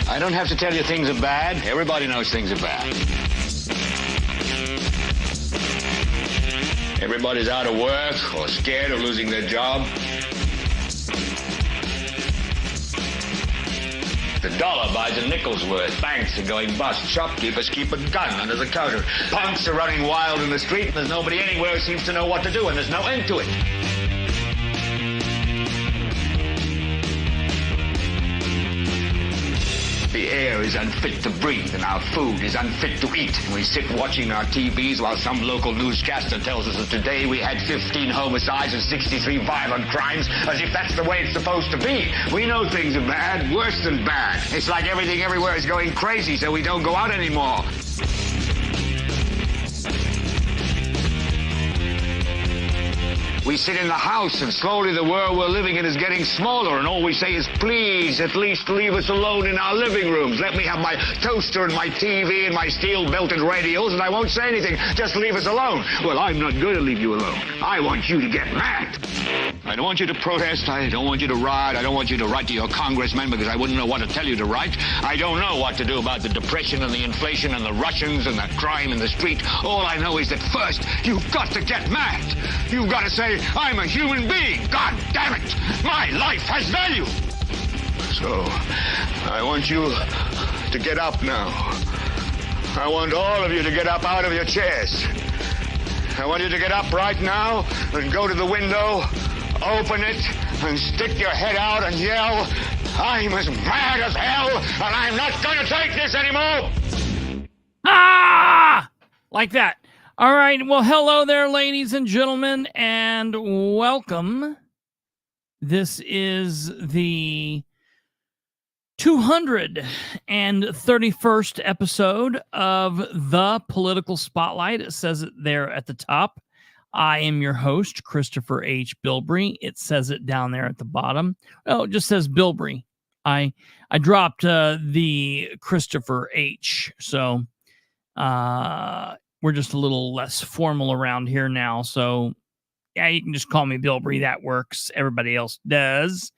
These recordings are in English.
I don't have to tell you things are bad. Everybody knows things are bad. Everybody's out of work or scared of losing their job. The dollar buys a nickel's worth. Banks are going bust. Shopkeepers keep a gun under the counter. Punks are running wild in the street, and there's nobody anywhere who seems to know what to do, and there's no end to it. The air is unfit to breathe, and our food is unfit to eat. And we sit watching our TVs while some local newscaster tells us that today we had 15 homicides and 63 violent crimes, as if that's the way it's supposed to be. We know things are bad, worse than bad. It's like everything everywhere is going crazy, so we don't go out anymore. We sit in the house, and slowly the world we're living in is getting smaller, and all we say is, please, at least leave us alone in our living rooms. Let me have my toaster and my TV and my steel-belted radios, and I won't say anything. Just leave us alone. Well, I'm not going to leave you alone. I want you to get mad. I don't want you to protest. I don't want you to riot. I don't want you to write to your congressman, because I wouldn't know what to tell you to write. I don't know what to do about the depression and the inflation and the Russians and the crime in the street. All I know is that first, you've got to get mad. You've got to say, I'm a human being. God damn it. My life has value. So, I want you to get up now. I want all of you to get up out of your chairs. I want you to get up right now and go to the window, open it, and stick your head out and yell, I'm as mad as hell, and I'm not going to take this anymore. Ah! Like that. All right. Well, hello there, ladies and gentlemen, and welcome. This is the 231st episode of The Political Spotlight. It says it there at the top. I am your host, Kristopher H. Bilbrey. It says it down there at the bottom. Oh, it just says Bilbrey. I dropped the Kristopher H. So we're just a little less formal around here now. So yeah, you can just call me Bilbrey. That works. Everybody else does.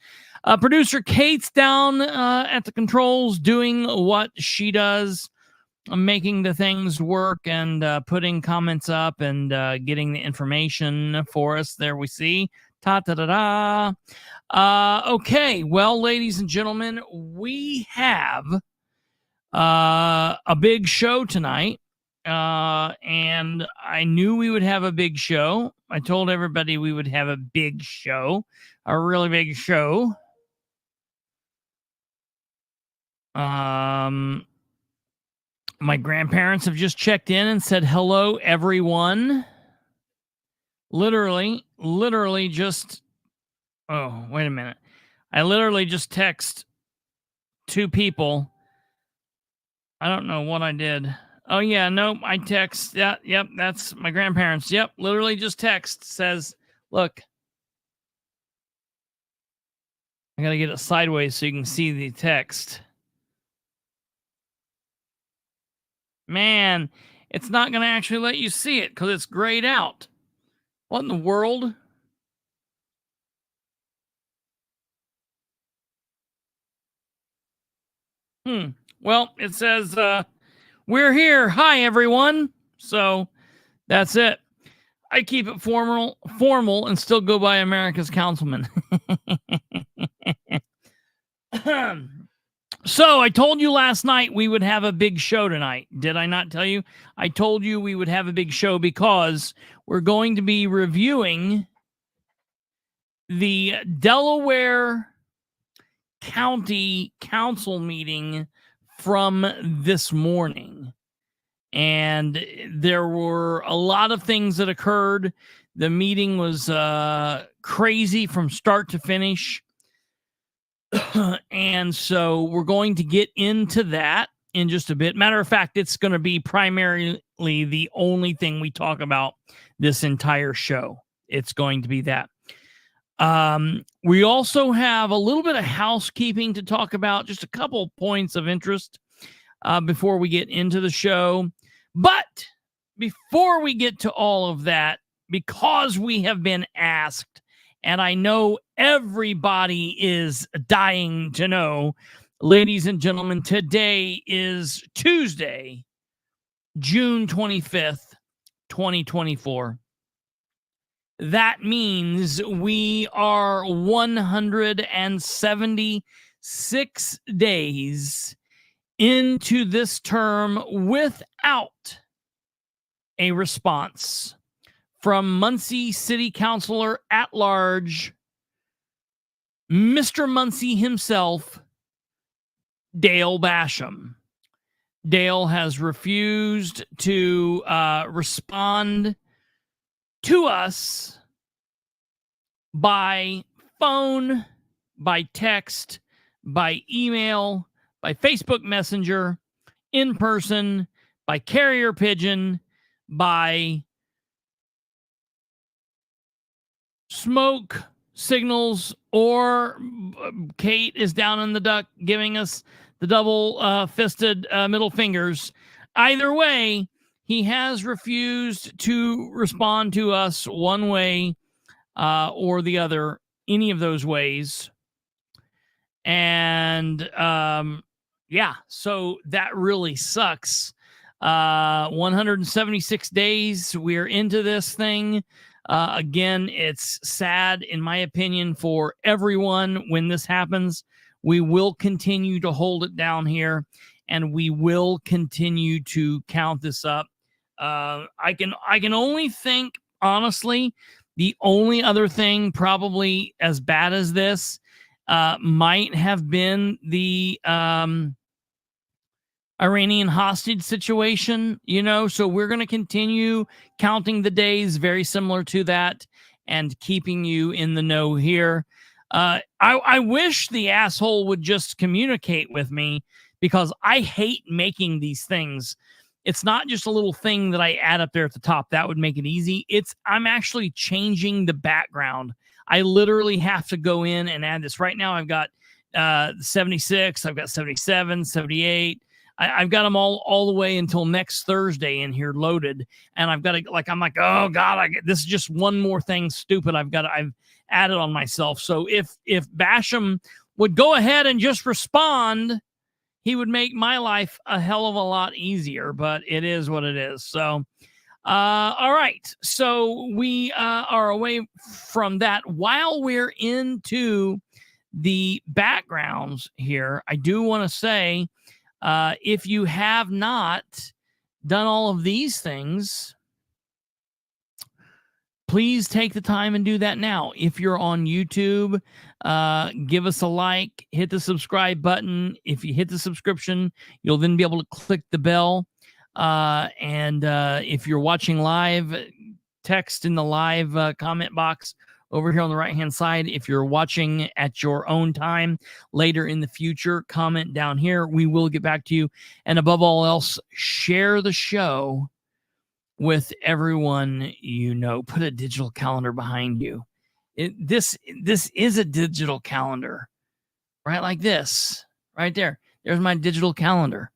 Producer Kate's down at the controls doing what she does, making the things work and putting comments up and getting the information for us. There we see. Ta-ta-da-da. Okay, well, ladies and gentlemen, we have a big show tonight. And I knew we would have a big show. I told everybody we would have a big show, a really big show. My grandparents have just checked in and said, hello, everyone. Literally just, oh, wait a minute. I literally just text two people. I don't know what I did. Oh, yeah, nope, I text. Yeah, yep, that's my grandparents. Yep, literally just text. Says, look. I got to get it sideways so you can see the text. Man, it's not going to actually let you see it because it's grayed out. What in the world? Well, it says, we're here. Hi, everyone. So that's it. I keep it formal, and still go by America's Councilman. So I told you last night we would have a big show tonight. Did I not tell you? I told you we would have a big show because we're going to be reviewing the Delaware County Council meeting from this morning. And there were a lot of things that occurred. The meeting was crazy from start to finish. And so we're going to get into that in just a bit. Matter of fact, it's going to be primarily the only thing we talk about this entire show. It's going to be that. We also have a little bit of housekeeping to talk about, just a couple points of interest before we get into the show. But before we get to all of that, because we have been asked, and I know everybody is dying to know, ladies and gentlemen, today is Tuesday, June 25th, 2024. That means we are 176 days into this term without a response from Muncie City Councilor at large, Mr. Muncie himself, Dale Basham. Dale has refused to respond to us by phone, by text, by email, by Facebook Messenger, in person, by carrier pigeon, by smoke signals, or Kate is down in the duck giving us the double fisted middle fingers. Either way, he has refused to respond to us one way or the other, any of those ways. And yeah, so that really sucks. 176 days, we're into this thing. Again, it's sad, in my opinion, for everyone when this happens. We will continue to hold it down here, and we will continue to count this up. I can only think, honestly, the only other thing probably as bad as this might have been the Iranian hostage situation, so we're going to continue counting the days very similar to that and keeping you in the know here. I wish the asshole would just communicate with me, because I hate making these things. It's not just a little thing that I add up there at the top. That would make it easy. I'm actually changing the background. I literally have to go in and add this. Right now I've got 76, I've got 77, 78. I've got them all the way until next Thursday in here loaded. And I've got to, I'm like, oh God, this is just one more thing stupid I've added on myself. So if Basham would go ahead and just respond, he would make my life a hell of a lot easier, but it is what it is. So, all right. So we are away from that. While we're into the backgrounds here, I do want to say, if you have not done all of these things, please take the time and do that now. If you're on YouTube, give us a like, hit the subscribe button. If you hit the subscription, you'll then be able to click the bell. And if you're watching live, text in the live comment box over here on the right-hand side. If you're watching at your own time later in the future, comment down here. We will get back to you. And above all else, share the show with everyone you know. Put a digital calendar behind you. This is a digital calendar, right? Like this, right there. There's my digital calendar.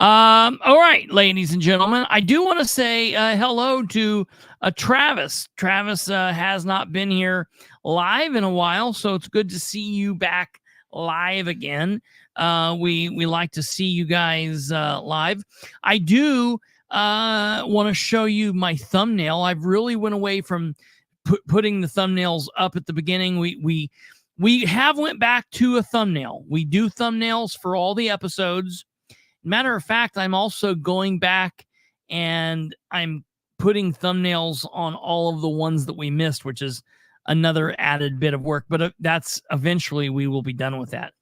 All right, ladies and gentlemen, I do want to say hello to Travis. Travis has not been here live in a while, so it's good to see you back live again. We like to see you guys live. I do want to show you my thumbnail. I've really went away from putting the thumbnails up at the beginning. We have went back to a thumbnail. We do thumbnails for all the episodes. Matter of fact, I'm also going back and I'm putting thumbnails on all of the ones that we missed, which is another added bit of work, but that's eventually we will be done with that.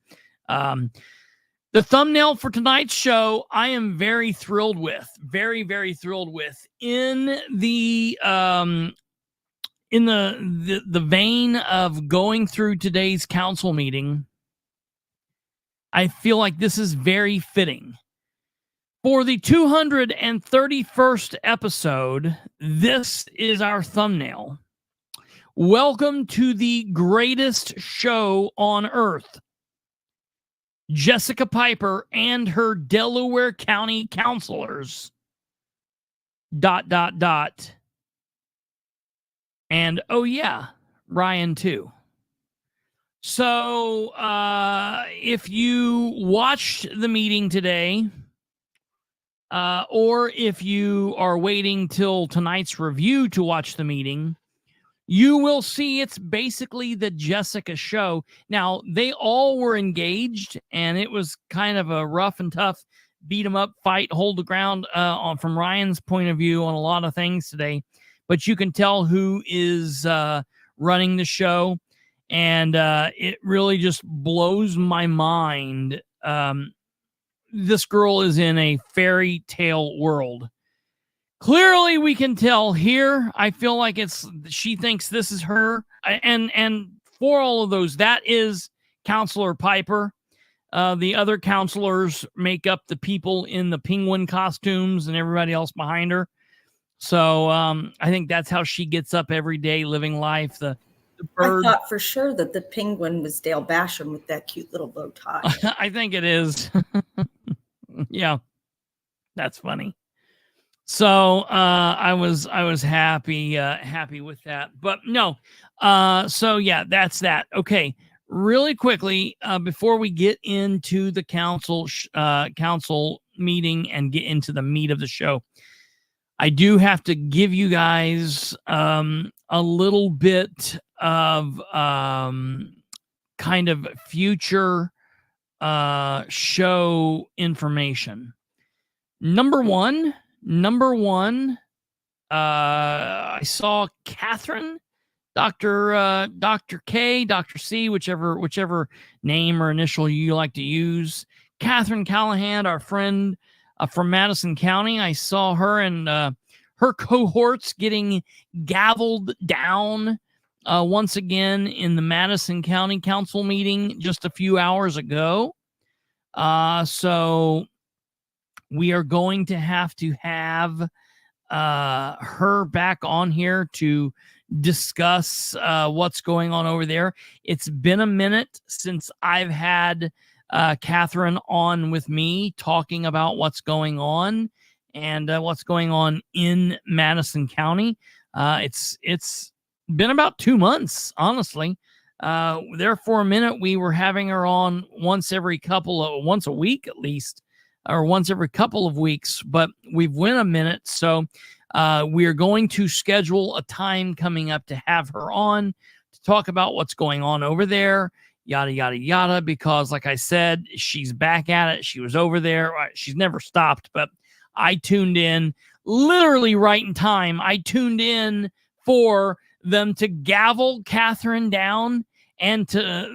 The thumbnail for tonight's show, I am very thrilled with, very, very thrilled with. In the vein of going through today's council meeting, I feel like this is very fitting. For the 231st episode, this is our thumbnail. Welcome to the greatest show on earth. Jessica Piper and her Delaware County councilors. ... And oh yeah, Ryan too. So if you watched the meeting today, or if you are waiting till tonight's review to watch the meeting, you will see it's basically the Jessica show. Now, they all were engaged, and it was kind of a rough and tough beat 'em up fight, hold the ground from Ryan's point of view on a lot of things today. But you can tell who is running the show, and it really just blows my mind. This girl is in a fairy tale world. Clearly, we can tell here. I feel like she thinks this is her, and for all of those, that is Counselor Piper. The other counselors make up the people in the penguin costumes and everybody else behind her. So I think that's how she gets up every day, living life. The bird. I thought for sure that the penguin was Dale Basham with that cute little bow tie. I think it is. Yeah, that's funny. So I was happy with that, but no. So yeah, that's that. Okay, really quickly before we get into the council meeting and get into the meat of the show, I do have to give you guys a little bit of kind of future show information. Number one, I saw Catherine, Dr. K, Dr. C, whichever name or initial you like to use. Catherine Callahan, our friend from Madison County. I saw her and her cohorts getting gavelled down once again in the Madison County Council meeting just a few hours ago. So we are going to have her back on here to discuss what's going on over there. It's been a minute since I've had Catherine on with me talking about what's going on and what's going on in Madison County. It's been about 2 months, honestly. There for a minute, we were having her on once a week at least, or once every couple of weeks, but we've went a minute. So we are going to schedule a time coming up to have her on to talk about what's going on over there, yada, yada, yada, because like I said, she's back at it. She was over there. She's never stopped, but I tuned in literally right in time. I tuned in for them to gavel Catherine down and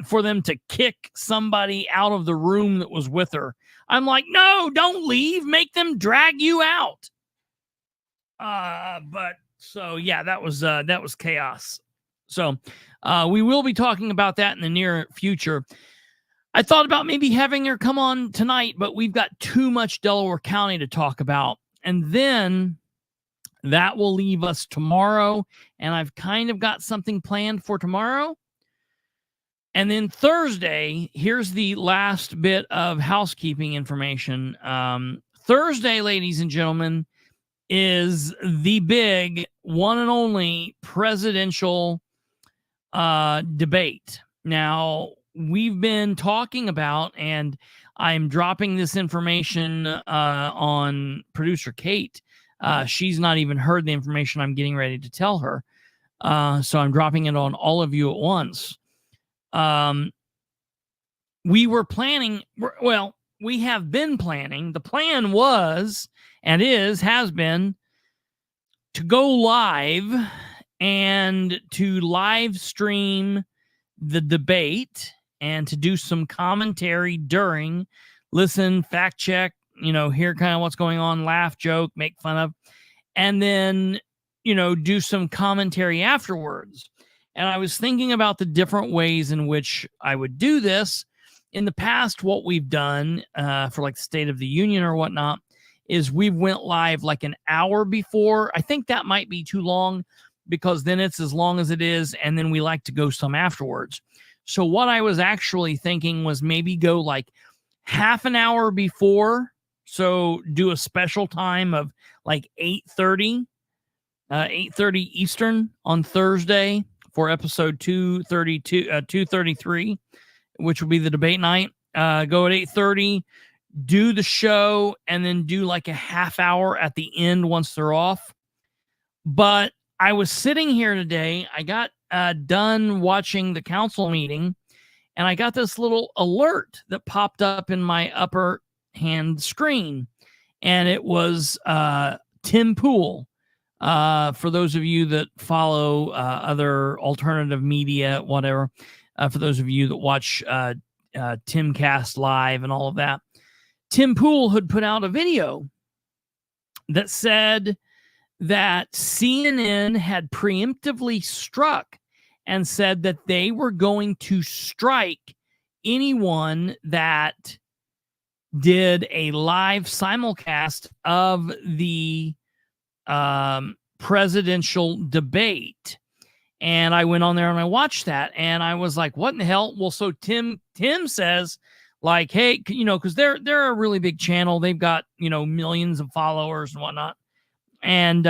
for them to kick somebody out of the room that was with her. I'm like, no, don't leave. Make them drag you out. But so yeah, that was chaos. So we will be talking about that in the near future. I thought about maybe having her come on tonight, but we've got too much Delaware County to talk about. And then that will leave us tomorrow. And I've kind of got something planned for tomorrow. And then Thursday, here's the last bit of housekeeping information. Thursday, ladies and gentlemen, is the big one and only presidential debate. Now, we've been talking about, and I'm dropping this information on producer Kate. She's not even heard the information I'm getting ready to tell her. So I'm dropping it on all of you at once. We were planning, we have been planning. The plan was and has been to go live and to live stream the debate and to do some commentary during, listen, fact check, hear kind of what's going on, laugh, joke, make fun of, and then, do some commentary afterwards. And I was thinking about the different ways in which I would do this. In the past, what we've done for like the State of the Union or whatnot is we went live like an hour before. I think that might be too long because then it's as long as it is. And then we like to go some afterwards. So what I was actually thinking was maybe go like half an hour before. So do a special time of like 8:30. 8:30 Eastern on Thursday for episode 233, which will be the debate night. Go at 8:30, do the show, and then do like a half hour at the end once they're off. But I was sitting here today. I got done watching the council meeting, and I got this little alert that popped up in my upper hand screen, and it was Tim Pool. For those of you that follow other alternative media, whatever, for those of you that watch Timcast Live and all of that, Tim Pool had put out a video that said that CNN had preemptively struck and said that they were going to strike anyone that did a live simulcast of the presidential debate. And I went on there and I watched that, and I was like, what in the hell? Well, so Tim says, like, hey, because they're a really big channel. They've got, millions of followers and whatnot. And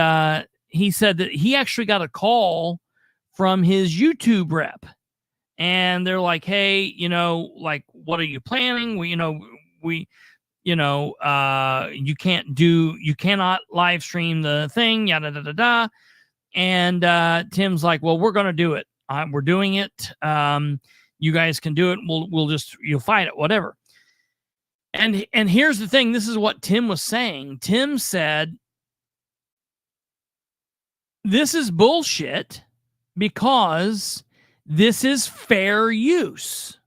he said that he actually got a call from his YouTube rep, and they're like, hey, like, what are you planning? You cannot live stream the thing, yada, da, da, da. And Tim's like, well, we're going to do it. We're doing it. You guys can do it. You'll fight it, whatever. And here's the thing. This is what Tim was saying. Tim said, this is bullshit because this is fair use.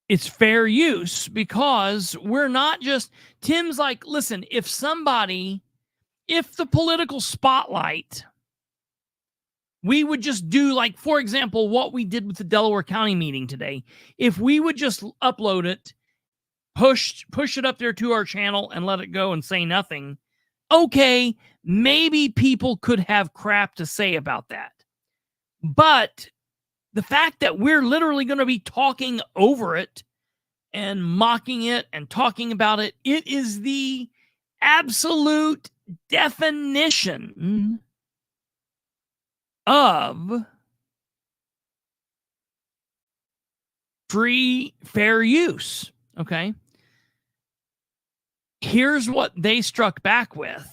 It's fair use because we're not just, Tim's like, listen, if the political spotlight, we would just do, like, for example, what we did with the Delaware County meeting today. If we would just upload it, push it up there to our channel and let it go and say nothing, okay, maybe people could have crap to say about that. But the fact that we're literally going to be talking over it and mocking it and talking about it, it is the absolute definition of fair use. Okay. Here's what they struck back with.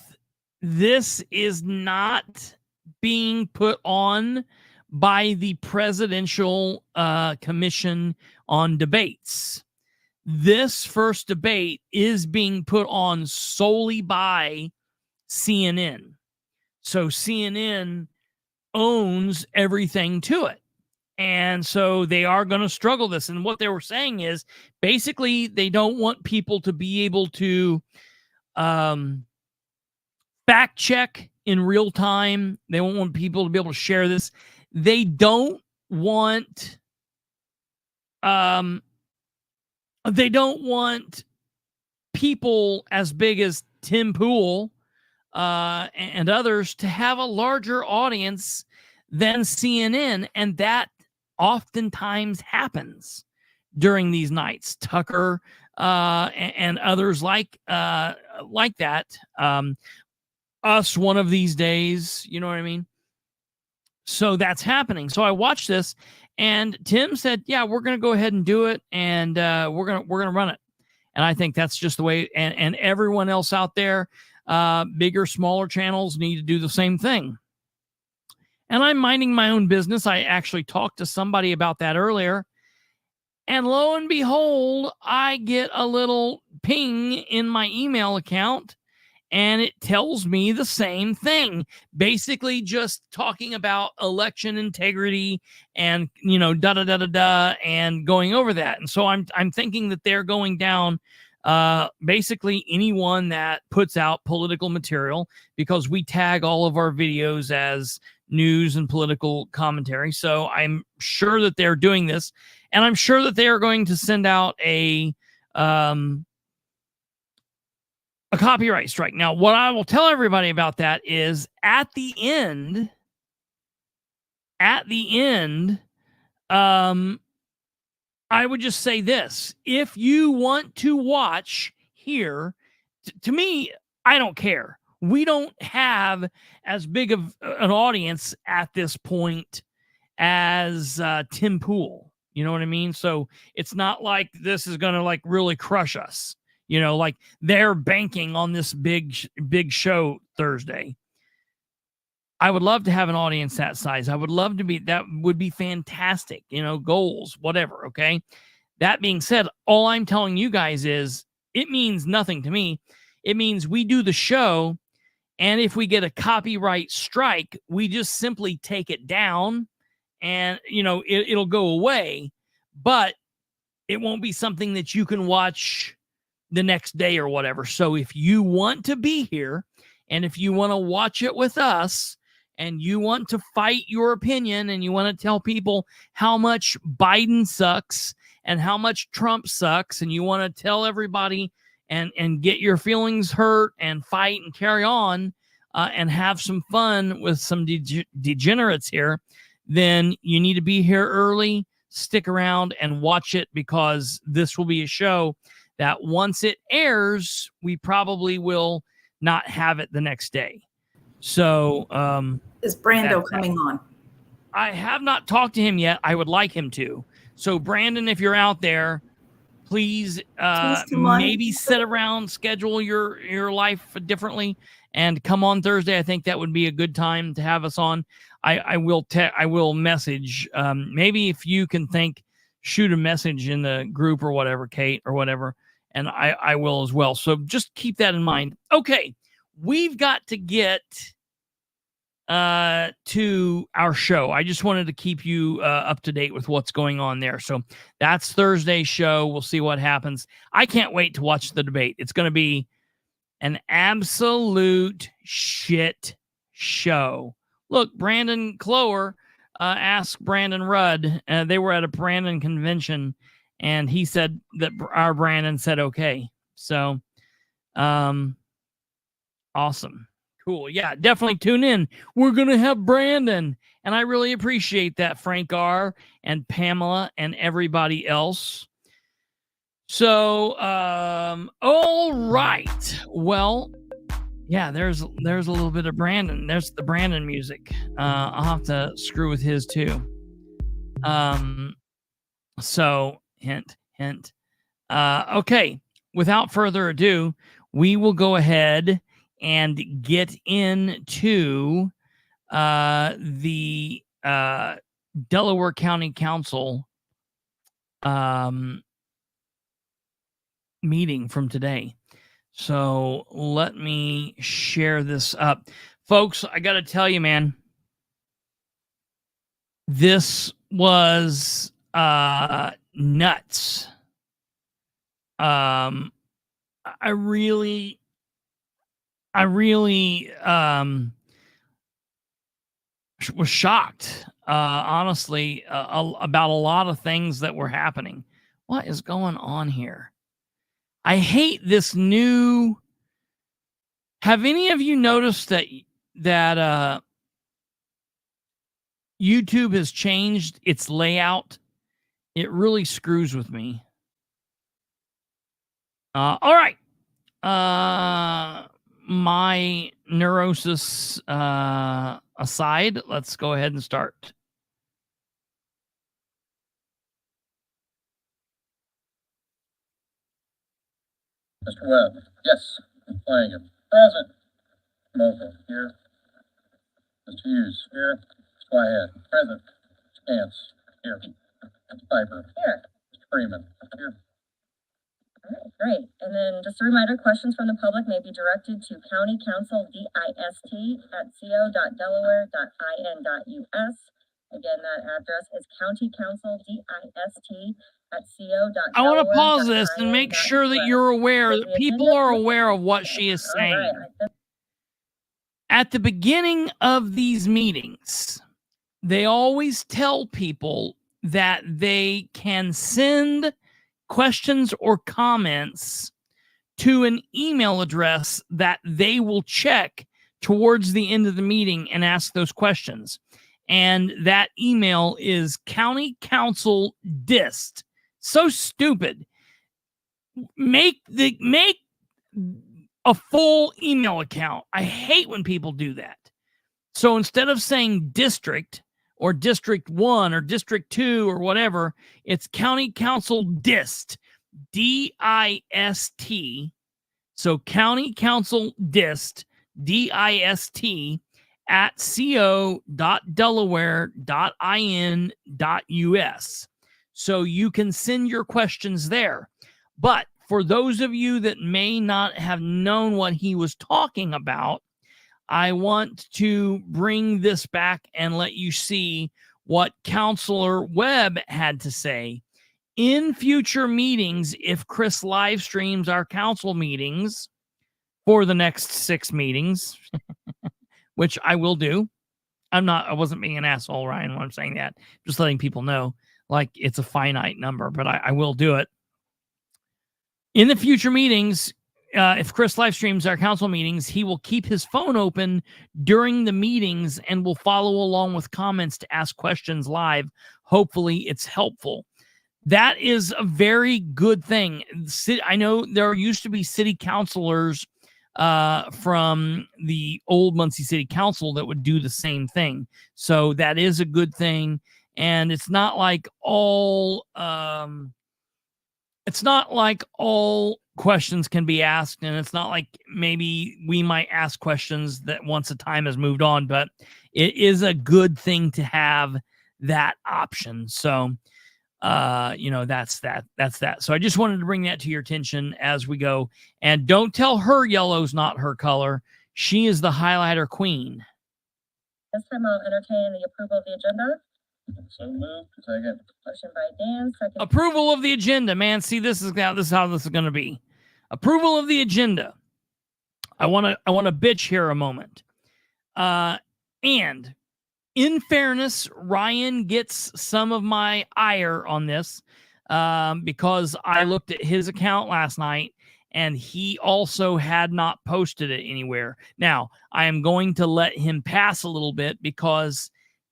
This is not being put on by the Presidential Commission on Debates. This first debate is being put on solely by CNN. So CNN owns everything to it. And so they are going to struggle this. And what they were saying is basically they don't want people to be able to fact check in real time. They don't want people to be able to share this. They don't want people as big as Tim Pool and others to have a larger audience than CNN, and that oftentimes happens during these nights. Tucker and others like that. Us one of these days, you know what I mean? So that's happening. So I watched this, and Tim said, "Yeah, we're going to go ahead and do it, and we're gonna run it." And I think that's just the way. And everyone else out there, bigger, smaller channels, need to do the same thing. And I'm minding my own business. I actually talked to somebody about that earlier, and lo and behold, I get a little ping in my email account, and it tells me the same thing, basically just talking about election integrity and, and going over that. And so I'm thinking that they're going down basically anyone that puts out political material, because we tag all of our videos as news and political commentary. So I'm sure that they're doing this, and I'm sure that they are going to send out a copyright strike. Now, what I will tell everybody about that is at the end, I would just say this: if you want to watch here, to me, I don't care we don't have as big of an audience at this point as Tim Pool. You know what I mean? So it's not like this is going to like really crush us. You know, like they're banking on this big show Thursday. I would love to have an audience that size. I would love to be, that would be fantastic. You know, goals, whatever. Okay. That being said, all I'm telling you guys is it means nothing to me. It means we do the show, and if we get a copyright strike, we just simply take it down, and, you know, it'll go away, but it won't be something that you can watch the next day or whatever. So if you want to be here, and if you want to watch it with us, and you want to fight your opinion, and you want to tell people how much Biden sucks and how much Trump sucks, and you want to tell everybody and get your feelings hurt and fight and carry on and have some fun with some degenerates here, then you need to be here early, stick around and watch it, because this will be a show that once it airs, we probably will not have it the next day. So is Brando coming on? I have not talked to him yet. I would like him to. So Brandon, if you're out there, please maybe sit around, schedule your life differently, and come on Thursday. I think that would be a good time to have us on. I will message. Maybe if you can shoot a message in the group or whatever, Kate, or whatever, and I will as well. So just keep that in mind. Okay, we've got to get to our show. I just wanted to keep you up to date with what's going on there. So that's Thursday's show. We'll see what happens. I can't wait to watch the debate. It's going to be an absolute shit show. Look, Brandon Clower asked Brandon Rudd. They were at a Brandon convention, and he said that our Brandon said okay. So awesome. Cool. Yeah, definitely tune in. We're going to have Brandon. And I really appreciate that, Frank R. and Pamela and everybody else. So, all right. Well, yeah, there's a little bit of Brandon. There's the Brandon music. I'll have to screw with his too. So hint. Okay. Without further ado, we will go ahead and get into the Delaware County Council meeting from today. So let me share this up. Folks, I got to tell you, man, this was nuts. I really was shocked, honestly, about a lot of things that were happening. What is going on here? I hate this new. Have any of you noticed that YouTube has changed its layout? It really screws with me. All right. My neurosis aside, let's go ahead and start. Mr. Webb, yes. Flanagan, present. Moffett, here. Mr. Hughes, here. Mr. Whitehead, present. Stance, here. Mr. Piper, here. Mr. Freeman, here. All right, great. And then just a reminder, questions from the public may be directed to County Council dist@co.delaware.in.us. Again, that address is County Council dist@co.delaware.in.us. I want to pause this and make sure that you're aware, that people are aware of what she is saying. Right. At the beginning of these meetings, they always tell people that they can send questions or comments to an email address that they will check towards the end of the meeting and ask those questions. And that email is County Council Dist. So stupid. Make a full email account. I hate when people do that. So instead of saying district or district 1 or district 2 or whatever, it's county council dist, D-I-S-T. So county council dist, D-I-S-T, at co.delaware.in.us. So you can send your questions there. But for those of you that may not have known what he was talking about, I want to bring this back and let you see what Counselor Webb had to say. In future meetings, if Chris live streams our council meetings for the next 6 meetings, which I will do. I wasn't being an asshole, Ryan, when I'm saying that. Just letting people know, like, it's a finite number, but I will do it. In the future meetings, if Chris live streams our council meetings, he will keep his phone open during the meetings and will follow along with comments to ask questions live. Hopefully it's helpful. That is a very good thing. I know there used to be city councilors from the old Muncie City Council that would do the same thing. So that is a good thing. And it's not like all questions can be asked, and it's not like maybe we might ask questions that once a time has moved on, but it is a good thing to have that option. So that's that. So I just wanted to bring that to your attention as we go. And don't tell her yellow's not her color. She is the highlighter queen. This time I'll entertain the approval of the agenda. So moved. Second. Motion by Dan, second. Approval of the agenda, man. See, this is how this is going to be. Approval of the agenda. I want to bitch here a moment. And in fairness, Ryan gets some of my ire on this because I looked at his account last night and he also had not posted it anywhere. Now, I am going to let him pass a little bit because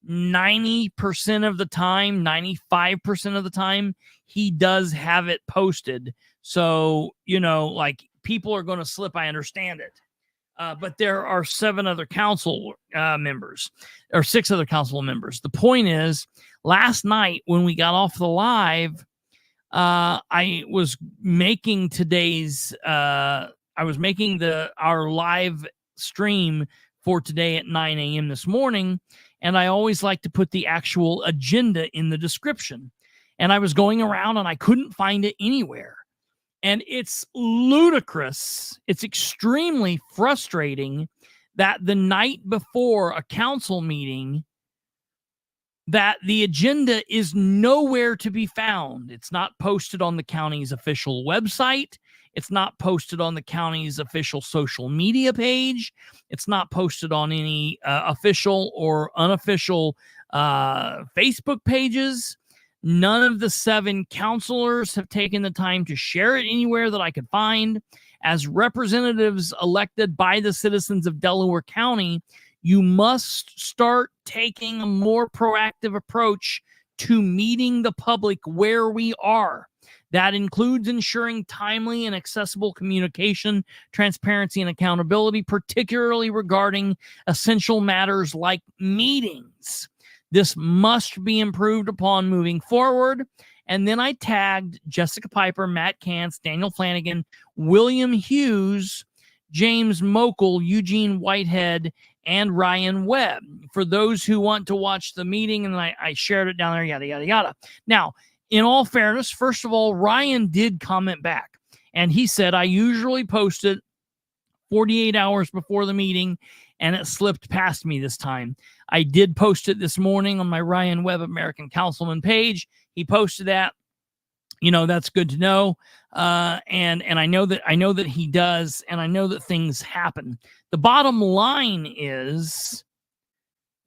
90% of the time, 95% of the time, he does have it posted. So, like, people are going to slip. I understand it. But there are 7 other council members, or 6 other council members. The point is, last night when we got off the live, I was making our live stream for today at 9 a.m. this morning, and I always like to put the actual agenda in the description. And I was going around and I couldn't find it anywhere. And it's ludicrous. It's extremely frustrating that the night before a council meeting, that the agenda is nowhere to be found. It's not posted on the county's official website. It's not posted on the county's official social media page. It's not posted on any official or unofficial Facebook pages. None of the 7 counselors have taken the time to share it anywhere that I could find. As representatives elected by the citizens of Delaware County, you must start taking a more proactive approach to meeting the public where we are. That includes ensuring timely and accessible communication, transparency, and accountability, particularly regarding essential matters like meetings. This must be improved upon moving forward. And then I tagged Jessica Piper, Matt Kantz, Daniel Flanagan, William Hughes, James Mokel, Eugene Whitehead, and Ryan Webb for those who want to watch the meeting. And I shared it down there, yada, yada, yada. Now, in all fairness, first of all, Ryan did comment back. And he said, I usually post it 48 hours before the meeting, and it slipped past me this time. I did post it this morning on my Ryan Webb American Councilman page. He posted that. That's good to know. And I know that he does, and I know that things happen. The bottom line is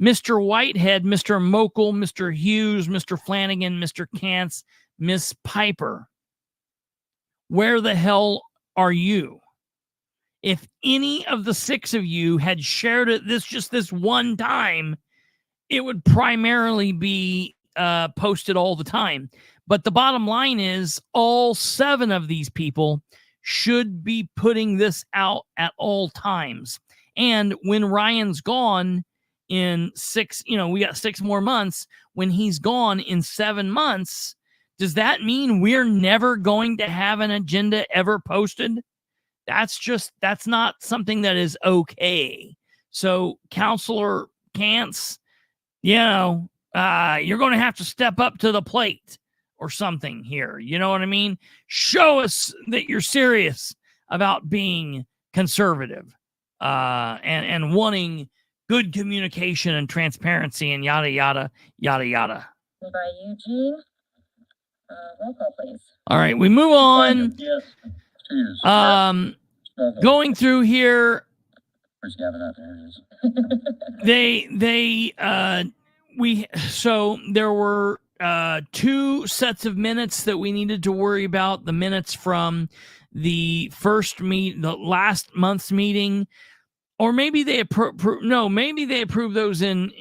Mr. Whitehead, Mr. Mokel, Mr. Hughes, Mr. Flanagan, Mr. Kantz, Miss Piper, where the hell are you? If any of the 6 of you had shared it this one time, it would primarily be posted all the time. But the bottom line is all 7 of these people should be putting this out at all times. And when Ryan's gone in we got 6 more months. When he's gone in 7 months, does that mean we're never going to have an agenda ever posted? That's not something that is okay. So, Counselor Cantz, you're going to have to step up to the plate or something here. You know what I mean? Show us that you're serious about being conservative and wanting good communication and transparency and yada, yada, yada, yada. By Eugene. Roll call, please. All right, we move on. Yes. Cheers. Going through here, Where's Gavin out there? so there were 2 sets of minutes that we needed to worry about. The minutes from the the last month's meeting, or maybe they maybe they approved those in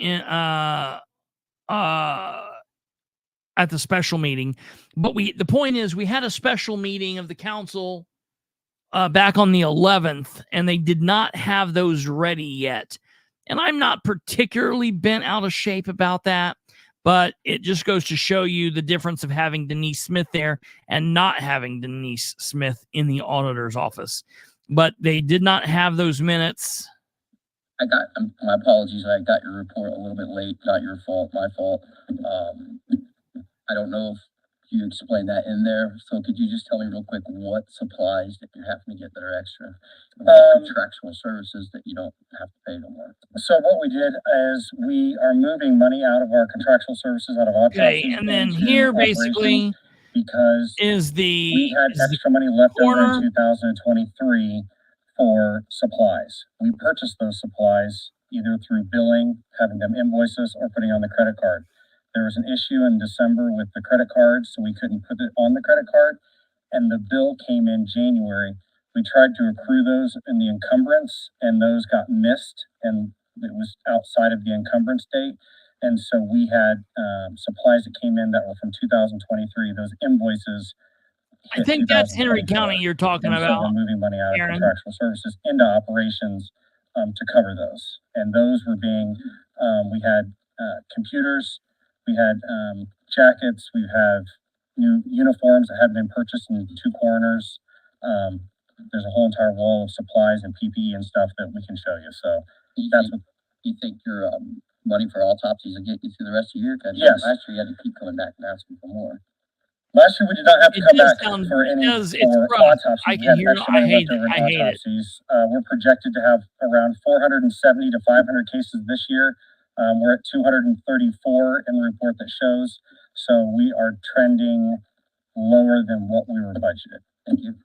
at the special meeting. But the point is, we had a special meeting of the council back on the 11th, and they did not have those ready yet. And I'm not particularly bent out of shape about that, but it just goes to show you the difference of having Denise Smith there and not having Denise Smith in the auditor's office. But they did not have those minutes. My apologies. I got your report a little bit late. Not your fault, my fault. I don't know if you explained that in there. So could you just tell me real quick what supplies that you're having to get that are extra? Contractual services that you don't have to pay no more. So what we did is we are moving money out of our contractual services, out of autopsies. Okay, and then here basically because we had extra money left over in 2023 for supplies. We purchased those supplies either through billing, having them invoice us, or putting on the credit card. There was an issue in December with the credit card, so we couldn't put it on the credit card, and the bill came in January. We tried to accrue those in the encumbrance, and those got missed, and it was outside of the encumbrance date. And so we had supplies that came in that were from 2023. Those invoices. I think that's Henry County you're talking about. So we're moving money out of contractual services into operations to cover those. And those were being, we had computers, we had jackets, we have new uniforms that had been purchased in 2 coroners. There's a whole entire wall of supplies and PPE and stuff that we can show you. So that's what you think your money for autopsies will get you through the rest of the year? Yes. Last year you had to keep coming back and asking for more. Last year we did not have to come back for any autopsies. I can hear it. I hate it. We're projected to have around 470 to 500 cases this year. We're at 234 in the report that shows. So we are trending lower than what we were budgeted. Thank you.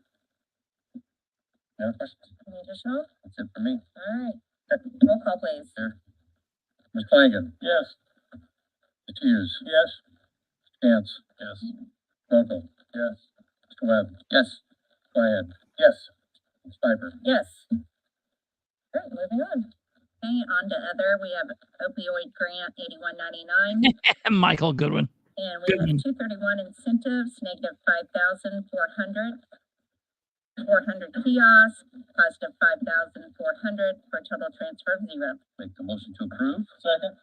Any other questions? Any additional? That's it for me. All right. Roll call, please. Here. Ms. Flanagan. Yes. Mr. Hughes. Yes. Mr. Cantz. Yes. Local. Yes. Mr. Webb. Yes. Go ahead. Yes. Ms. Piper. Yes. All right, moving on. Okay, on to other. We have opioid grant 8199. Michael Goodwin. And we have 231 incentives, negative 5,400. 400 kiosks, positive 5,400 for a total transfer of 0. Make the motion to approve. Second.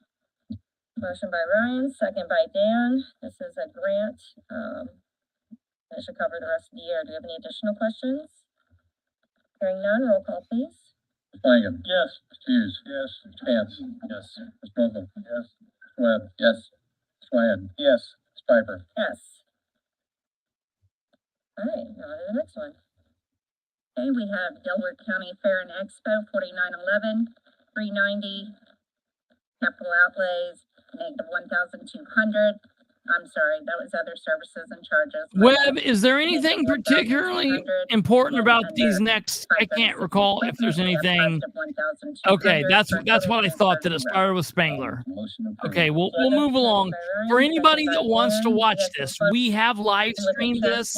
Motion by Ryan, second by Dan. This is a grant. That should cover the rest of the year. Do you have any additional questions? Hearing none, roll call, please. Mr. Flanagan. Yes. Mr. Hughes. Yes. Mr. Cantz. Yes. Mr. Local. Yes. Mr. Webb. Yes. Mr. Wyatt. Yes. Ms. Piper. Yes. All right, now to the next one. Okay, we have Delaware County Fair and Expo 4911, 390, capital outlays, negative 1,200. I'm sorry, that was other services and charges. Webb, is there anything particularly important about these next? I can't recall if there's anything. Okay, that's what I thought, that it started with Spangler. Okay, we'll move along. For anybody that wants to watch this, we have live streamed this.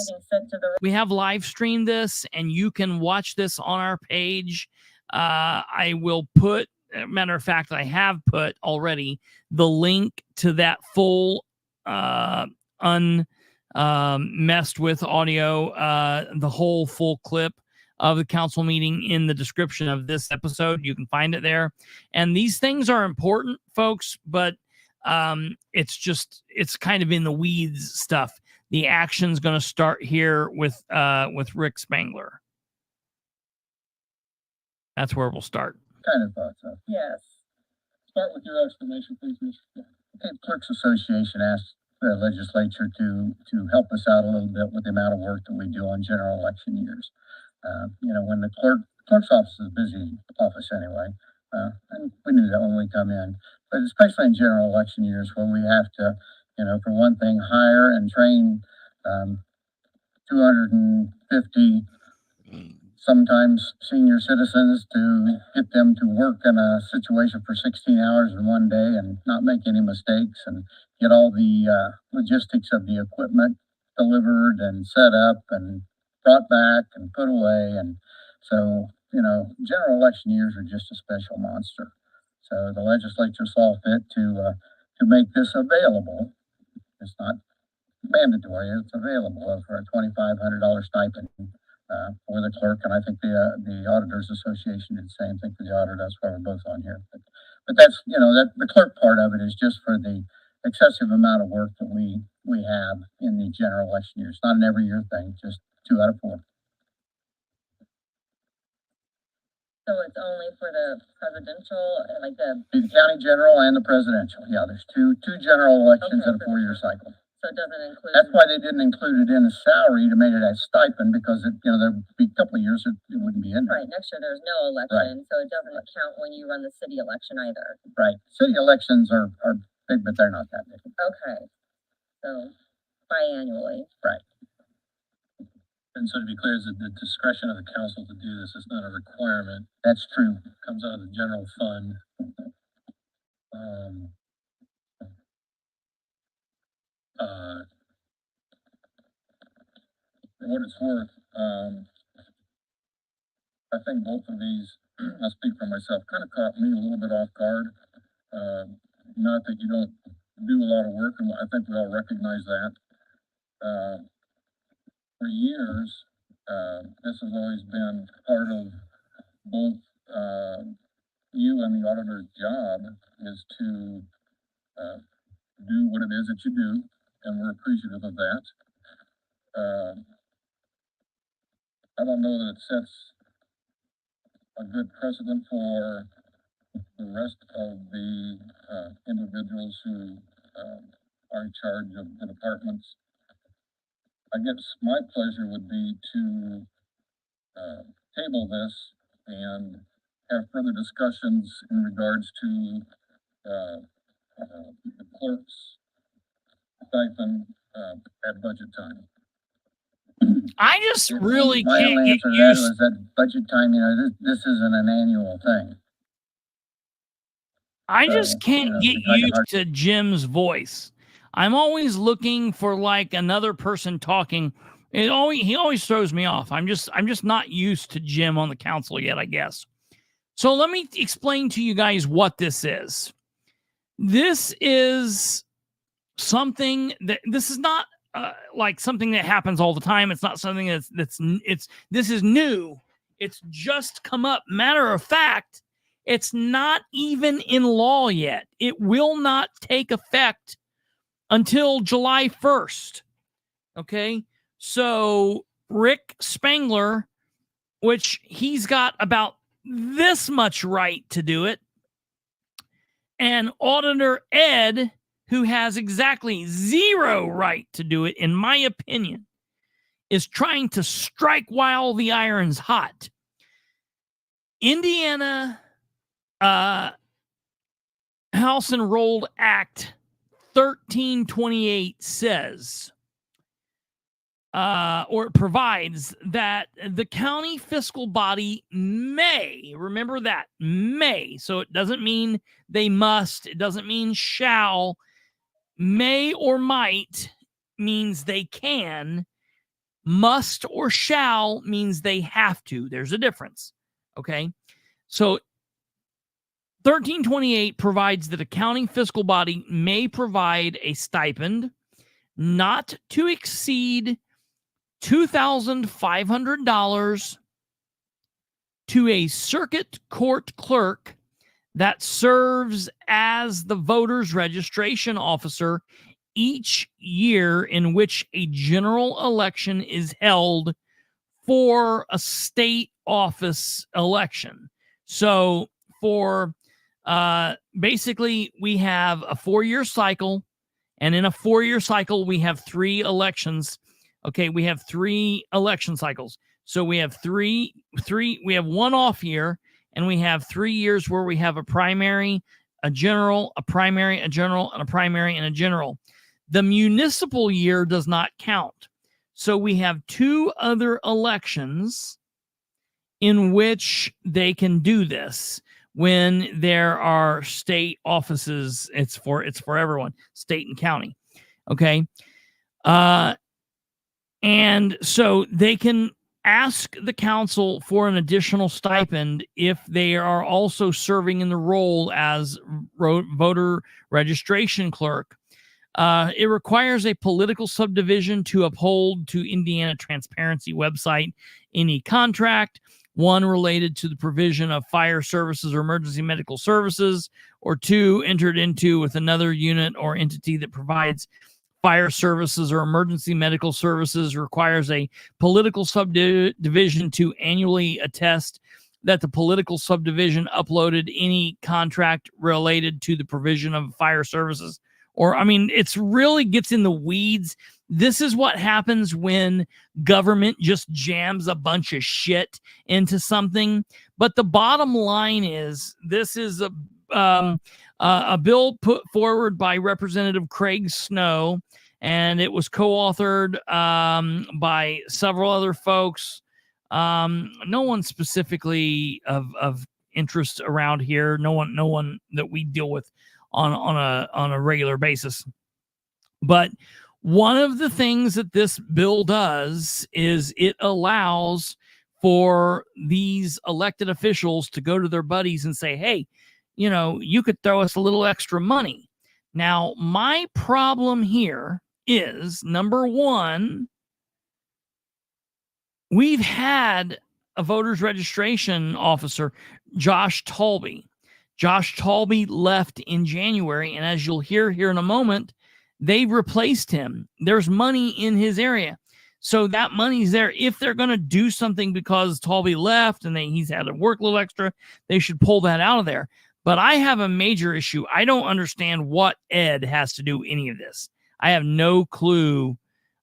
We have live streamed this, and you can watch this on our page. I will put, matter of fact, I have put already the link to that full messed with audio, the whole full clip of the council meeting in the description of this episode. You can find it there. And these things are important, folks, but it's kind of in the weeds stuff. The action's going to start here with Rick Spangler. That's where we'll start. Kind of thought so. Yes. Start with your explanation, please, Mr. The Clerks Association asked the legislature to help us out a little bit with the amount of work that we do on general election years. When the clerk's office is a busy office anyway, and we knew that when we come in, but especially in general election years where we have to, for one thing, hire and train 250 sometimes senior citizens to get them to work in a situation for 16 hours in one day and not make any mistakes and get all the logistics of the equipment delivered and set up and brought back and put away. And so, general election years are just a special monster. So the legislature saw fit to make this available. It's not mandatory, it's available for a $2,500 stipend for the clerk. And I think the Auditors Association did the same thing for the auditor. That's why we're both on here. But that's, that the clerk part of it is just for the excessive amount of work that we have in the general election year. It's not an every year thing, just 2 out of 4. So it's only for the presidential, like the county general and the presidential. Yeah, there's two general elections in a 4-year cycle. So it doesn't include. That's why they didn't include it in the salary to make it a stipend, because there'd be a couple of years it wouldn't be in there. Right, next year there's no election, so it doesn't count when you run the city election either. Right, city elections are big, but they're not that big. Okay, so biannually. Right. And so to be clear, is it the discretion of the council to do this? It's not a requirement. That's true. It comes out of the general fund. For what it's worth, I think both of these, I'll speak for myself, kind of caught me a little bit off guard. Not that you don't do a lot of work, and I think we all recognize that. For years, this has always been part of both you and the auditor's job is to do what it is that you do, and we're appreciative of that. I don't know that it sets a good precedent for the rest of the individuals who are in charge of the departments. I guess my pleasure would be to table this and have further discussions in regards to the clerk's stipend at budget time. I just really My can't only get answer to that used. was that budget time, this isn't an annual thing. I just can't get I can used to Jim's voice. I'm always looking for like another person talking. He always throws me off. I'm just not used to Jim on the council yet, I guess. So let me explain to you guys what this is. This is something that this is not like something that happens all the time. It's not something this is new. It's just come up. Matter of fact, it's not even in law yet. It will not take effect until July 1st. Okay. So Rick Spangler, which he's got about this much right to do it, and Auditor Ed, who has exactly 0 right to do it, in my opinion, is trying to strike while the iron's hot. Indiana House Enrolled Act 1328 says, or it provides that the county fiscal body may, remember that, may, so it doesn't mean they must, it doesn't mean shall, may or might means they can, must or shall means they have to. There's a difference. Okay. So 1328 provides that a county fiscal body may provide a stipend, not to exceed $2,500 to a circuit court clerk that serves as the voter's registration officer each year in which a general election is held for a state office election. So for basically we have a 4-year cycle, and in a 4-year cycle we have 3 elections. Okay, we have 3 election cycles. So we have we have 1 off year, and we have 3 years where we have a primary, a general, a primary, a general, and a primary and a general. The municipal year does not count. So we have 2 other elections in which they can do this when there are state offices. It's for everyone, state and county. Okay. And so they can ask the council for an additional stipend if they are also serving in the role as voter registration clerk. It requires a political subdivision to uphold to Indiana Transparency website any contract, one related to the provision of fire services or emergency medical services, or 2 entered into with another unit or entity that provides fire services or emergency medical services, requires a political subdivision to annually attest that the political subdivision uploaded any contract related to the provision of fire services. Or, I mean, it's really gets in the weeds. This is what happens when government just jams a bunch of shit into something. But the bottom line is, this is a bill put forward by Representative Craig Snow, and it was co-authored by several other folks. No one specifically of interest around here. No one that we deal with on a regular basis. But one of the things that this bill does is it allows for these elected officials to go to their buddies and say, hey, you know, you could throw us a little extra money. Now, my problem here is, number one, we've had a voter's registration officer, Josh Talby. Josh Talby left in January, and as you'll hear here in a moment, they replaced him. There's money in his area. So that money's there. If they're going to do something because Talby left and he's had to work a little extra, they should pull that out of there. But I have a major issue. I don't understand what Ed has to do any of this. I have no clue.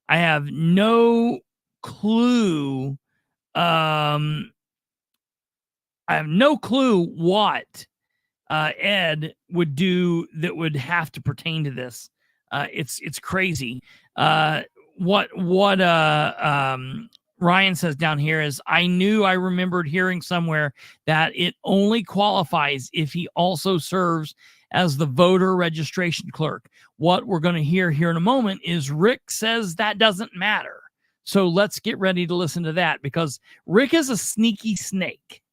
I have no clue. I have no clue what Ed would do that would have to pertain to this. It's crazy. What Ryan says down here is, I remembered hearing somewhere that it only qualifies if he also serves as the voter registration clerk. What we're going to hear here in a moment is Rick says that doesn't matter. So let's get ready to listen to that, because Rick is a sneaky snake.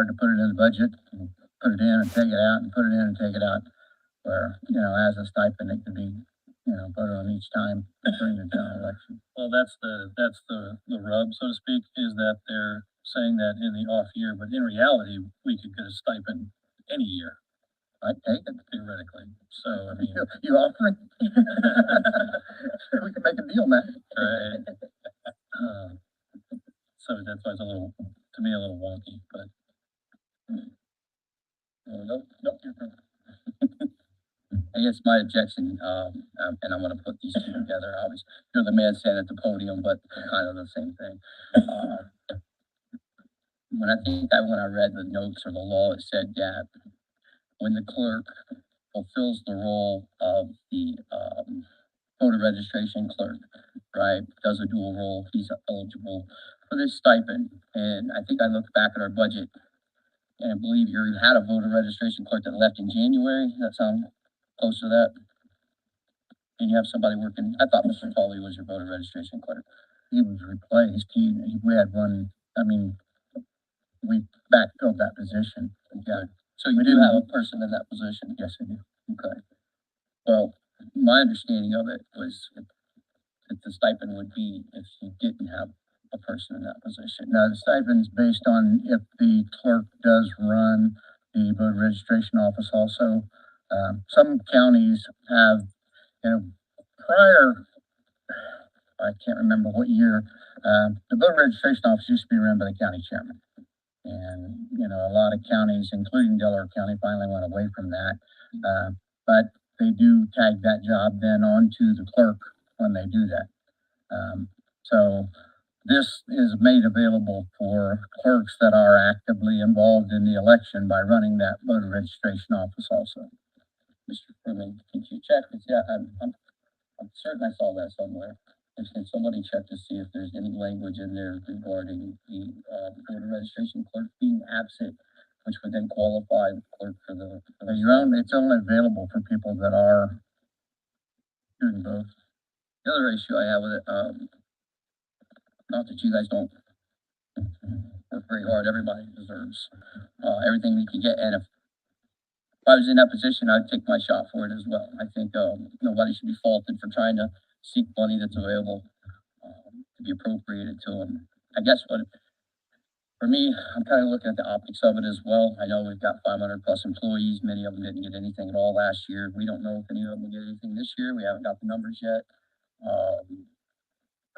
To put it in the budget, and put it in and take it out, and put it in and take it out, where, as a stipend, it could be, voted on each time during the general election. Well, that's the rub, so to speak, is that they're saying that in the off year, but in reality, we could get a stipend any year. I'd take it. Theoretically. So, I mean, you offering? We can make a deal, man. Right. So that's why it's to me, a little wonky, but. Nope. I guess my objection, and I'm going to put these 2 together. Obviously, you're the man standing at the podium, but kind of the same thing. When I read the notes or the law, it said that when the clerk fulfills the role of the voter registration clerk, right, does a dual role, he's eligible for this stipend. And I think I looked back at our budget, and I believe you had a voter registration clerk that left in January. Does that sound close to that? And you have somebody working. I thought Mr. Foley was your voter registration clerk. He was replaced. We had one. I mean, we backfilled that position. Yeah. So you do have a person in that position? Yes, I do. Okay. Well, my understanding of it was that the stipend would be if you didn't have a person in that position. Now, the stipend's based on if the clerk does run the voter registration office also. Some counties have, prior, I can't remember what year, the voter registration office used to be run by the county chairman. And, a lot of counties, including Delaware County, finally went away from that. But they do tag that job then onto the clerk when they do that. So this is made available for clerks that are actively involved in the election by running that voter registration office also. Mr. Freeman, can you check? Yeah, I'm certain I saw that somewhere. Can somebody check to see if there's any language in there regarding the voter registration clerk being absent, which would then qualify the clerk for the. It's only available for people that are doing both. The other issue I have with it, not that you guys don't work very hard, everybody deserves everything we can get, and if I was in that position, I'd take my shot for it as well. I think nobody should be faulted for trying to seek money that's available to be appropriated to them. I guess for me, I'm kind of looking at the optics of it as well. I know we've got 500 plus employees. Many of them didn't get anything at all last year. We don't know if any of them will get anything this year. We haven't got the numbers yet.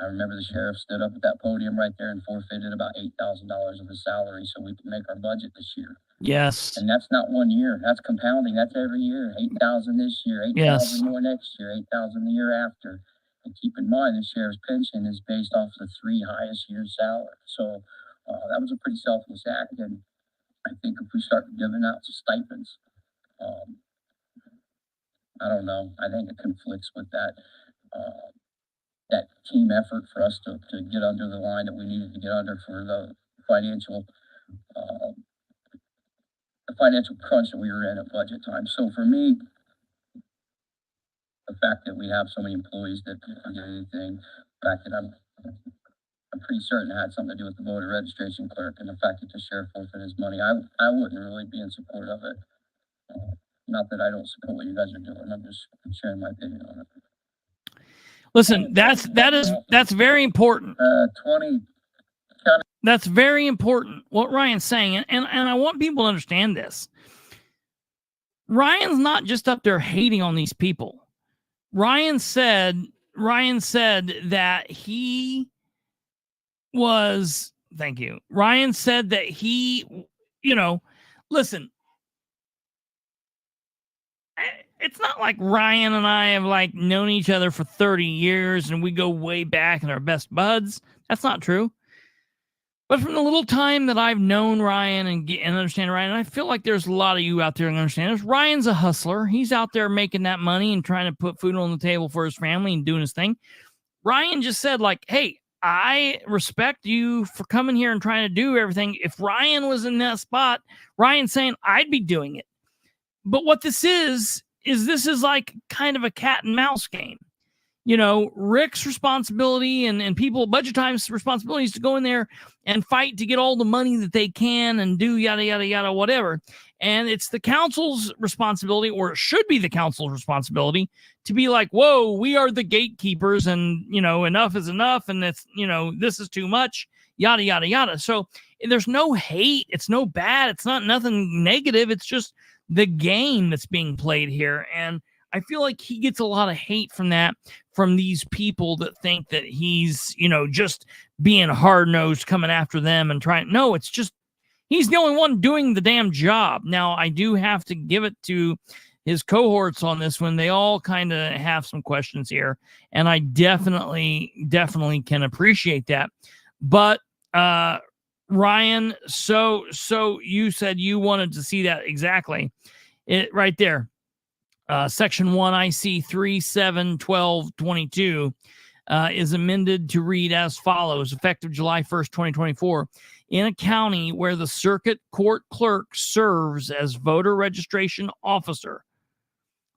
I remember the sheriff stood up at that podium right there and forfeited about $8,000 of his salary so we could make our budget this year. Yes. And that's not 1 year. That's compounding. That's every year. 8,000 this year, 8,000 more next year, 8,000 the year after. And keep in mind, the sheriff's pension is based off the 3 highest years' salary. So that was a pretty selfless act. And I think if we start giving out stipends, I don't know. I think it conflicts with that team effort for us to get under the line that we needed to get under for the financial crunch that we were in at budget time. So for me, the fact that we have so many employees that didn't get anything, the fact that I'm pretty certain it had something to do with the voter registration clerk, and the fact that the sheriff forfeited his money, I wouldn't really be in support of it. Not that I don't support what you guys are doing. I'm just sharing my opinion on it. Listen, that's very important. 20. That's very important what Ryan's saying, and I want people to understand this. Ryan's not just up there hating on these people. Ryan said that he was, thank you. Ryan said that he, listen, it's not like Ryan and I have known each other for 30 years and we go way back and are best buds. That's not true. But from the little time that I've known Ryan and understand Ryan, and I feel like there's a lot of you out there that understand this. Ryan's a hustler. He's out there making that money and trying to put food on the table for his family and doing his thing. Ryan just said, hey, I respect you for coming here and trying to do everything. If Ryan was in that spot, Ryan's saying I'd be doing it. But what this is this is like kind of a cat and mouse game. Rick's responsibility and people budget time's responsibility is to go in there and fight to get all the money that they can and do yada, yada, yada, whatever. And it's the council's responsibility, or it should be the council's responsibility, to be like, whoa, we are the gatekeepers and, enough is enough. And it's, this is too much, yada, yada, yada. So there's no hate. It's no bad. It's not nothing negative. It's just the game that's being played here. And I feel like he gets a lot of hate from these people that think that he's, just being hard-nosed, coming after them and trying. No, it's just he's the only one doing the damn job. Now, I do have to give it to his cohorts on this one. They all kind of have some questions here, and I definitely can appreciate that. But Ryan, so you said you wanted to see that exactly. It right there. Section 1 IC 371222 is amended to read as follows: effective July 1st, 2024. In a county where the circuit court clerk serves as voter registration officer,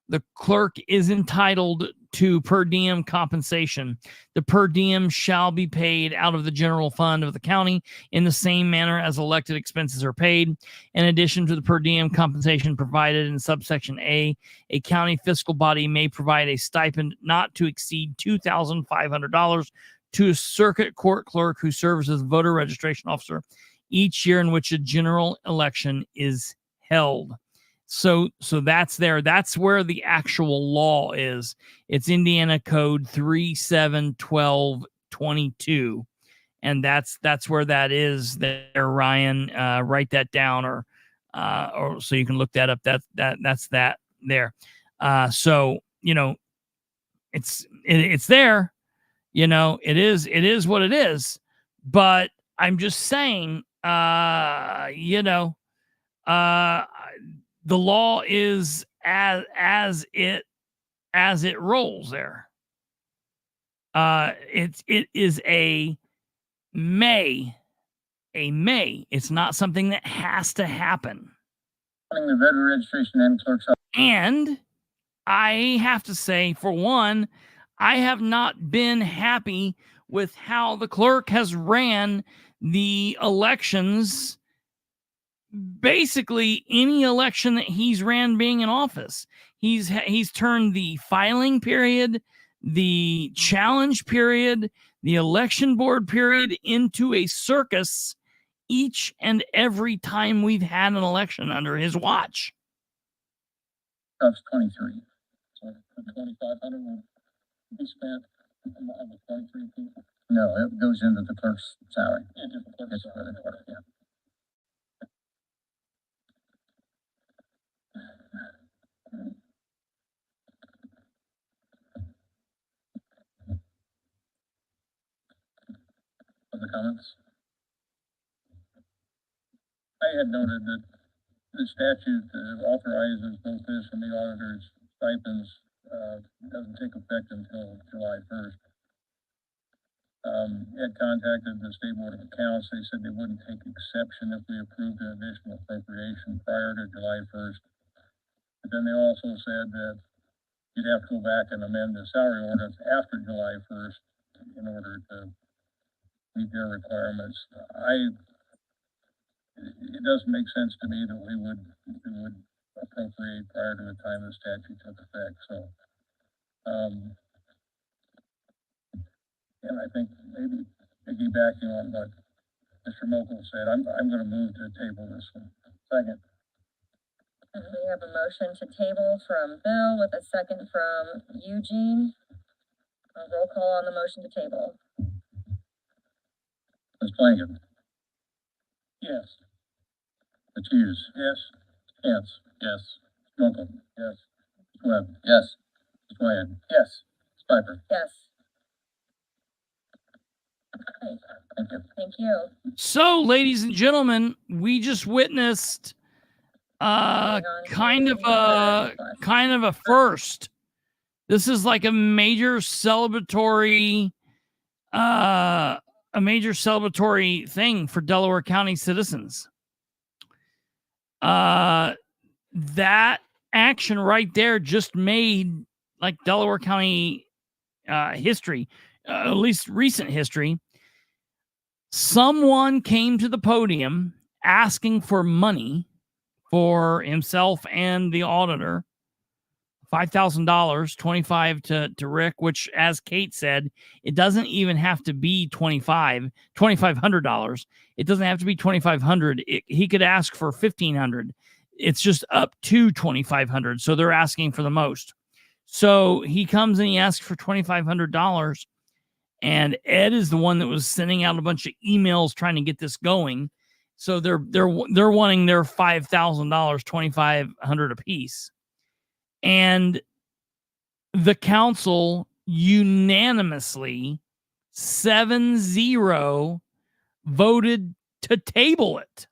the clerk is entitled to per diem compensation. The per diem shall be paid out of the general fund of the county in the same manner as elected expenses are paid. In addition to the per diem compensation provided in subsection A county fiscal body may provide a stipend not to exceed $2,500 to a circuit court clerk who serves as voter registration officer each year in which a general election is held. So that's there. That's where the actual law is. It's Indiana Code 371222. And that's where that is there, Ryan. Write that down or so you can look that up. That's that there. So, it's there, it is what it is. But I'm just saying, the law is as it rolls there. It is a may. It's not something that has to happen. The voter registration and clerk's office. And I have to say, for one, I have not been happy with how the clerk has ran the elections. Basically, any election that he's ran being in office, he's turned the filing period, the challenge period, the election board period into a circus each and every time we've had an election under his watch. That's 23. So 2,500 will be spent on the 23 people. No, it goes into the clerk's salary. Into the clerk's salary. Yeah. Other comments? I had noted that the statute authorizes both this and the auditor's stipends doesn't take effect until July 1st. Had contacted the State Board of Accounts. They said they wouldn't take exception if we approved an additional appropriation prior to July 1st. But then they also said that you'd have to go back and amend the salary ordinance after July 1st in order to meet their requirements. It doesn't make sense to me that we would appropriate prior to the time the statute took effect. So, and I think maybe piggybacking on what Mr. Mokel said, I'm going to move to table this one. Second. And we have a motion to table from Bill with a second from Eugene. A roll call on the motion to table. Ms. Blanken. Yes. Ms. Hughes. Yes. Hance. Yes. Mokel. Yes. Ms. Webb. Yes. Ms. Wyatt. Yes. Ms. Piper. Yes. Okay, Thank you. thank you. So, ladies and gentlemen, we just witnessed kind of a first. This is like a major celebratory thing for Delaware County citizens. That action right there just made like Delaware County history, at least recent history. Someone came to the podium asking for money for himself and the auditor. $5,000, $25 to Rick, which, as Kate said, it doesn't even have to be $2,500. It doesn't have to be $2,500. He could ask for $1,500. It's just up to $2,500. So they're asking for the most. So he comes and he asks for $2,500. And Ed is the one that was sending out a bunch of emails trying to get this going. So they're wanting their $5,000, $2,500 a piece. And the council unanimously 7-0 voted to table it.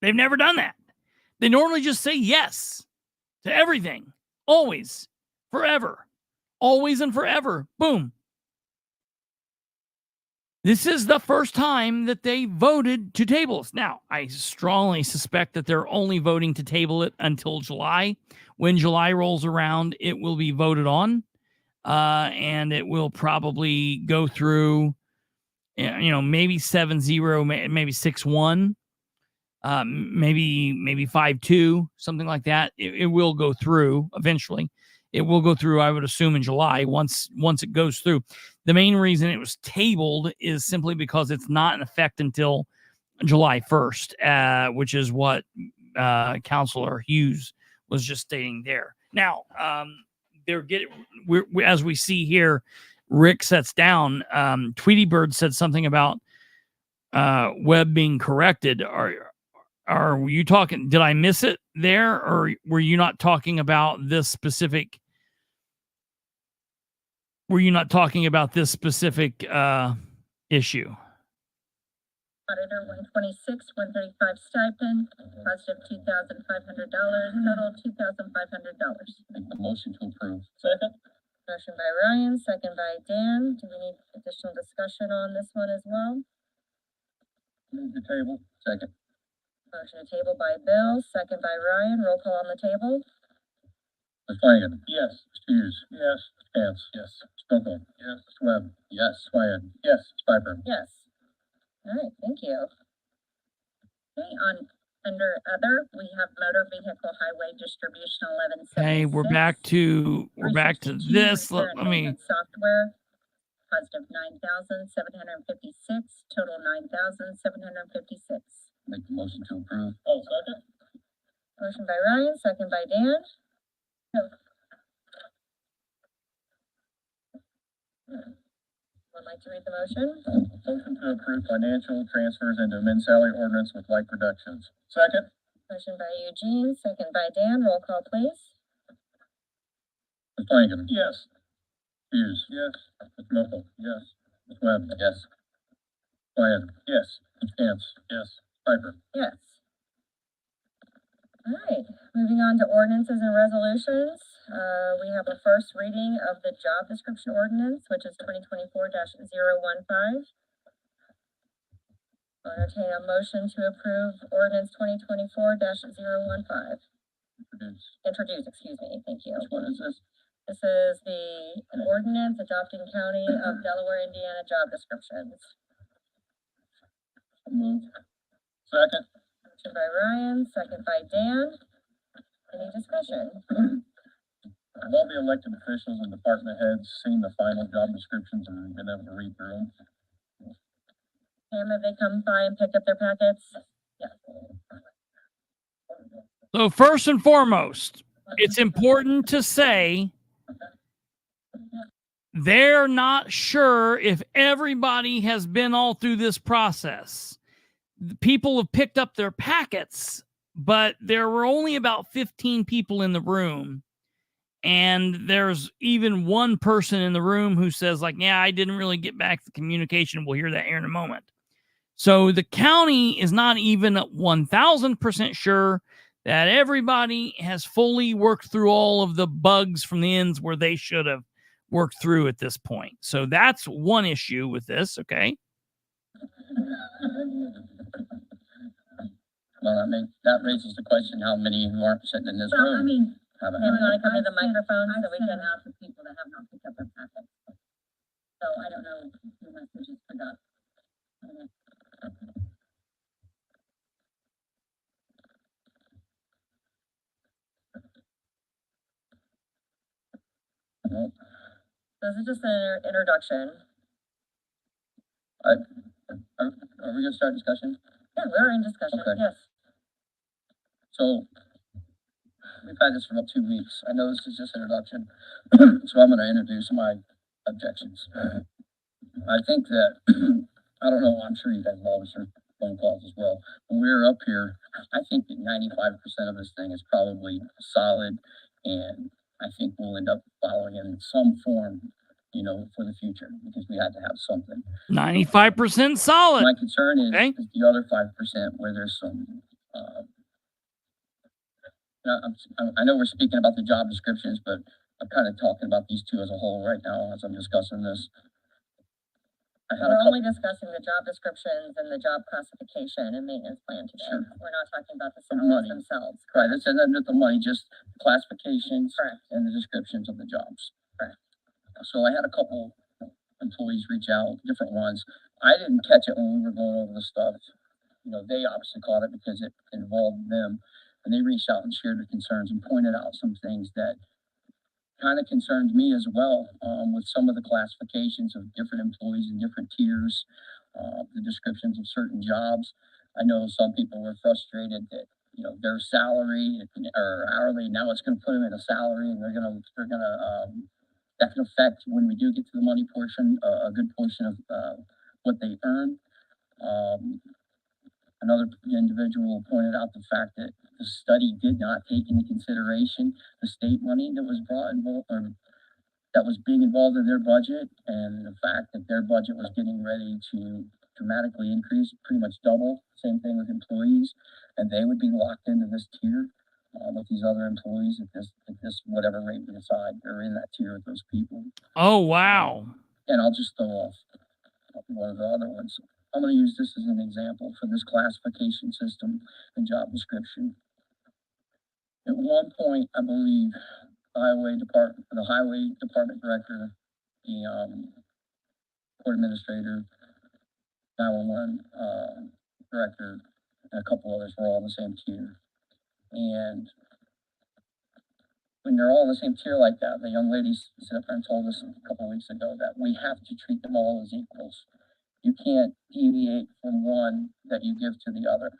They've never done that. They normally just say yes to everything. Always, forever, always and forever. Boom. This is the first time that they voted to table this. Now, I strongly suspect that they're only voting to table it until July. When July rolls around, it will be voted on, and it will probably go through, maybe 7-0, maybe 6-1, maybe 5-2, something like that. It will go through eventually. It will go through, I would assume, in July once it goes through. The main reason it was tabled is simply because it's not in effect until July 1st, which is what Councilor Hughes was just stating there. Now, as we see here, Rick sets down. Tweety Bird said something about Webb being corrected. Are you talking? Did I miss it there, or were you not talking about this specific? Were you not talking about this specific issue? Auditor 126, 135 stipend, positive $2,500, total $2,500. Make the motion to approve. Second. Motion by Ryan, second by Dan. Do we need additional discussion on this one as well? Move the table. Second. Motion to table by Bill, second by Ryan. Roll call on the table. Mr. Flanagan. Yes. Mr. Hughes. Yes. Mr. Cantz. Yes. Mr. Stokel. Yes. Mr. Webb. Yes. Wyatt. Yes. Ms. Piper. Yes. All right, thank you. Okay, under other, we have motor vehicle highway distribution 1176. Okay, we're back to this. Let me. Software, positive 9,756, total 9,756. Make the motion to approve. Oh, second. Motion by Ryan, second by Dan. Would like to read the motion? Motion to approve financial transfers and to amend salary ordinance with like reductions. Second. Motion by Eugene, second by Dan. Roll call, please. Mr. Flanagan. Yes. Hughes. Yes. Mr. Mokel. Yes. Ms. Webb. Yes. Wyatt. Yes. Mr. Cantz. Yes. Piper. Yes. All right, moving on to ordinances and resolutions. We have a first reading of the job description ordinance, which is 2024-015. I'll entertain a motion to approve ordinance 2024-015. Introduce, excuse me, thank you. Which one is this? This is an ordinance adopting County of Delaware, Indiana job descriptions. Moved. Second. Motion by Ryan, second by Dan. Any discussion? Have all the elected officials and department heads seen the final job descriptions and been able to read through them? Pam, have they come by and picked up their packets? Yeah. So first and foremost, it's important to say they're not sure if everybody has been all through this process. People have picked up their packets, but there were only about 15 people in the room. And there's even one person in the room who says, like, yeah, I didn't really get back the communication. We'll hear that here in a moment. So the county is not even 1,000% sure that everybody has fully worked through all of the bugs from the ends where they should have worked through at this point. So that's one issue with this, okay? Well, that raises the question, how many who aren't sitting in this Well, room? I mean, haven't Pam, had you want it? to come to the microphone so we can out to people that have not picked up their packets. So I don't know who messages forgot. No. This is just an introduction. Are we gonna start discussion? Yeah, we're in discussion, Okay. yes. So, we've had this for about 2 weeks. I know this is just introduction, so I'm gonna introduce my objections. I think that, I don't know, I'm sure you guys have always heard phone calls as well. When we're up here, I think that 95% of this thing is probably solid, and I think we'll end up following it in some form, for the future, because we had to have something. 95% solid. My concern is, Okay. is the other 5% where there's some, I know we're speaking about the job descriptions, but I'm kind of talking about these two as a whole right now as I'm discussing this. I had a We're couple, only discussing the job descriptions and the job classification and maintenance plan today. Sure. We're not talking about the The salaries money. themselves. right, it's not just the money, just classifications Correct. and the descriptions of the jobs. Correct. So I had a couple employees reach out, different ones. I didn't catch it when we were going over the stuff. You know, they obviously caught it because it involved them. And they reached out and shared their concerns and pointed out some things that kind of concerned me as well, with some of the classifications of different employees in different tiers, the descriptions of certain jobs. I know some people were frustrated that, you know, their salary or hourly, now it's going to put them in a salary and that can affect when we do get to the money portion, a good portion of what they earn. Another individual pointed out the fact that the study did not take into consideration the state money that was that was being involved in their budget, and the fact that their budget was getting ready to dramatically increase, pretty much double. Same thing with employees, and they would be locked into this tier with these other employees at this whatever rate we decide. They're in that tier with those people. Oh, wow. And I'll just throw off one of the other ones. I'm going to use this as an example for this classification system and job description. At one point, I believe the highway department director, the court administrator, 911 director, and a couple others were all in the same tier. And when they're all in the same tier like that, the young lady stood up and told us a couple weeks ago that we have to treat them all as equals. You can't deviate from one that you give to the other.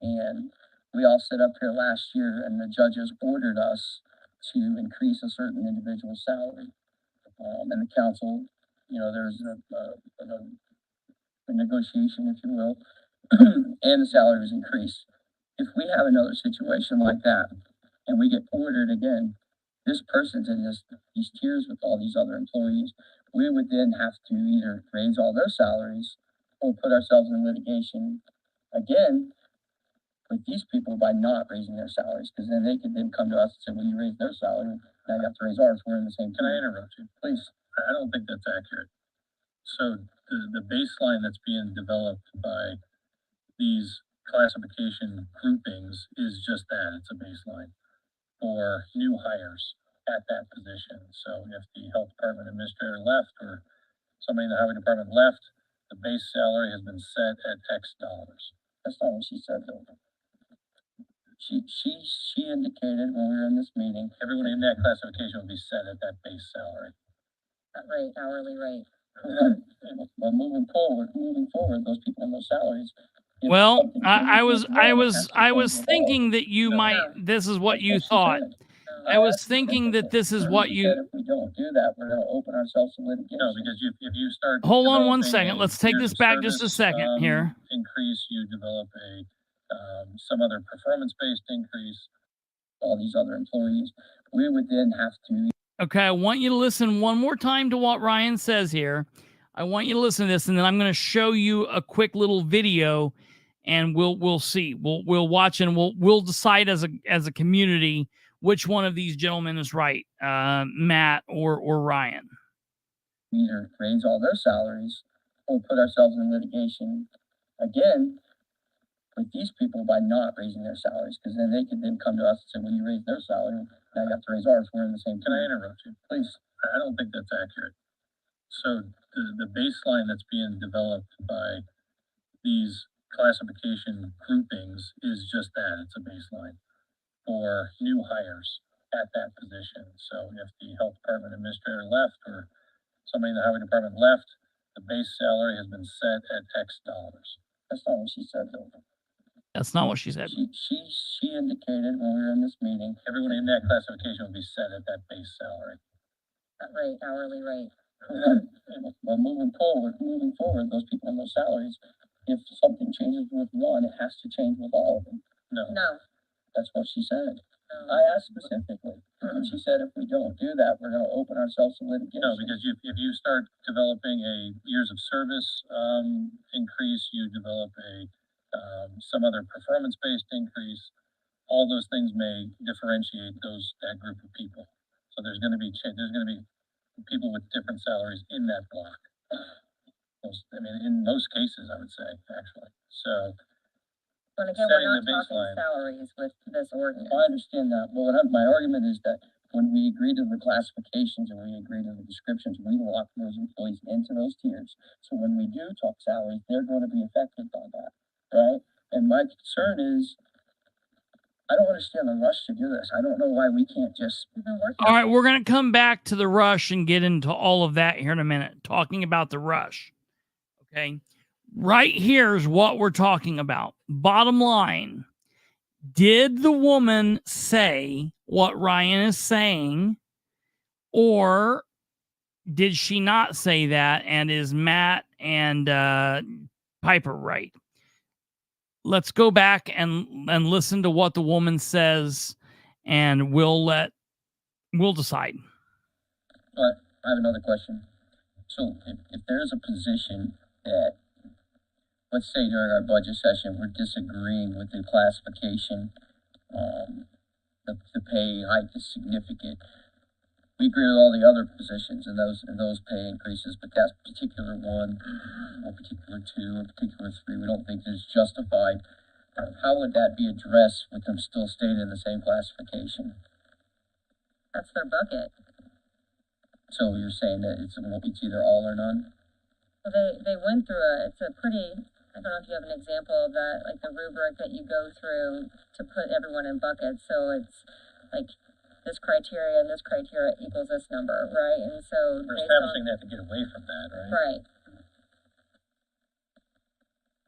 And we all stood up here last year and the judges ordered us to increase a certain individual's salary. And the council, you know, there's a negotiation, if you will, and the salary was increased. If we have another situation like that and we get ordered again, this person's in these tiers with all these other employees, we would then have to either raise all their salaries or put ourselves in litigation again with these people by not raising their salaries, because then they could then come to us and say, well, you raised their salary, now you have to raise ours, we're in the same. Can I interrupt you? Please. I don't think that's accurate. So the baseline that's being developed by these classification groupings is just that, it's a baseline for new hires at that position. So if the health department administrator left or somebody in the highway department left, the base salary has been set at X dollars. That's not what she said though. She indicated when we were in this meeting, everyone in that classification will be set at that base salary. That rate, hourly rate. Well, moving forward, those people on those salaries. if Well, something I changes was with I one, it was has to I change was with all. thinking that you might this is what you That's she thought. said. I was thinking that this is what She you said if we don't do that, we're gonna open ourselves to litigation. No, because if you start. Hold on one developing second. a Let's take years this of back just a service, second here. Increase, you develop some other performance-based increase, all these other employees, we would then have to. Okay, I want you to listen one more time to what Ryan says here. I want you to listen to this, and then I'm going to show you a quick little video, and we'll see. We'll watch, and we'll decide as a community which one of these gentlemen is right, Matt or Ryan. Either raise all their salaries or put ourselves in litigation again with these people by not raising their salaries, because then they could then come to us and say, well, you raised their salary, now you have to raise ours, we're in the same. Can I interrupt you? Please. I don't think that's accurate. So the baseline that's being developed by these classification groupings is just that, it's a baseline for new hires at that position. So if the health department administrator left or somebody in the highway department left, the base salary has been set at X dollars. That's not what she said though. That's not what she said. She indicated when we were in this meeting, everyone in that classification will be set at that base salary. That rate, hourly rate. Well, moving forward, those people on those salaries, if something changes with one, it has to change with all of them. No. That's what she said. I asked specifically, and she said if we don't do that, we're gonna open ourselves to litigation. No, because if you start developing a years of service increase, you develop some other performance-based increase, all those things may differentiate that group of people. So there's gonna be people with different salaries in that block. I mean, in most cases, I would say, actually. So, But again, setting we're the not talking baseline. salaries with this ordinance. I understand that. Well, my argument is that when we agreed to the classifications and we agreed to the descriptions, we locked those employees into those tiers. So when we do talk salaries, they're going to be affected by that, right? And my concern is, I don't understand the rush to do this. I don't know why we can't just. All right, we're going to come back to the rush and get into all of that here in a minute, talking about the rush. Okay. Right here's what we're talking about. Bottom line, did the woman say what Ryan is saying, or did she not say that? And is Matt and Piper right? Let's go back and listen to what the woman says, and we'll decide. But I have another question. So if there's a position that, let's say during our budget session, we're disagreeing with the classification, the pay hike is significant. We agree with all the other positions and those pay increases, but that particular one, or particular two, or particular three, we don't think is justified. How would that be addressed with them still staying in the same classification? That's their bucket. So you're saying that it's either all or none? Well, they went through it's a pretty, I don't know if you have an example of that, like the rubric that you go through to put everyone in buckets. So it's like this criteria and this criteria equals this number, right? And so We're establishing that to get away from that, right? Right.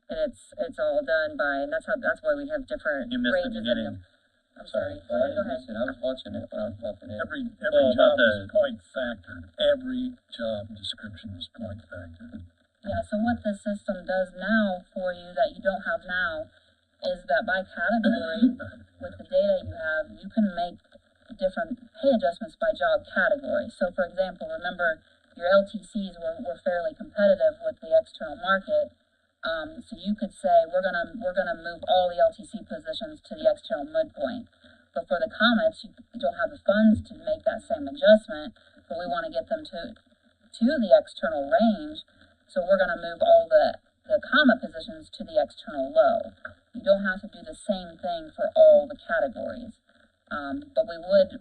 And it's all done by, and that's why we have different You missed the ranges. beginning. I'm sorry. Go ahead. I was watching it when I was walking in. Every job is point factored. Every job description is point factored. Yeah, so what the system does now for you that you don't have now is that by category, with the data you have, you can make different pay adjustments by job category. So for example, remember your LTCs were fairly competitive with the external market. So you could say we're gonna move all the LTC positions to the external midpoint. But for the comments, you don't have the funds to make that same adjustment, but we want to get them to the external range. So we're gonna move all the comma positions to the external low. You don't have to do the same thing for all the categories. But we would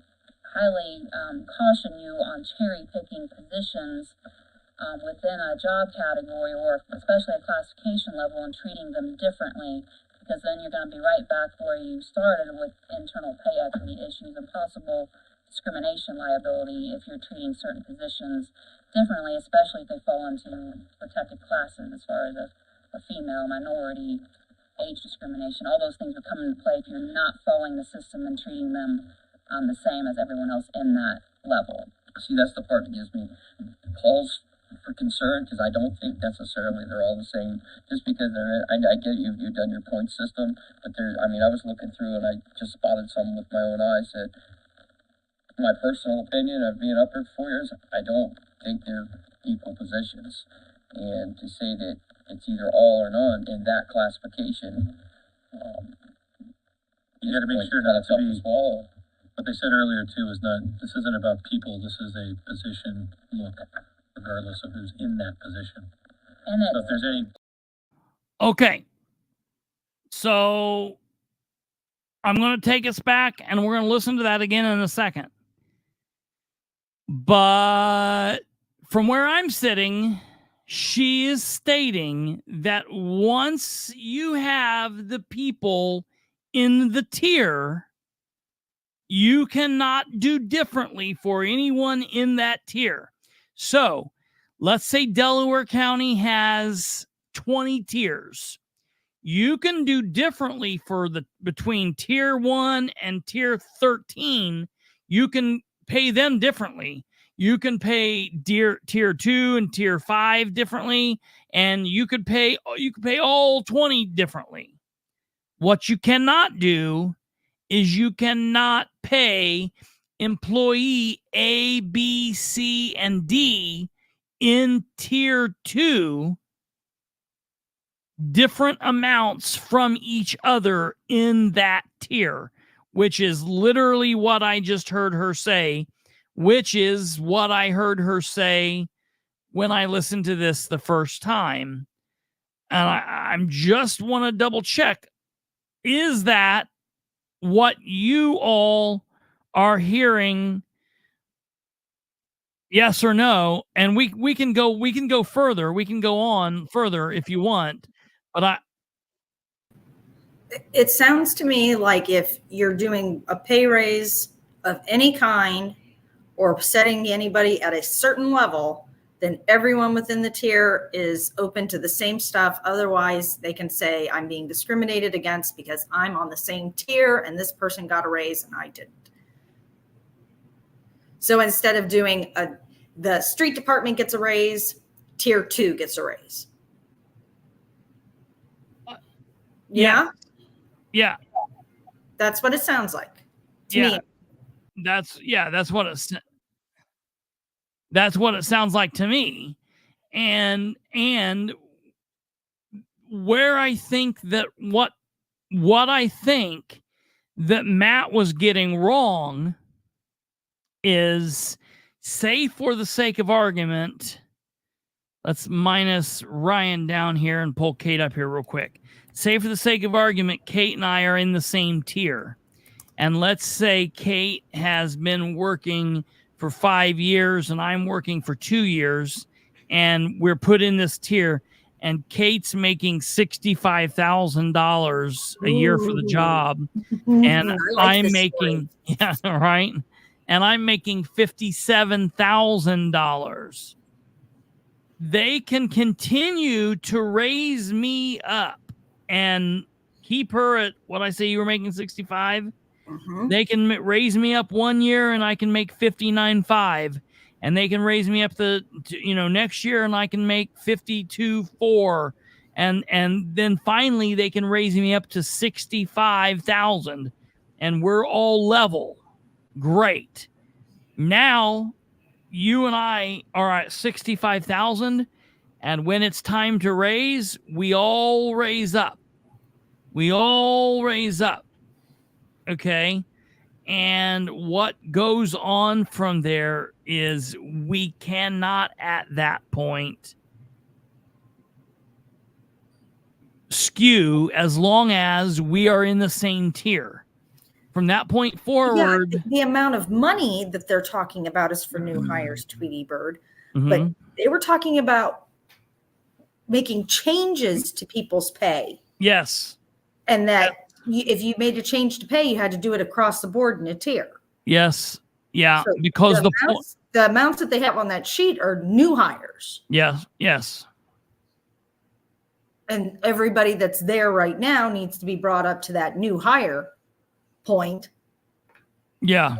highly caution you on cherry picking positions within a job category or especially a classification level and treating them differently, because then you're going to be right back where you started with internal pay equity issues and possible discrimination liability if you're treating certain positions differently, especially if they fall into protected classes as far as a female, minority, age discrimination. All those things would come into play if you're not following the system and treating them the same as everyone else in that level. See, that's the part that gives me pause for concern, because I don't think necessarily they're all the same. Just because they're, I get you've done your point system, but I was looking through and I just spotted some with my own eyes that, my personal opinion of being up here for 4 years, I don't think they're equal positions. And to say that it's either all or none in that classification, You got to make sure not to be. What they said earlier too is this isn't about people. This is a position look, regardless of who's in that position. And So if there's any. Okay. So I'm going to take us back and we're going to listen to that again in a second. But from where I'm sitting, she is stating that once you have the people in the tier, you cannot do differently for anyone in that tier. So let's say Delaware County has 20 tiers. You can do differently for between tier 1 and tier 13. You can pay them differently. You can pay tier 2 and tier 5 differently, and you could pay all 20 differently. What you cannot do is you cannot pay employee A, B, C, and D in tier 2 different amounts from each other in that tier, which is literally what I just heard her say, which is what I heard her say when I listened to this the first time. And I'm just want to double check. Is that what you all are hearing? Yes or no? And we can go further. We can go on further if you want. But It sounds to me like if you're doing a pay raise of any kind or setting anybody at a certain level, then everyone within the tier is open to the same stuff. Otherwise, they can say, I'm being discriminated against because I'm on the same tier and this person got a raise and I didn't. So instead of doing the street department gets a raise, tier 2 gets a raise. Yeah? Yeah. That's what it sounds like to me. That's what it sounds like to me. And where I think that what I think that Matt was getting wrong is, say for the sake of argument, let's minus Ryan down here and pull Kate up here real quick. Say for the sake of argument, Kate and I are in the same tier. And let's say Kate has been working for 5 years and I'm working for 2 years, and we're put in this tier, and Kate's making $65,000 a year for the job, and I'm making right, and I'm making $57,000. They can continue to raise me up and keep her at what I say you were making 65. They can raise me up 1 year and I can make 59.5, and they can raise me up to next year and I can make 52.4, and then finally they can raise me up to 65,000, and we're all level. Great. Now you and I are at 65,000, and when it's time to raise, we all raise up. Okay. And what goes on from there is we cannot at that point skew as long as we are in the same tier. From that point forward, the amount of money that they're talking about is for new hires, Tweety Bird. But they were talking about making changes to people's pay. Yes. And that if you made a change to pay, you had to do it across the board in a tier. Yes. Yeah. So because the amounts that they have on that sheet are new hires. Yes. Yes. And everybody that's there right now needs to be brought up to that new hire point. Yeah.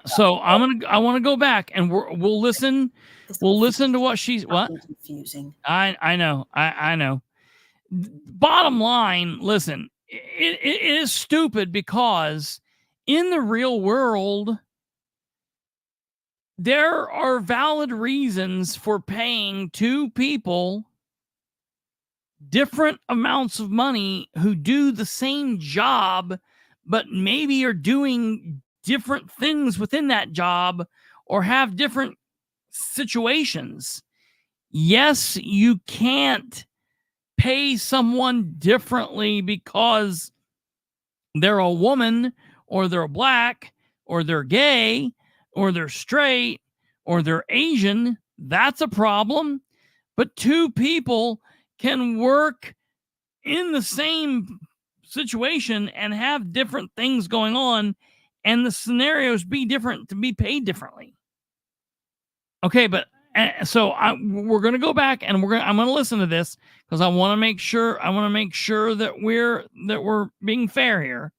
So I want to go back and we'll listen. We'll listen to what she's confusing. I know. I know. Bottom line, listen, it is stupid because in the real world, there are valid reasons for paying two people different amounts of money who do the same job, but maybe are doing different things within that job or have different situations. Yes, you can't pay someone differently because they're a woman or they're black or they're gay or they're straight or they're Asian. That's a problem. But two people can work in the same situation and have different things going on, and the scenarios be different to be paid differently. Okay, but so we're going to go back and I'm going to listen to this because I want to make sure that we're being fair here.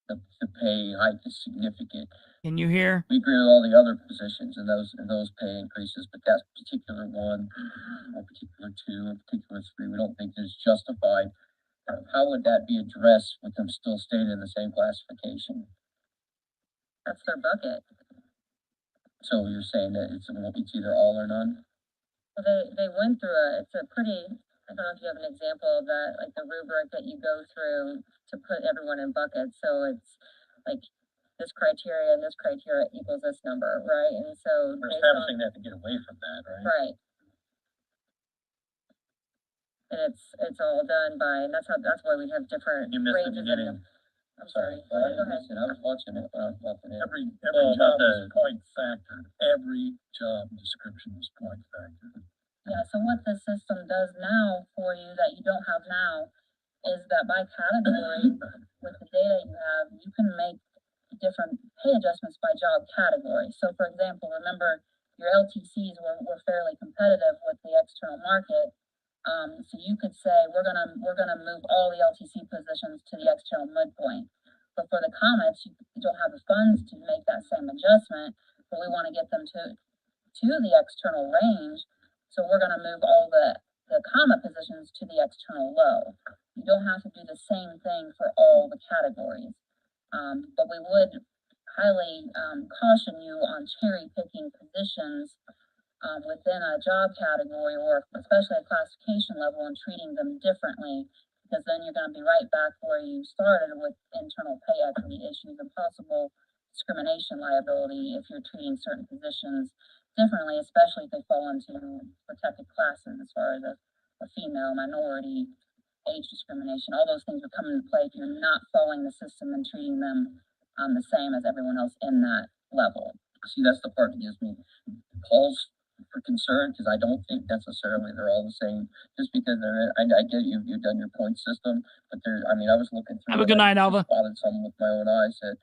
the pay hike is significant. Can you hear? We agree with all the other positions and those pay increases, but that particular one, or particular two, or particular three, we don't think is justified. How would that be addressed with them still staying in the same classification? That's their bucket. So you're saying that it's either all or none? They went through it's a pretty, I don't know if you have an example of that, like the rubric that you go through to put everyone in buckets. So it's like this criteria and this criteria equals this number, right? And so We're based establishing on- that to get away from that, right? right. And it's all done by, and that's why we have different You missed the ranges. beginning. I'm sorry. I Go ahead. missed it. I was watching it when I was watching it. Every Well, job about is point factored. Every job description is point factored. Yeah, so what the system does now for you that you don't have now is that by category, with the data you have, you can make different pay adjustments by job category. So for example, remember your LTCs were fairly competitive with the external market. So you could say, we're gonna move all the LTC positions to the external midpoint. But for the comments, you don't have the funds to make that same adjustment, but we wanna get them to the external range. So we're gonna move all the comma positions to the external low. You don't have to do the same thing for all the categories. But we would highly caution you on cherry picking positions within a job category or especially a classification level and treating them differently, because then you're going to be right back where you started with internal pay equity issues and possible discrimination liability if you're treating certain positions differently, especially if they fall into protected classes as far as a female, minority, age discrimination. All those things would come into play if you're not following the system and treating them the same as everyone else in that level. See, that's the part that gives me pause for concern, because I don't think necessarily they're all the same. Just because I get you've done your point system, but I was looking through. Have a good night, Alva. Spotted some with my own eyes. That,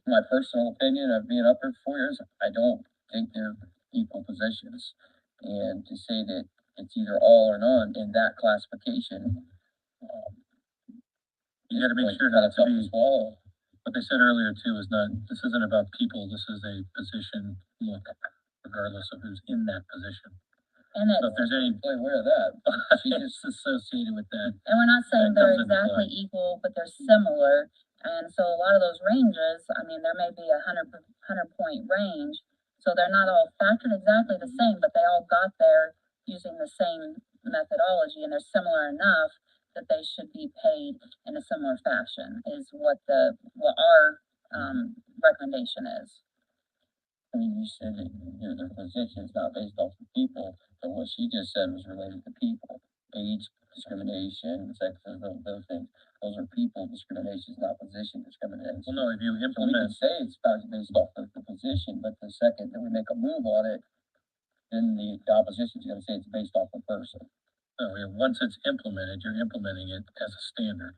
my personal opinion of being up here for 4 years, I don't think they're equal positions, and to say that it's either all or none in that classification, You gotta make sure not not to be, swallow. what they said earlier too is this isn't about people, this is a position look, regardless of who's in that position. And So if there's any, Fully aware of that. she just associated with that. And we're not saying That they're comes into exactly play. equal, but they're similar. And so a lot of those ranges, there may be a 100 point range. So they're not all factored exactly the same, but they all got there using the same methodology, and they're similar enough that they should be paid in a similar fashion is what our recommendation is. I mean, you said that their position is not based off of people, but what she just said was related to people. Age discrimination, sexism, those things. Those are people discriminations, not position discrimination. Well, no, if you So we can implement, say it's based off of the position, but the second that we make a move on it, then the opposition is gonna say it's based off the person. once it's implemented, you're implementing it as a standard.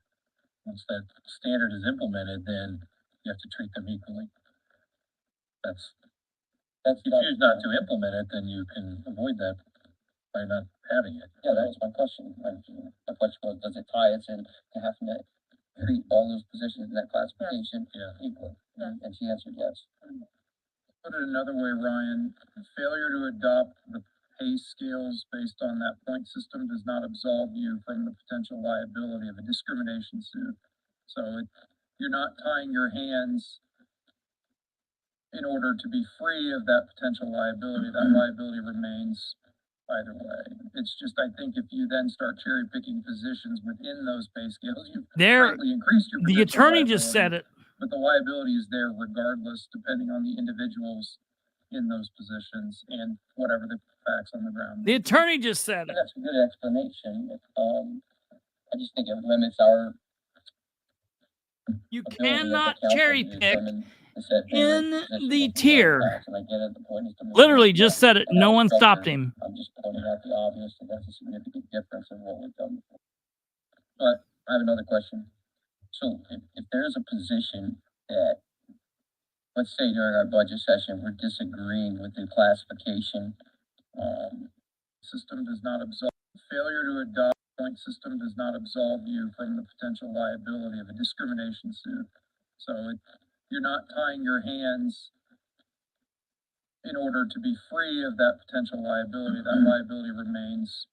Once that standard is implemented, then you have to treat them equally. That's, That's if you choose not to implement it, then you can avoid that by not having it. Yeah, that was my question. My question was, does it tie us in to having to treat all those positions in that classification Yeah. equally? Yeah. And she answered yes. Put it another way, Ryan, failure to adopt the pay scales based on that point system does not absolve you from the potential liability of a discrimination suit. So you're not tying your hands in order to be free of that potential liability. That liability remains either way. It's just, I think if you then start cherry picking positions within those pay scales, you've There, greatly increased your the potential attorney just liability. said it. But the liability is there regardless, depending on the individuals in those positions and whatever the facts on the ground. The attorney just said it. That's a good explanation. I just think it limits our You ability as a cannot council cherry to pick determine the set pay in rate position the of those tier. facts, and I get it. The point is to make Literally it just said it. and No not one structure. stopped him. I'm just pointing out the obvious, and that's a significant difference in what we've done before. But I have another question. So if there's a position that, let's say during our budget session, we're disagreeing with the classification, System does not absolve failure to adopt point point system does not absolve you from the potential liability of a discrimination suit. So you're not tying your hands in order to be free of that potential liability. That liability remains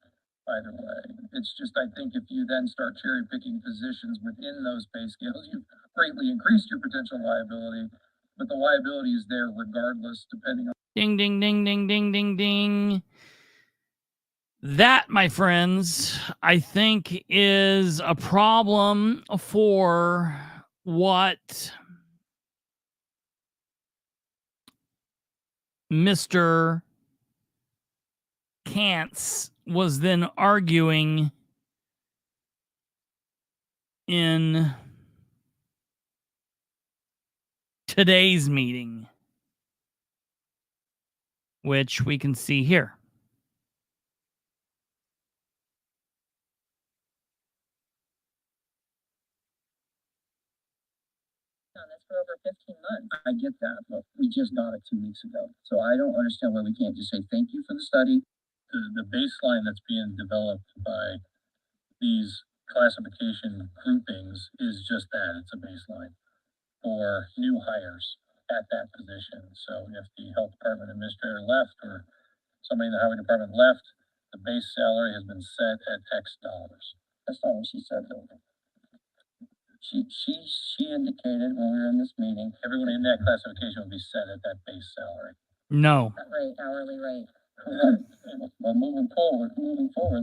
either way. It's just, I think if you then start cherry picking positions within those pay scales, you've greatly increased your potential liability, but the liability is there regardless, depending on. Ding, ding, ding, ding, ding, ding, ding. That, my friends, I think is a problem for what Mr. Kantz was then arguing in today's meeting, which we can see here. On this for over 15 months. I get that, but we just got it 2 weeks ago. So I don't understand why we can't just say thank you for the study. The baseline that's being developed by these classification groupings is just that. It's a baseline for new hires at that position. So if the health department administrator left or somebody in the highway department left, the base salary has been set at X dollars. That's not what she said, though. She indicated when we were in this meeting, Everyone in that classification will be set at that base salary. No. That rate, hourly rate. well, moving forward,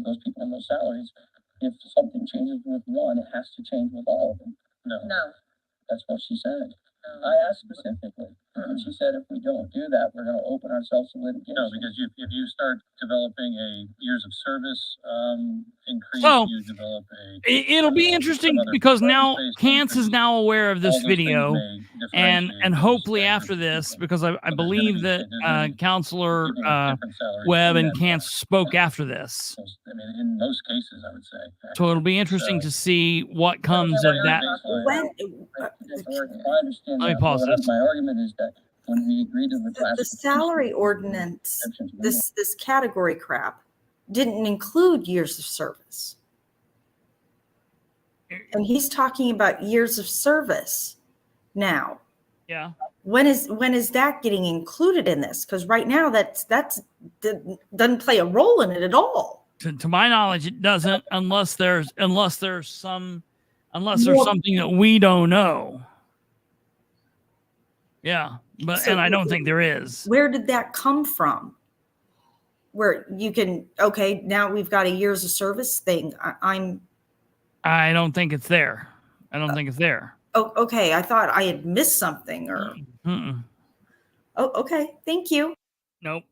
those people in those salaries, if something changes with one, it has to change with all of them. No. That's what she said. I asked specifically, and she said if we don't do that, we're going to open ourselves to litigation. No, because if you start developing a years of service increase, So, you develop a. It'll be interesting because now Kantz is now aware of this video, and hopefully after this, because I believe that Counselor Webb and Kantz spoke after this. I mean, in most cases, I would say. So it'll be interesting to see what comes of that. I understand. Let me pause this. My argument is that when we agreed to The salary ordinance, this category crap, didn't include years of service. And he's talking about years of service now. Yeah. When is that getting included in this? Because right now that doesn't play a role in it at all. To my knowledge, it doesn't unless there's something that we don't know. Yeah, but So and I don't think there is. Where did that come from? Where you can, okay, now we've got a years of service thing. I don't think it's there. I don't think it's there. Oh, okay. I thought I had missed something or. Mm-mm. Oh, okay. Thank you. Nope.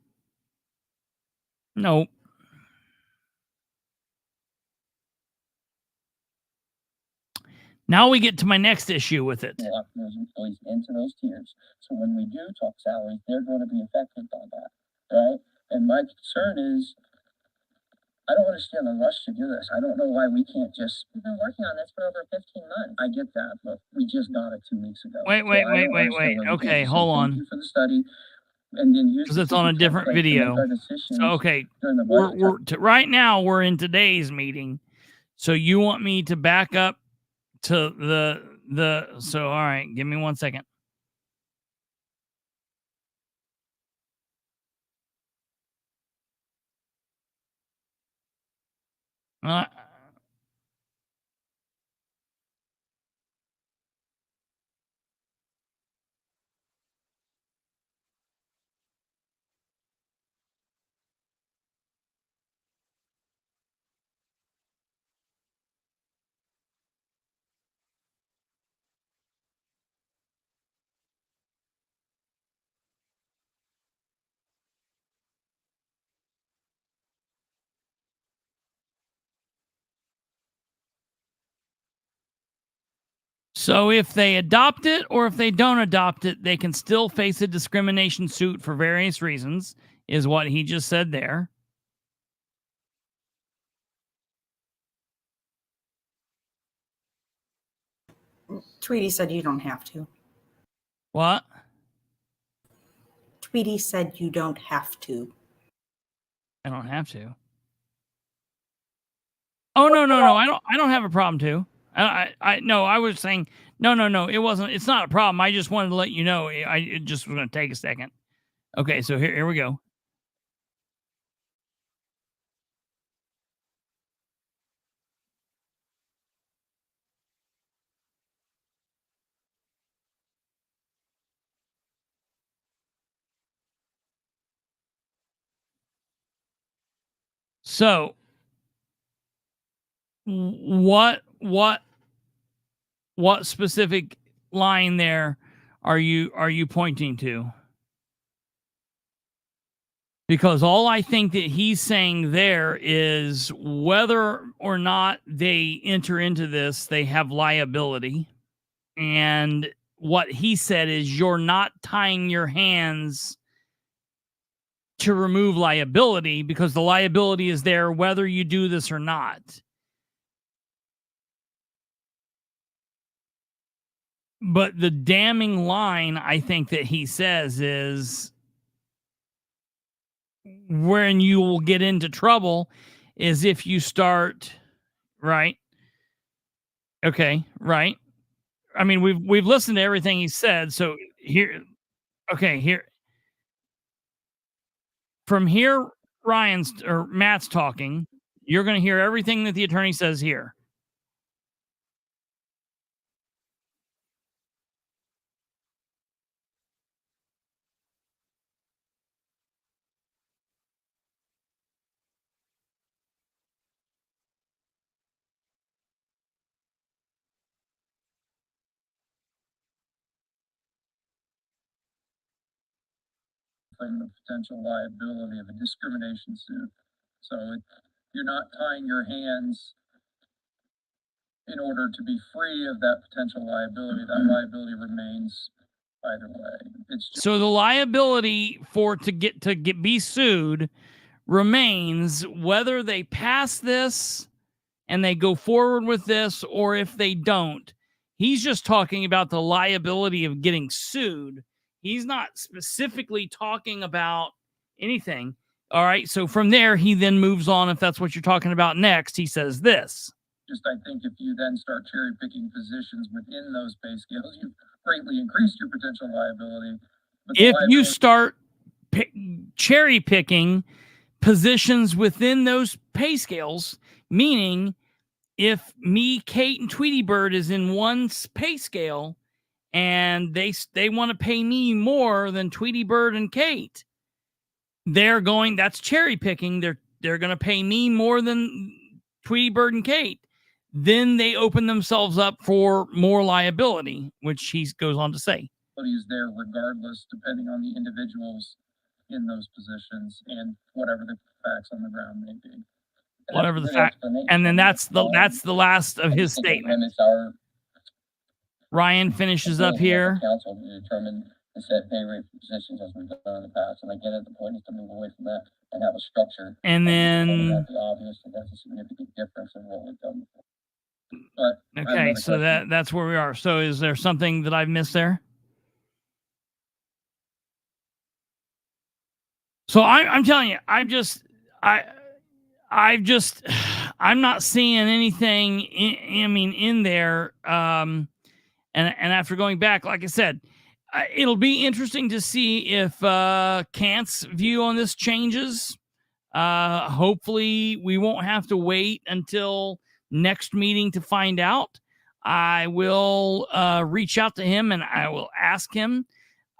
Now we get to my next issue with it. lock those employees into those tiers. So when we do talk salaries, they're going to be affected by that, right? And my concern is, I don't understand the rush to do this. I don't know why we can't just. We've been working on this for over 15 months. I get that, but we just got it 2 weeks ago. Wait. So I don't understand why we Okay, can't just say hold on. Thank you for the study, and then use Because it's on a different video. So, okay, right now we're in today's meeting. So you want me to back up to so all right, give me 1 second. So if they adopt it or if they don't adopt it, they can still face a discrimination suit for various reasons, is what he just said there. Tweety said you don't have to. What? Tweety said you don't have to. I don't have to. Oh, no. I don't have a problem too. No, I was saying, no. It wasn't. It's not a problem. I just wanted to let you know. It just was going to take a second. Okay, so here we go. So, what specific line there are you pointing to? Because all I think that he's saying there is whether or not they enter into this, they have liability. And what he said is you're not tying your hands to remove liability because the liability is there whether you do this or not. But the damning line I think that he says is when you will get into trouble is if you start, right? Okay, right. I mean, we've listened to everything he said, so here from here Ryan's or Matt's talking, you're going to hear everything that the attorney says here. The potential liability of a discrimination suit. So you're not tying your hands in order to be free of that potential liability. That liability remains either way. It's just So the liability for to be sued remains whether they pass this and they go forward with this or if they don't. He's just talking about the liability of getting sued. He's not specifically talking about anything. All right. So from there, he then moves on. If that's what you're talking about next, he says this. just, I think if you then start cherry picking positions within those pay scales, you've greatly increased your potential liability. But the If you liability- start cherry picking positions within those pay scales, meaning if me, Kate, and Tweety Bird is in one pay scale and they want to pay me more than Tweety Bird and Kate, that's cherry picking. They're going to pay me more than Tweety Bird and Kate. Then they open themselves up for more liability, which he goes on to say. Is there regardless, depending on the individuals in those positions and whatever the facts on the ground may be. Whatever the fact, and then that's the last of his statement. Ryan finishes up here. Council to determine and set pay rate for positions as we've done in the past, and I get it. The point is to move away from that and have a structure. And then the obvious, and that's a significant difference in what we've done before. But okay, so that's where we are. So is there something that I've missed there? So I'm telling you, I'm not seeing anything in there. And after going back, like I said, it'll be interesting to see if Kant's view on this changes. Hopefully we won't have to wait until next meeting to find out. I will reach out to him and I will ask him.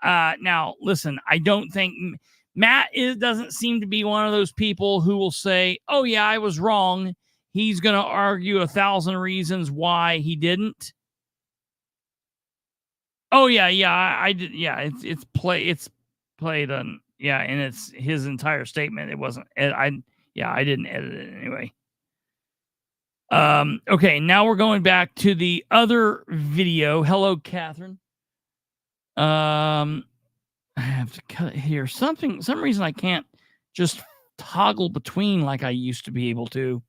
Now, listen, I don't think Matt doesn't seem to be one of those people who will say, oh, yeah, I was wrong. He's going to argue 1,000 reasons why he didn't. Oh, yeah, I did. Yeah, it's played on. Yeah, and it's his entire statement. It wasn't. I didn't edit it anyway. Okay, now we're going back to the other video. Hello, Catherine. I have to cut it here. Some reason I can't just toggle between like I used to be able to.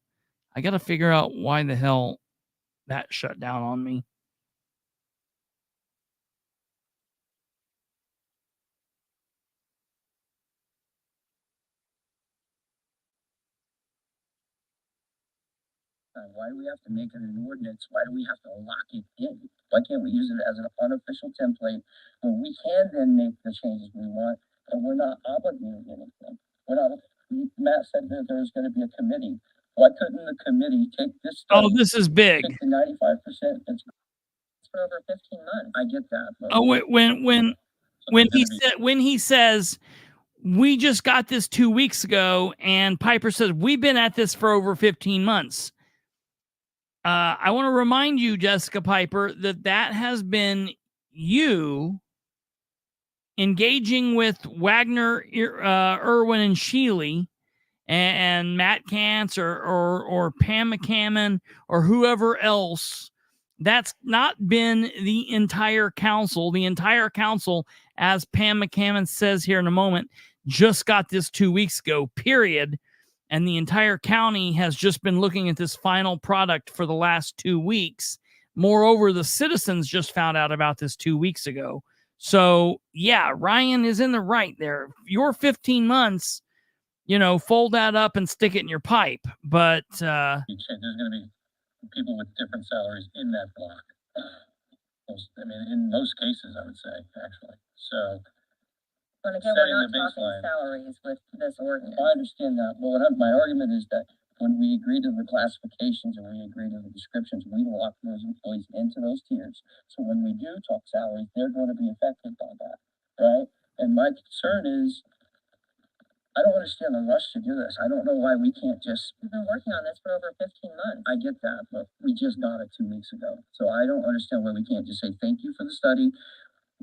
I got to figure out why the hell that shut down on me. Why do we have to make it an ordinance? Why do we have to lock it in? Why can't we use it as an unofficial template where we can then make the changes we want and we're not obligated to anything? We're not, Matt said that there's going to be a committee. Why couldn't the committee take this study? Oh, this is big. Take the 95% that's For over 15 months. I get that. But Oh, when he says we just got this 2 weeks ago, and Piper says we've been at this for over 15 months. I want to remind you, Jessica Piper, that has been you engaging with Wagner, Irwin, and Sheely, and Matt Kantz or Pam McCammon or whoever else. That's not been the entire council. The entire council, as Pam McCammon says here in a moment, just got this 2 weeks ago, period. And the entire county has just been looking at this final product for the last 2 weeks. Moreover, the citizens just found out about this 2 weeks ago. So, yeah, Ryan is in the right there. Your 15 months, fold that up and stick it in your pipe. But there's going to be people with different salaries in that block. In most cases, I would say, actually. So, But again, we're not setting the talking baseline. salaries with this ordinance. I understand that. Well, my argument is that when we agree to the classifications and we agree to the descriptions, we lock those employees into those tiers. So when we do talk salaries, they're going to be affected by that, right? And my concern is, I don't understand the rush to do this. I don't know why we can't just. We've been working on this for over 15 months. I get that, but we just got it 2 weeks ago. So I don't understand why we can't just say thank you for the study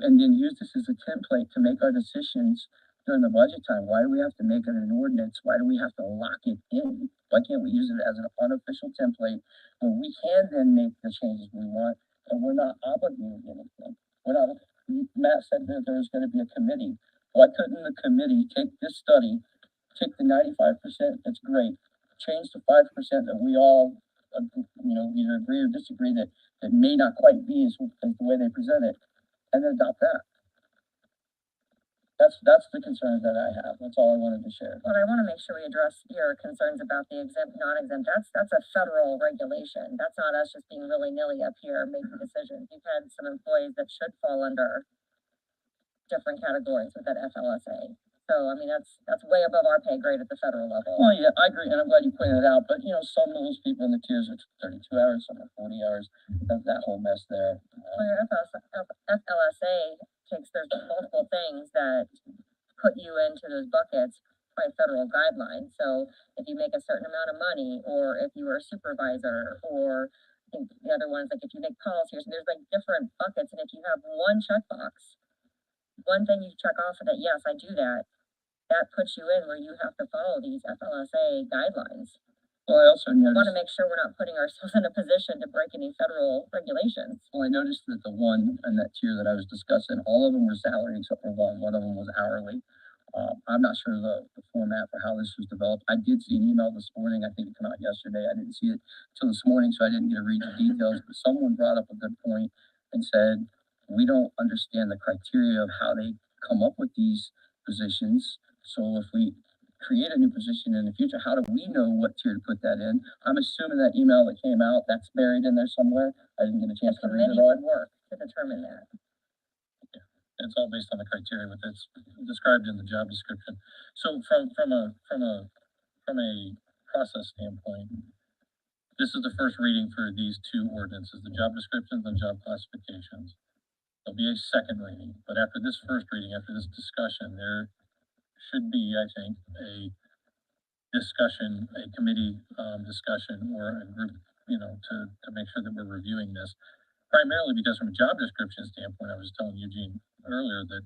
and then use this as a template to make our decisions during the budget time. Why do we have to make it an ordinance? Why do we have to lock it in? Why can't we use it as an unofficial template where we can then make the changes we want and we're not obligated to anything? We're not. Matt said that there's going to be a committee. Why couldn't the committee take this study, take the 95%, that's great, change the 5% that we all, either agree or disagree that may not quite be as the way they present it, and then adopt that. That's the concern that I have. That's all I wanted to share. But I want to make sure we address your concerns about the exempt, non-exempt. That's a federal regulation. That's not us just being willy-nilly up here making decisions. You've had some employees that should fall under different categories with that FLSA. So, that's way above our pay grade at the federal level. Well, yeah, I agree, and I'm glad you pointed it out, but, some of those people in the tiers are 32 hours, some are 40 hours, that whole mess there. Well, your FLSA there's multiple things that put you into those buckets by federal guidelines. So if you make a certain amount of money, or if you are a supervisor, or I think the other ones, like if you make policies, there's like different buckets. And if you have one checkbox, one thing you check off that, yes, I do that, that puts you in where you have to follow these FLSA guidelines. Well, I also noticed. Want to make sure we're not putting ourselves in a position to break any federal regulations. Well, I noticed that the one in that tier that I was discussing, all of them were salary except for one. One of them was hourly. I'm not sure the format for how this was developed. I did see an email this morning. I think it came out yesterday. I didn't see it till this morning, so I didn't get to read the details. But someone brought up a good point and said, we don't understand the criteria of how they come up with these positions. So if we create a new position in the future, how do we know what tier to put that in? I'm assuming that email that came out, that's buried in there somewhere. I didn't get a chance to read it all. Would work to determine that. Yeah. It's all based on the criteria that's described in the job description. So from a process standpoint, this is the first reading for these two ordinances, the job descriptions and job classifications. There'll be a second reading, but after this first reading, after this discussion, there should be, I think, a discussion, a committee discussion, or a group, to make sure that we're reviewing this. Primarily because from a job description standpoint, I was telling Eugene earlier that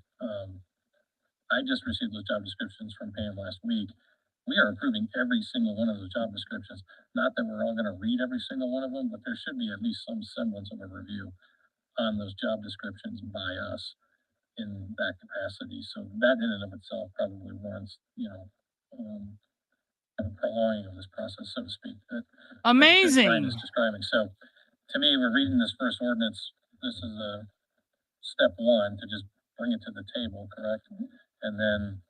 I just received those job descriptions from Pam last week. We are approving every single one of those job descriptions. Not that we're all going to read every single one of them, but there should be at least some semblance of a review on those job descriptions by us in that capacity. So that in and of itself probably warrants, a prolonging of this process, so to speak. Amazing. That Brian is describing. So to me, we're reading this first ordinance. This is a step one to just bring it to the table, correct? And then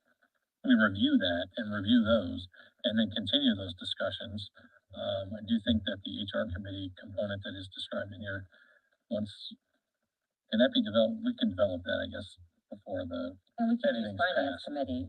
we review that and review those and then continue those discussions I do think that the HR committee component that is described in here, can that be developed? We can develop that, I guess, before the, And we can use anything's finance passed. committee.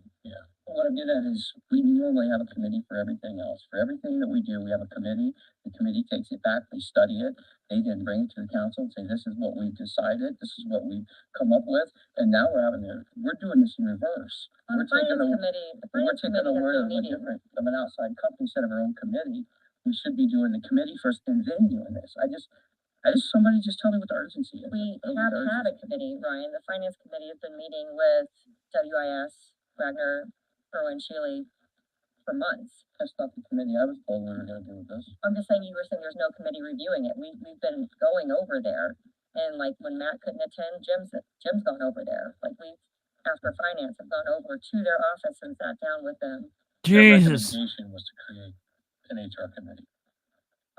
What I'm getting at is, we normally have a committee for everything else. For everything that we do, we have a committee. The committee takes it back, they study it. They then bring it to the council and say, this is what we've decided, this is what we've come up with. And now we're doing this in reverse. On the We're taking finance a, committee, the we're finance taking committee a word has of been a meeting. different, of an outside company instead of our own committee. We should be doing the committee first and then doing this. Somebody just tell me what the urgency is. We Tell me have what the had a urgency is. committee, Ryan. The finance committee has been meeting with WIS, Wagner, Irwin, Shealy for months. That's not the committee I was told we were gonna do with this. I'm just saying, you were saying there's no committee reviewing it. We've been going over there. And like when Matt couldn't attend, Jim's gone over there. Like after finance, have gone over to their office and sat down with them Their Jesus. recommendation was to create an HR committee,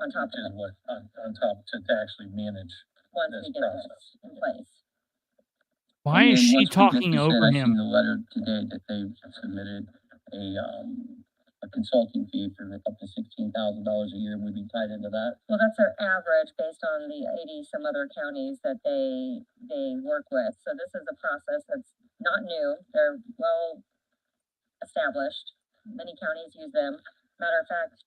on top which of is what, on top to actually manage once this we get process. this in place. Why And is then she once we get talking this in, over I seen him? the letter today that they submitted a consulting fee for up to $16,000 a year. We'd be tied into that. Well, that's their average based on the 80 some other counties that they work with. So this is a process that's not new. They're well established. Many counties use them. Matter of fact,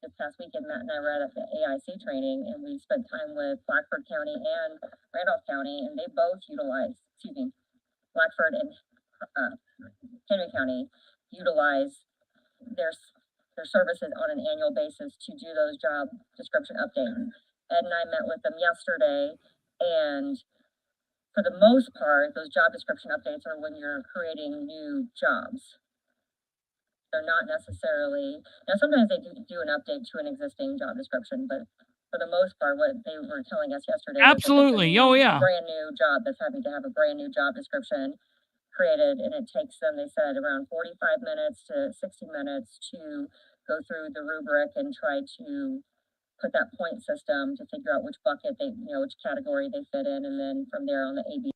this past weekend, Matt and I were at the AIC training, and we spent time with Blackford County and Randolph County, and they both Blackford and Henry County utilize their services on an annual basis to do those job description updates. Ed and I met with them yesterday, and for the most part, those job description updates are when you're creating new jobs. They're not necessarily, now sometimes they do an update to an existing job description, but for the most part, what they were telling us yesterday. was that it's a Absolutely. Oh, yeah. brand new job that's having to have a brand new job description created, and it takes them, they said, around 45 minutes to 60 minutes to go through the rubric and try to put that point system to figure out which bucket which category they fit in, and then from there on the AB.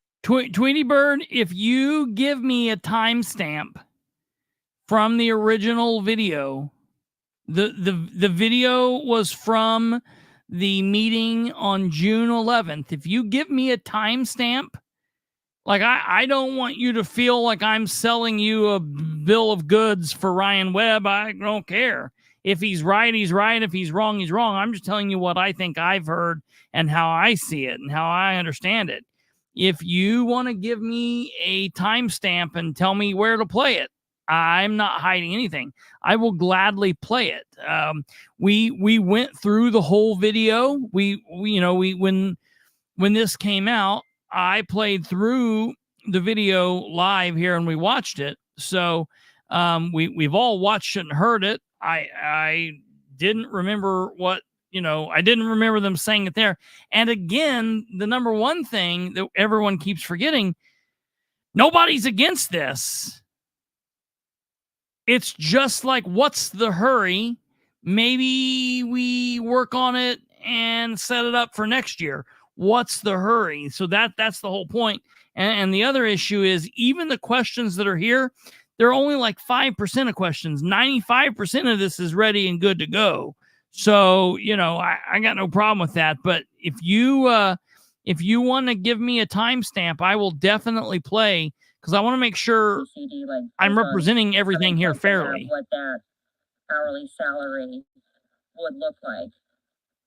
Tweety Bird, if you give me a timestamp from the original video, the video was from the meeting on June 11th. If you give me a timestamp, like I don't want you to feel like I'm selling you a bill of goods for Ryan Webb. I don't care. If he's right, he's right. If he's wrong, he's wrong. I'm just telling you what I think I've heard and how I see it and how I understand it. If you want to give me a timestamp and tell me where to play it, I'm not hiding anything. I will gladly play it. We went through the whole video. When this came out, I played through the video live here and we watched it. So we've all watched it and heard it. I didn't remember I didn't remember them saying it there. And again, the number one thing that everyone keeps forgetting, nobody's against this. It's just like, what's the hurry? Maybe we work on it and set it up for next year. What's the hurry? So that's the whole point. And the other issue is, even the questions that are here, they're only like 5% of questions. 95% of this is ready and good to go. So, I got no problem with that. But if you want to give me a timestamp, I will definitely play, because I want to make sure I'm representing everything here fairly. What that hourly salary would look like.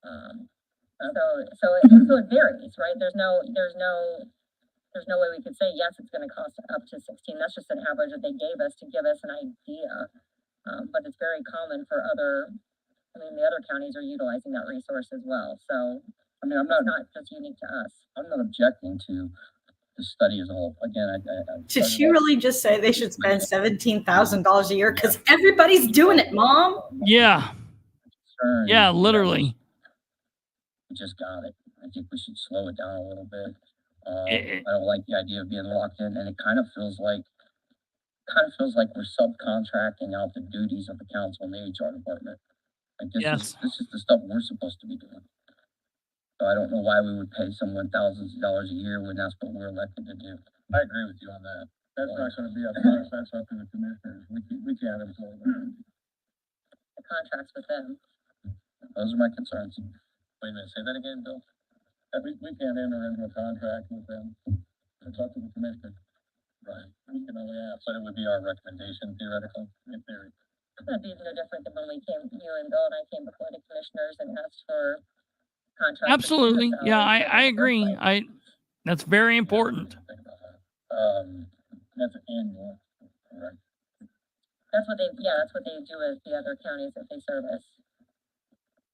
So it varies, right? There's no way we could say, yes, it's going to cost up to 16. That's just an average that they gave us to give us an idea. But it's very common for the other counties are utilizing that resource as well. So, I'm not just unique to us. I'm not objecting to the study as a whole. Again, Did she really just say they should spend $17,000 a year? Because everybody's doing it, Mom. Yeah. Yeah, literally. We just got it. I think we should slow it down a little bit. I don't like the idea of being locked in, and it kind of feels like we're subcontracting out the duties of the council and the HR department. Like this is the stuff we're supposed to be doing. So I don't know why we would pay someone thousands of dollars a year when that's what we're elected to do. I agree with you on that. That's not going to be up to us. That's up to the commissioners. We can't absorb it. The contracts with them. Those are my concerns. Wait a minute, say that again, Bill? We can't enter into a contract with them. It's up to the commissioner. Right. We can only ask, but it would be our recommendation theoretically, in theory. That'd be no different than when we came, you and Bill and I came before the commissioners and asked for contracts. Absolutely. Yeah, I agree. That's very important. That's annual, right? That's what they do with the other counties that they service.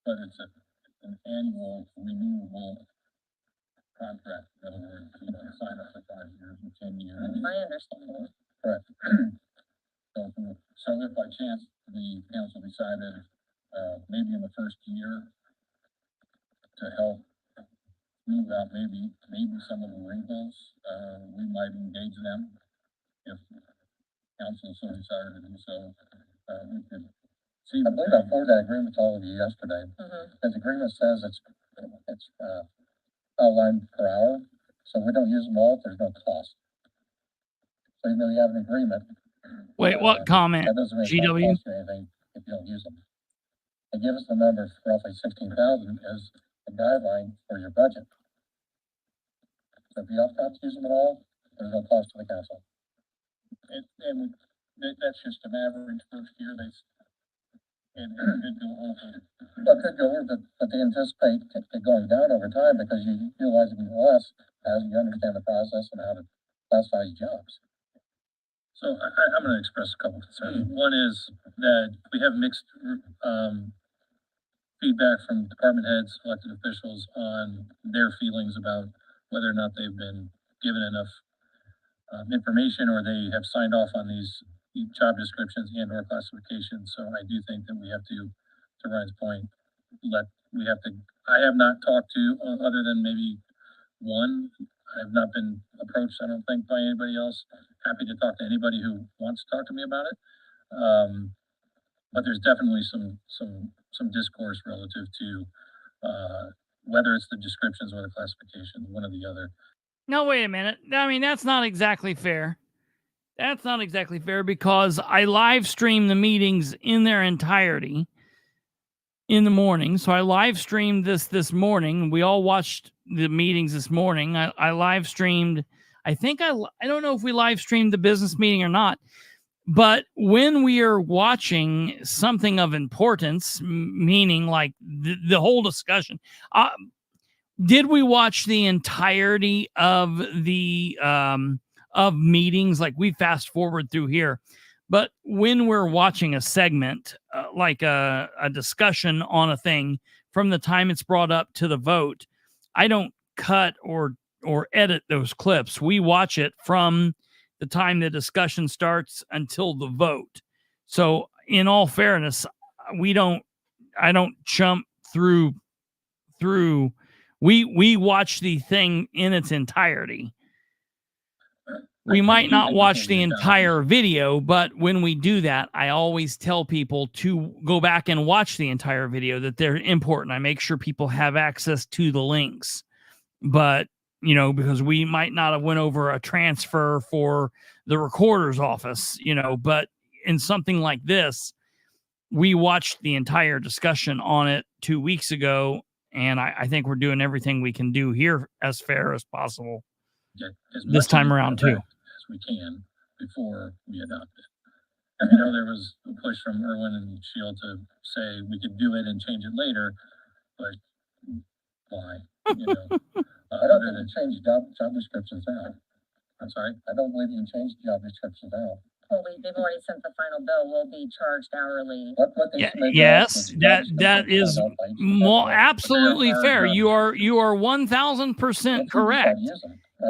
But it's an annual renewable contract. In other words, you know, sign up for 5 years and 10 years. That's my understanding. Correct. So if by chance the council decided, maybe in the first year to help smooth out maybe some of the wrinkles, we might engage them if council so decided to do so. We could see. I believe I forwarded that agreement to all of you yesterday. Because the agreement says it's outlined per hour, so we don't use them all if there's no cost. So even though you have an agreement. Wait, what comment? That doesn't mean GW? cost you anything if you don't use them. They give us the number for roughly 16,000 as a guideline for your budget. So if you opt not to use them at all, there's no cost to the council. And that's just an average first year. It could go over. Well, it could go over, but they anticipate it going down over time because you utilize it less as you understand the process and how to classify your jobs. So I'm going to express a couple of concerns. One is that we have mixed feedback from department heads, elected officials on their feelings about whether or not they've been given enough information or they have signed off on these job descriptions and or classifications. So I do think that we have to Ryan's point, I have not talked to, other than maybe one, I have not been approached, I don't think, by anybody else. Happy to talk to anybody who wants to talk to me about it. But there's definitely some discourse relative to whether it's the descriptions or the classifications, one or the other. No, wait a minute. I mean, that's not exactly fair. That's not exactly fair because I live stream the meetings in their entirety in the morning. So I live streamed this morning. We all watched the meetings this morning. I live streamed. I don't know if we live streamed the business meeting or not, but when we are watching something of importance, meaning like the whole discussion, did we watch the entirety of the of meetings? Like we fast forward through here, but when we're watching a segment, like a discussion on a thing from the time it's brought up to the vote, I don't cut or edit those clips. We watch it from the time the discussion starts until the vote. So in all fairness, I don't jump through. We watch the thing in its entirety. We might not watch the entire video, but when we do that, I always tell people to go back and watch the entire video, that they're important. I make sure people have access to the links. But, because we might not have went over a transfer for the recorder's office, but in something like this, we watched the entire discussion on it 2 weeks ago. And I think we're doing everything we can do here as fair as possible this time around too. As we can before we adopt it. I know there was a push from Irwin and Shield to say we could do it and change it later, but why? I don't think they change job descriptions out. I'm sorry? I don't believe you can change job descriptions out. Well, they've already sent the final bill. We'll be charged hourly. Yes, that is absolutely fair. You are 1,000% correct.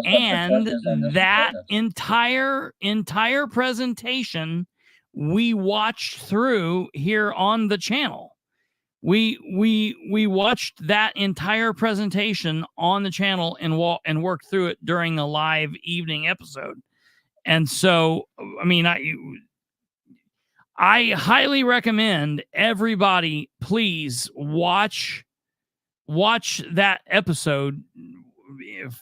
And that entire presentation we watched through here on the channel. We watched that entire presentation on the channel and worked through it during the live evening episode. And so, I mean, I highly recommend everybody please watch that episode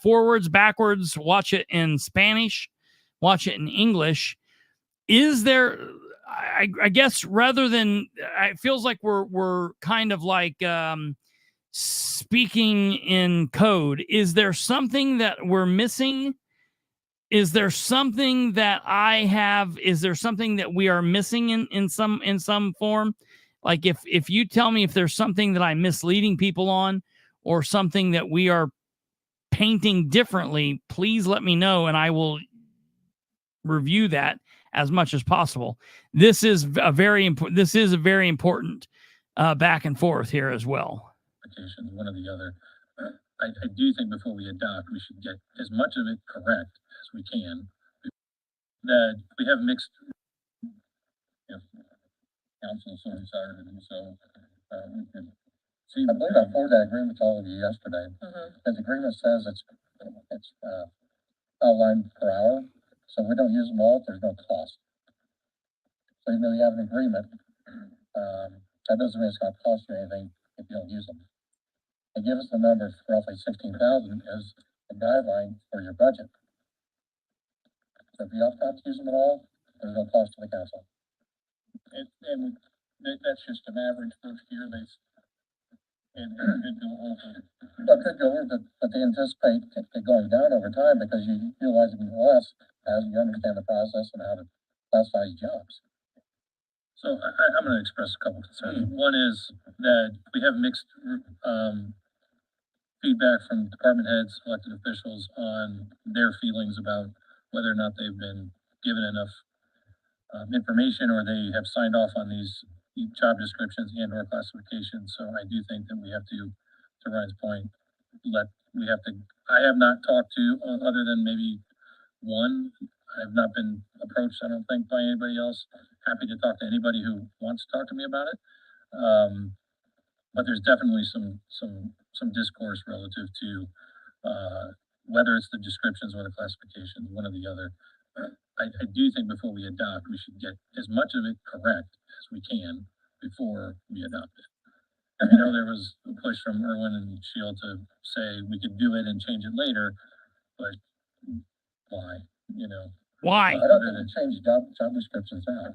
forwards, backwards, watch it in Spanish, watch it in English. I guess rather than, it feels like we're kind of like speaking in code. Is there something that we're missing? Is there something that I have? Is there something that we are missing in some form? Like if you tell me if there's something that I'm misleading people on, or something that we are painting differently, please let me know, and I will review that as much as possible. This is a very important. This is a very important back and forth here as well. One or the other. I do think before we adopt, we should get as much of it correct as we can. That we have mixed, council so decided, and so we could see. I believe I forwarded that agreement to all of you yesterday. The agreement says it's outlined per hour, so if we don't use them all, there's no cost. So even though you have an agreement, that doesn't mean it's going to cost you anything if you don't use them. They give us the number of roughly 16,000 as a guideline for your budget. So if you opt out to use them at all, there's no cost to the council. And that's just an average first year. It could go over. Well, it could go over, but they anticipate it going down over time because you utilize it less as you understand the process and how to classify jobs. So I'm going to express a couple of concerns. One is that we have mixed feedback from department heads, elected officials on their feelings about whether or not they've been given enough information or they have signed off on these job descriptions and or classifications. So I do think that we have to Ryan's point, I have not talked to, other than maybe one, I have not been approached, I don't think, by anybody else. Happy to talk to anybody who wants to talk to me about it. But there's definitely some discourse relative to whether it's the descriptions or the classifications, one or the other. I do think before we adopt, we should get as much of it correct as we can before we adopt it. I know there was a push from Irwin and Shield to say we could do it and change it later, but why? Why? I don't think you change job descriptions out.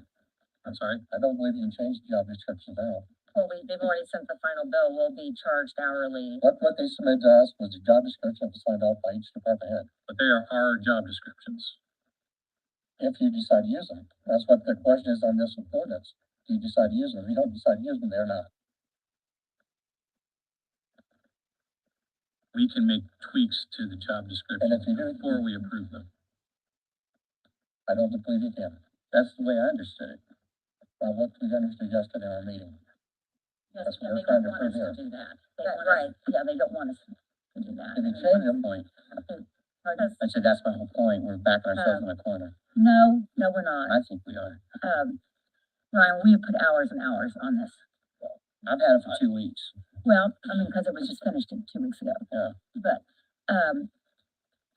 I'm sorry? I don't believe you can change job descriptions out. Well, they've already sent the final bill. We'll be charged hourly. What they submitted to us was a job description signed off by each department head. But they are our job descriptions. If you decide to use them. That's what the question is on this ordinance. Do you decide to use them? If you don't decide to use them, they're not. We can make tweaks to the job description before we approve them. I don't believe you can. That's the way I understood it. What we understood yesterday in our meeting. Yes, yeah, they don't want us to do that. Right, yeah, they don't want us to do that. If you change your point, I said that's my whole point. We're backing ourselves in the corner. No, we're not. I think we are. Ryan, we put hours and hours on this. I've had it for 2 weeks. Well, because it was just finished 2 weeks ago. Yeah. But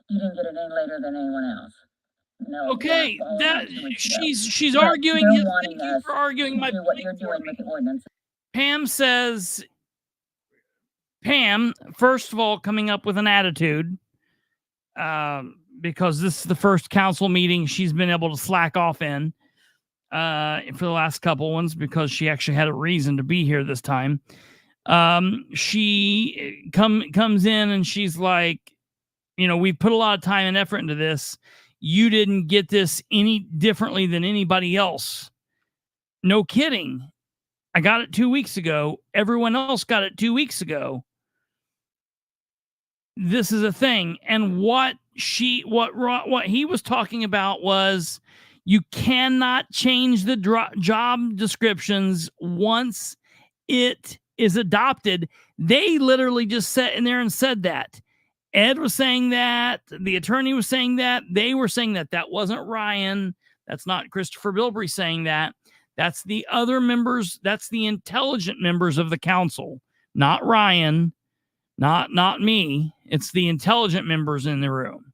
you didn't get it any later than anyone else. No. Okay, that she's arguing. Thank you for arguing my point. What you're doing with the ordinance. Pam says, first of all, coming up with an attitude, because this is the first council meeting she's been able to slack off in for the last couple ones, because she actually had a reason to be here this time. She comes in and she's like, we put a lot of time and effort into this. You didn't get this any differently than anybody else. No kidding. I got it 2 weeks ago. Everyone else got it 2 weeks ago. This is a thing. And what he was talking about was you cannot change the job descriptions once it is adopted. They literally just sat in there and said that. Ed was saying that. The attorney was saying that. They were saying that. That wasn't Ryan. That's not Kristopher Bilbrey saying that. That's the other members. That's the intelligent members of the council, not Ryan, not me. It's the intelligent members in the room.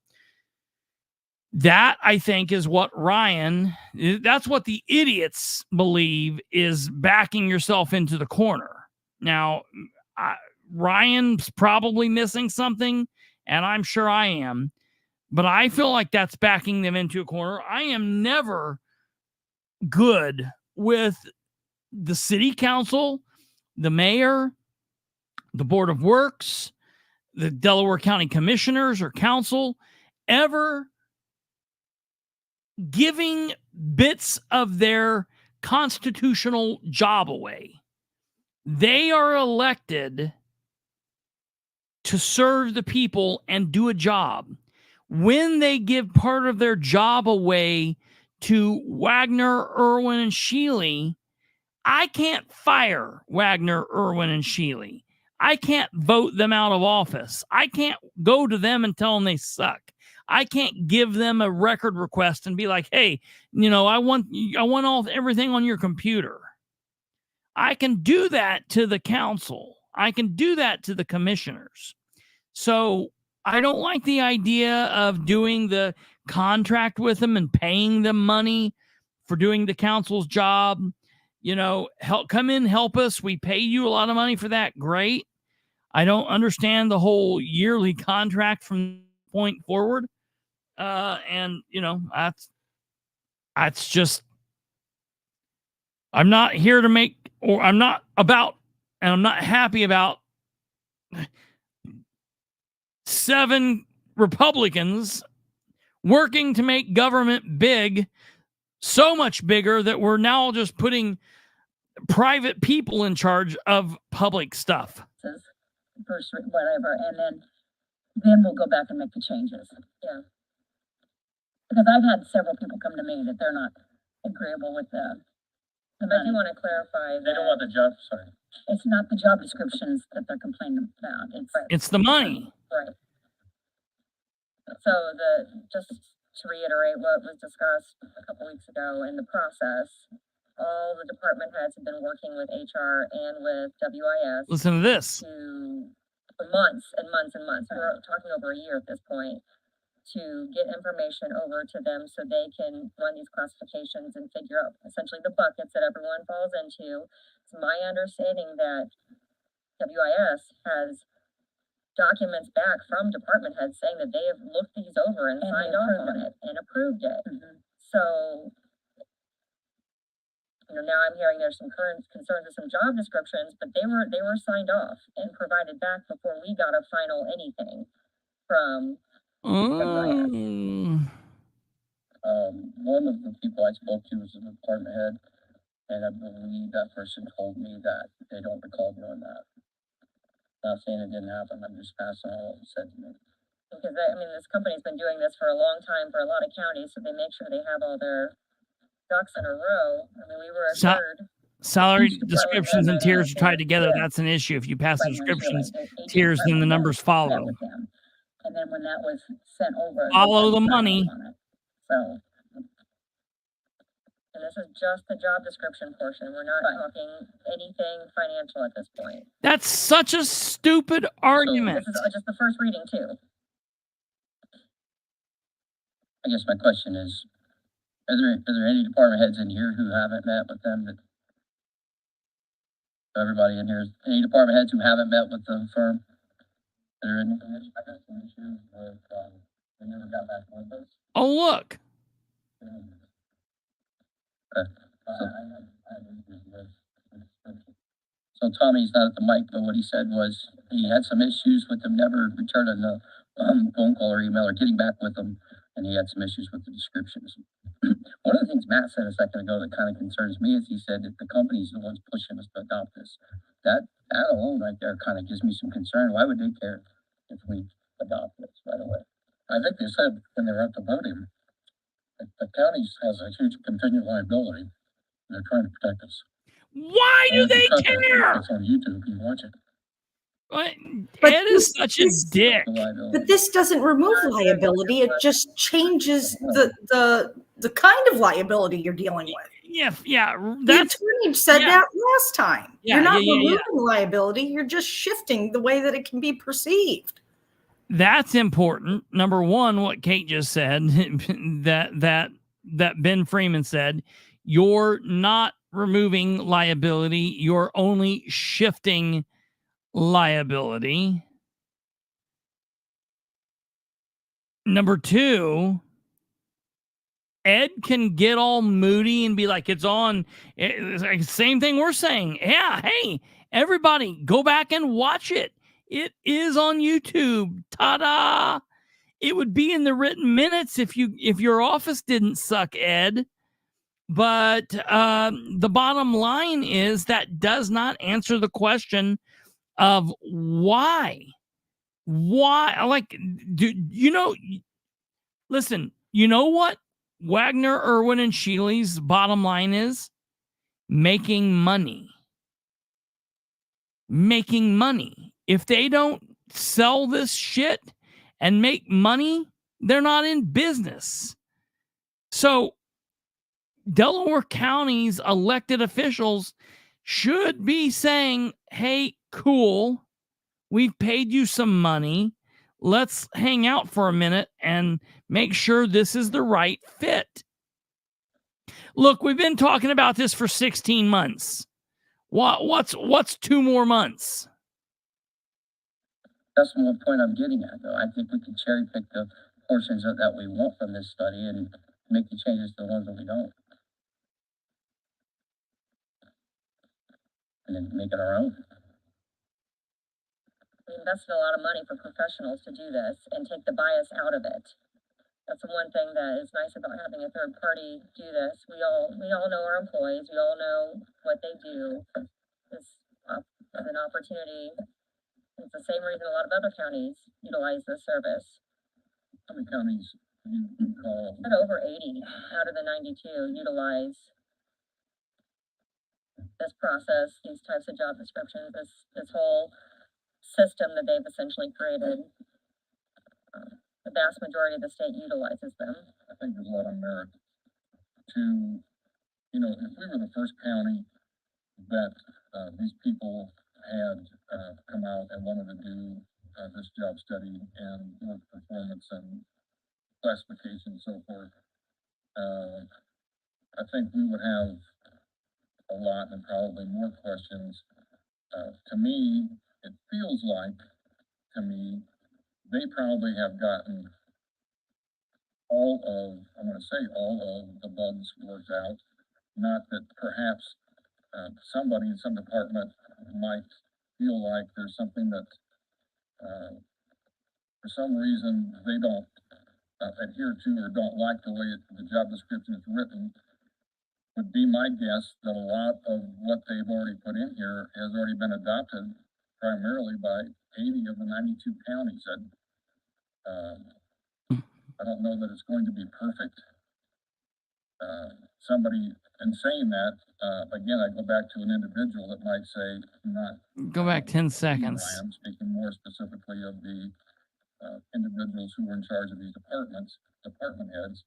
That, I think, is what that's what the idiots believe is backing yourself into the corner. Now, Ryan's probably missing something, and I'm sure I am, but I feel like that's backing them into a corner. I am never good with the city council, the mayor, the board of works, the Delaware County commissioners or council ever giving bits of their constitutional job away. They are elected to serve the people and do a job. When they give part of their job away to Wagner, Irwin, and Shealy, I can't fire Wagner, Irwin, and Shealy. I can't vote them out of office. I can't go to them and tell them they suck. I can't give them a record request and be like, hey, I want everything on your computer. I can do that to the council. I can do that to the commissioners. So I don't like the idea of doing the contract with them and paying them money for doing the council's job. Come in, help us. We pay you a lot of money for that. Great. I don't understand the whole yearly contract from point forward. That's just, I'm not here to make, or I'm not about, and I'm not happy about 7 Republicans working to make government big, so much bigger that we're now just putting private people in charge of public stuff. First, whatever, and then we'll go back and make the changes. Yeah. Because I've had several people come to me that they're not agreeable with the But I do want to clarify They don't that want the job, sorry. it's not the job descriptions that they're complaining about. It's the money. right. So just to reiterate what was discussed a couple weeks ago in the process, all the department heads have been working with HR and with WIS Listen to this. for months and months and months. We're talking over a year at this point, to get information over to them so they can run these classifications and figure out essentially the buckets that everyone falls into. It's my understanding that WIS has documents back from department heads saying that they have looked these over and signed off on it and approved it. Mhm. So, now I'm hearing there's some current concerns with some job descriptions, but they were signed off and provided back before we got a final anything from Mm. One of the people I spoke to was a department head, and I believe that person told me that they don't recall doing that. Not saying it didn't happen, I'm just passing on what was said to me. because this company's been doing this for a long time for a lot of counties, so they make sure they have all their ducks in a row. We were assured. Salary Each department descriptions has and a- tiers are tied together. yeah. That's an issue. If you pass the Right, descriptions, each tiers, then the department numbers met follow. with them. And then when that was sent over. Follow they the signed money. off on it. So, And this is just the job description portion. We're not Right. talking anything financial at this point. That's such a stupid argument. This is just the first reading too. I guess my question is there any department heads in here who haven't met with them that? Everybody in here, any department heads who haven't met with the firm? That are in? I got some issues with, they never got back with us. Oh, look. So Tommy's not at the mic, but what he said was he had some issues with them never returning the phone call or email or getting back with them, and he had some issues with the descriptions. One of the things Matt said a second ago that kind of concerns me is he said that the company's the ones pushing us to adopt this. That alone right there kind of gives me some concern. Why would they care if we adopt this right away? I think they said when they were at the voting, the county has a huge contingent liability. They're trying to protect us. Why do they care? It's on YouTube. You can watch it. What? But Ed is such a dick. The liability. But this doesn't remove liability. It just changes the kind of liability you're dealing with. Yeah, The that's attorney said yeah. that last time. Yeah, You're not yeah. removing liability. You're just shifting the way that it can be perceived. that's important. Number one, what Kate just said, that Ben Freeman said, you're not removing liability, you're only shifting liability. Number two, Ed can get all moody and be like, it's on. It's like same thing we're saying. Yeah, hey, everybody, go back and watch it. It is on YouTube. Ta-da! It would be in the written minutes if your office didn't suck, Ed. But the bottom line is that does not answer the question of why. Why? Like, do you know? Listen, you know what Wagner, Irwin, and Sheely's bottom line is? Making money. Making money. If they don't sell this shit and make money, they're not in business. So Delaware County's elected officials should be saying, hey, cool, we've paid you some money. Let's hang out for a minute and make sure this is the right fit. Look, we've been talking about this for 16 months. What's 2 more months? That's the point I'm getting at, though. I think we can cherry pick the portions that we want from this study and make the changes to the ones that we don't. And then make it our own. We invested a lot of money for professionals to do this and take the bias out of it. That's the one thing that is nice about having a third party do this. We all know our employees. We all know what they do. It's an opportunity. It's the same reason a lot of other counties utilize this service. How many counties do you call? Over 80 out of the 92 utilize this process, these types of job descriptions, this whole system that they've essentially created. The vast majority of the state utilizes them. I think there's a lot of merit to, if we were the first county that these people had come out and wanted to do this job study and work performance and classification and so forth, I think we would have a lot and probably more questions. To me, it feels like, they probably have gotten all of the bugs worked out. Not that perhaps somebody in some department might feel like there's something that for some reason they don't adhere to or don't like the way the job description is written. Would be my guess that a lot of what they've already put in here has already been adopted primarily by 80 of the 92 counties. I don't know that it's going to be perfect. Somebody, in saying that, again, I go back to an individual that might say, Go back 10 seconds. I'm speaking more specifically of the individuals who are in charge of these department heads.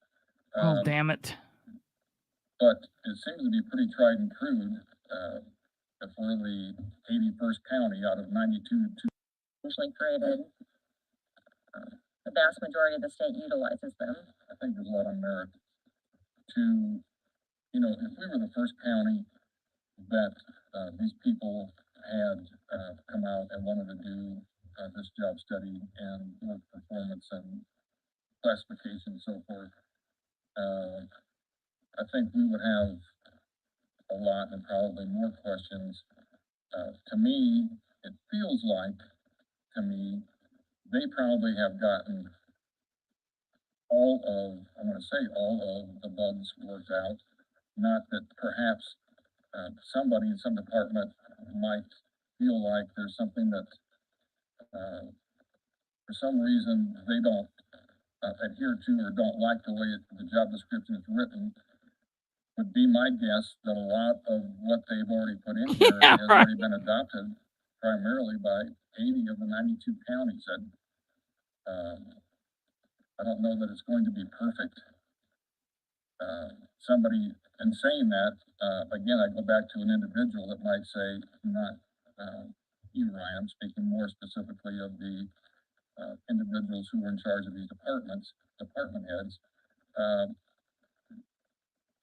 Oh, damn it. But it seems to be pretty tried and crude. If we're the 81st county out of 92 Usually created. The vast majority of the state utilizes them. I think there's a lot of merit to, if we were the first county that these people had come out and wanted to do this job study and work performance and classification and so forth, I think we would have a lot and probably more questions. To me, it feels like, they probably have gotten all of the bugs worked out. Not that perhaps somebody in some department might feel like there's something that for some reason they don't adhere to or don't like the way the job description is written. Would be my guess that a lot of what they've already put in here has already been adopted primarily by 80 of the 92 counties. I don't know that it's going to be perfect. Somebody, in saying that, again, I go back to an individual that might say, not you, Ryan, I'm speaking more specifically of the individuals who are in charge of these department heads.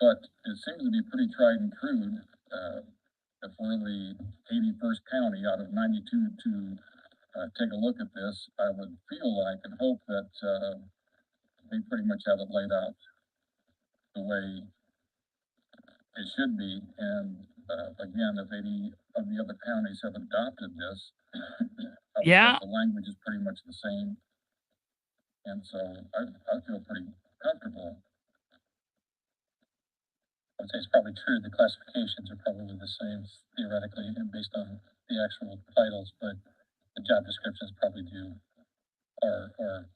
But it seems to be pretty tried and crude. If we're the 81st county out of 92 to take a look at this, I would feel like and hope that they pretty much have it laid out the way it should be. And again, if any of the other counties have adopted this, Yeah. the language is pretty much the same. And so I feel pretty comfortable. I would say it's probably true. The classifications are probably the same theoretically and based on the actual titles, but the job descriptions probably are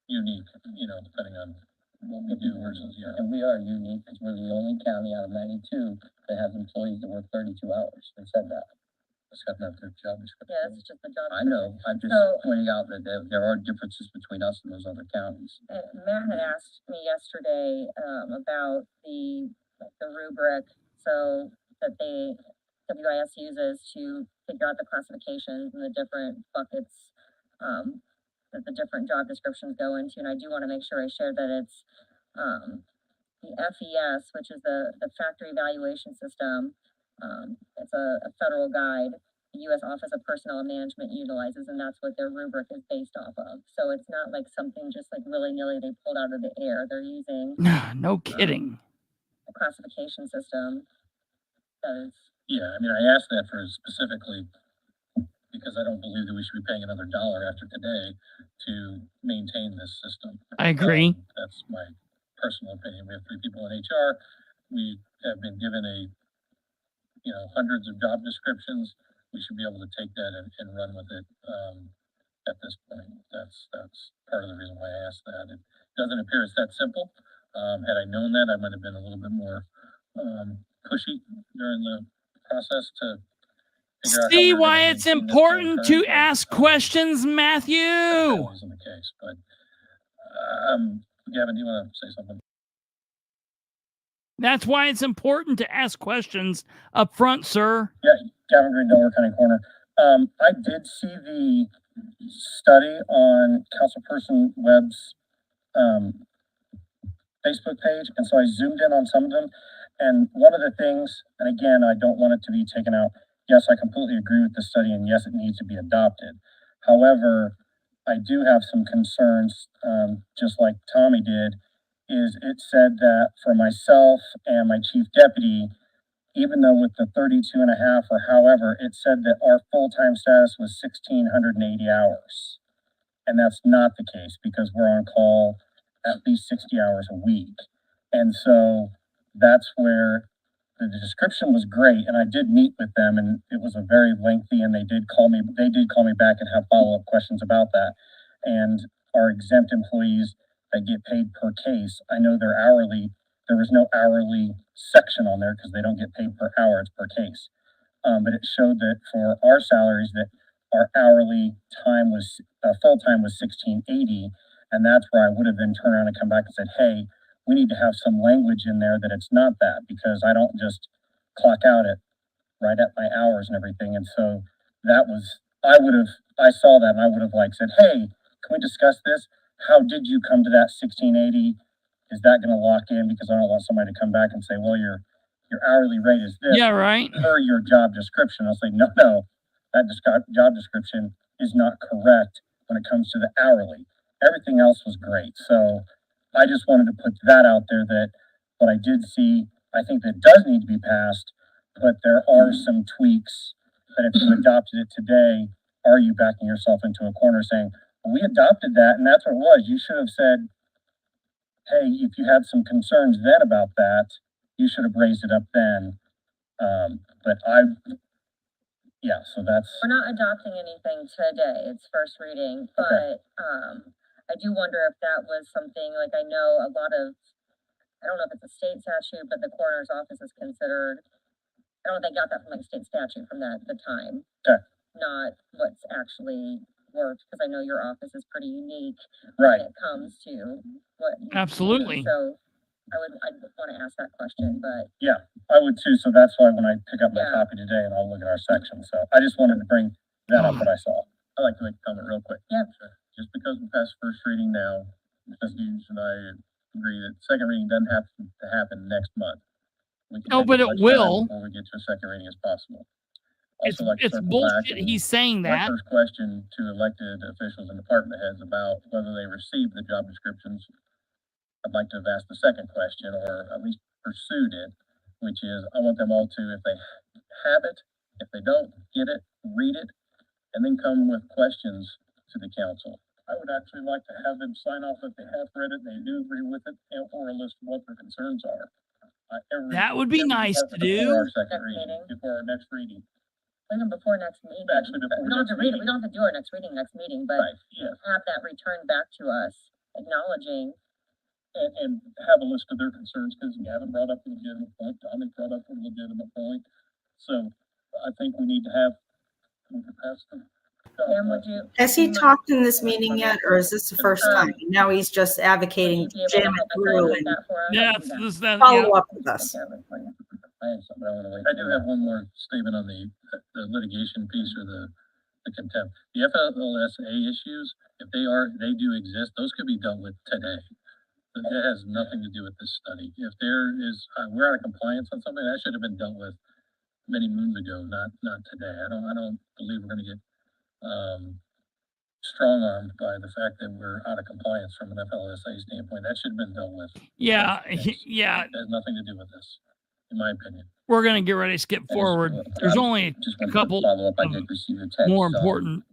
unique, depending on what we do versus, And we are unique because we're the only county out of 92 that has employees that work 32 hours. They said that. it's got to have their job description. Yeah, it's just the job. I know. I'm just So- pointing out that there are differences between us and those other counties. Matt had asked me yesterday, about the rubric, so that WIS uses to figure out the classifications and the different buckets, that the different job descriptions go into, and I do want to make sure I share that it's, the FES, which is the Factory Evaluation System. It's a federal guide the U.S. Office of Personnel and Management utilizes, and that's what their rubric is based off of. So it's not like something just like willy-nilly they pulled out of the air. They're using No kidding. a classification system that is. Yeah, I mean, I asked that for specifically because I don't believe that we should be paying another dollar after today to maintain this system. I agree. That's my personal opinion. We have 3 people in HR. We have been given hundreds of job descriptions. We should be able to take that and run with it at this point. That's part of the reason why I asked that. It doesn't appear it's that simple. Had I known that, I might have been a little bit more pushy during the process to figure out how See we were why gonna it's maintain this important long-term, to ask questions, Matthew. That wasn't the case, but Gavin, do you want to say something? That's why it's important to ask questions up front, sir. Yeah, Gavin Green, Delaware County Corner. I did see the study on Councilperson Webb's Facebook page, and so I zoomed in on some of them. And one of the things, and again, I don't want it to be taken out. Yes, I completely agree with the study, and yes, it needs to be adopted. However, I do have some concerns, just like Tommy did, is it said that for myself and my chief deputy, even though with the 32 and a half or however, it said that our full-time status was 1,680 hours. And that's not the case because we're on call at least 60 hours a week. And so that's where the description was great. And I did meet with them and it was a very lengthy, and they did call me back and have follow-up questions about that. And our exempt employees that get paid per case, I know they're hourly. There was no hourly section on there because they don't get paid per hour, it's per case. But it showed that for our salaries that our hourly time was, full time was 1,680. And that's where I would have then turned around and come back and said, hey, we need to have some language in there that it's not that, because I don't just clock out at right at my hours and everything. And so that was, I saw that and I would have said, hey, can we discuss this? How did you come to that 1,680? Is that going to lock in? Because I don't want somebody to come back and say, well, your hourly rate is this. Yeah, right. Per your job description. I'll say, no, that job description is not correct when it comes to the hourly. Everything else was great. So I just wanted to put that out there, that what I did see, I think that does need to be passed, but there are some tweaks that if you adopted it today, are you backing yourself into a corner saying, well, we adopted that and that's what it was. You should have said, hey, if you had some concerns then about that, you should have raised it up then. So that's. We're not adopting anything today. It's first reading, but Okay. I do wonder if that was something like I know a lot of. I don't know if it's a state statute, but the coroner's office is considered. I don't know if they got that from state statute from the time. Okay. Not what's actually worked, because I know your office is pretty unique Right. when it comes to what. you do. Absolutely. So I'd want to ask that question, but. I would too, so that's why when I pick up my Yeah. copy today and I'll look at our section, so I just wanted to bring that up that I saw. I'd like to make a comment real quick. Yeah. Sure. Just because we passed first reading now, Justice and I agree that second reading doesn't have to happen next month. We can No, take but as it much will. time before we get to a second reading as possible. It's Also, like to it's circle back bullshit. and He's saying my that. first question to elected officials and department heads about whether they received the job descriptions. I'd like to have asked the second question, or at least pursued it, which is, I want them all to, if they have it, if they don't get it, read it, and then come with questions to the council. I would actually like to have them sign off if they have read it, they do agree with it, and or a list of what their concerns are. That would be nice to do. Before our second reading, before our next reading. Even before next meeting. Actually, before We don't have next to read it, we meeting. don't have to do our next reading, but Right, yeah, have that returned back to us, acknowledging. and have a list of their concerns, because Gavin brought up a legitimate point, Dominic brought up a legitimate point. So I think we need to have, we can pass them. Pam, would you? Has he talked in this meeting yet, or is this the first time? Now he's just advocating Would you be able to to jam help it us through with and that for us? Yeah, follow up with us. I have something I want to wait. I do have one more statement on the litigation piece, or the contempt. The FLSA issues, if they do exist, those could be dealt with today. That has nothing to do with this study. If there is, we're out of compliance on something, that should have been dealt with many moons ago, not today. I don't believe we're going to get strong armed by the fact that we're out of compliance from an FLSA standpoint. That should have been dealt with. Yeah, yeah. It has nothing to do with this, in my opinion. We're gonna get ready to skip forward. There's only a couple of more important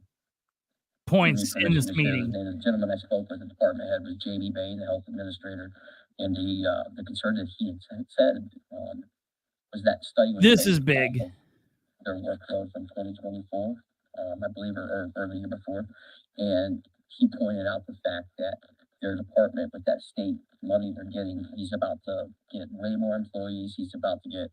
points in this meeting. The gentleman I spoke with, the department head, was Jamie Bain, the health administrator, and the concern that he had said was that study was This is big. Their workload from 2024, I believe, or the year before, and he pointed out the fact that their department, with that state money they're getting, he's about to get way more employees. He's about to get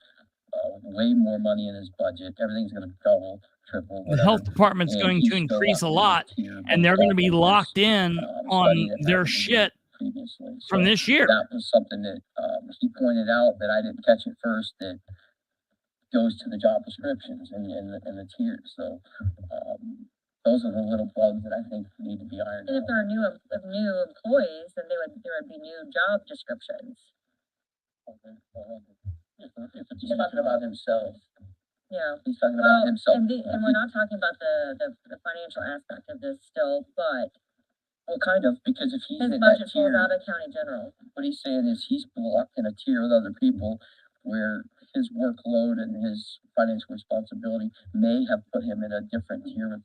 way more money in his budget. Everything's going to double, triple. The health department's going to increase a lot, and they're going to be locked in on their shit from this year. That was something that he pointed out that I didn't catch at first, that goes to the job descriptions and the tiers. So those are the little bugs that I think need to be ironed out. And if there are new employees, then there would be new job descriptions. If he's talking about himself. Yeah. He's talking about himself. And we're not talking about the financial aspect of this still, but. Well, kind of, because if he's his in budget that tier, falls out of county general. what he's saying is he's blocked in a tier with other people where his workload and his financial responsibility may have put him in a different tier with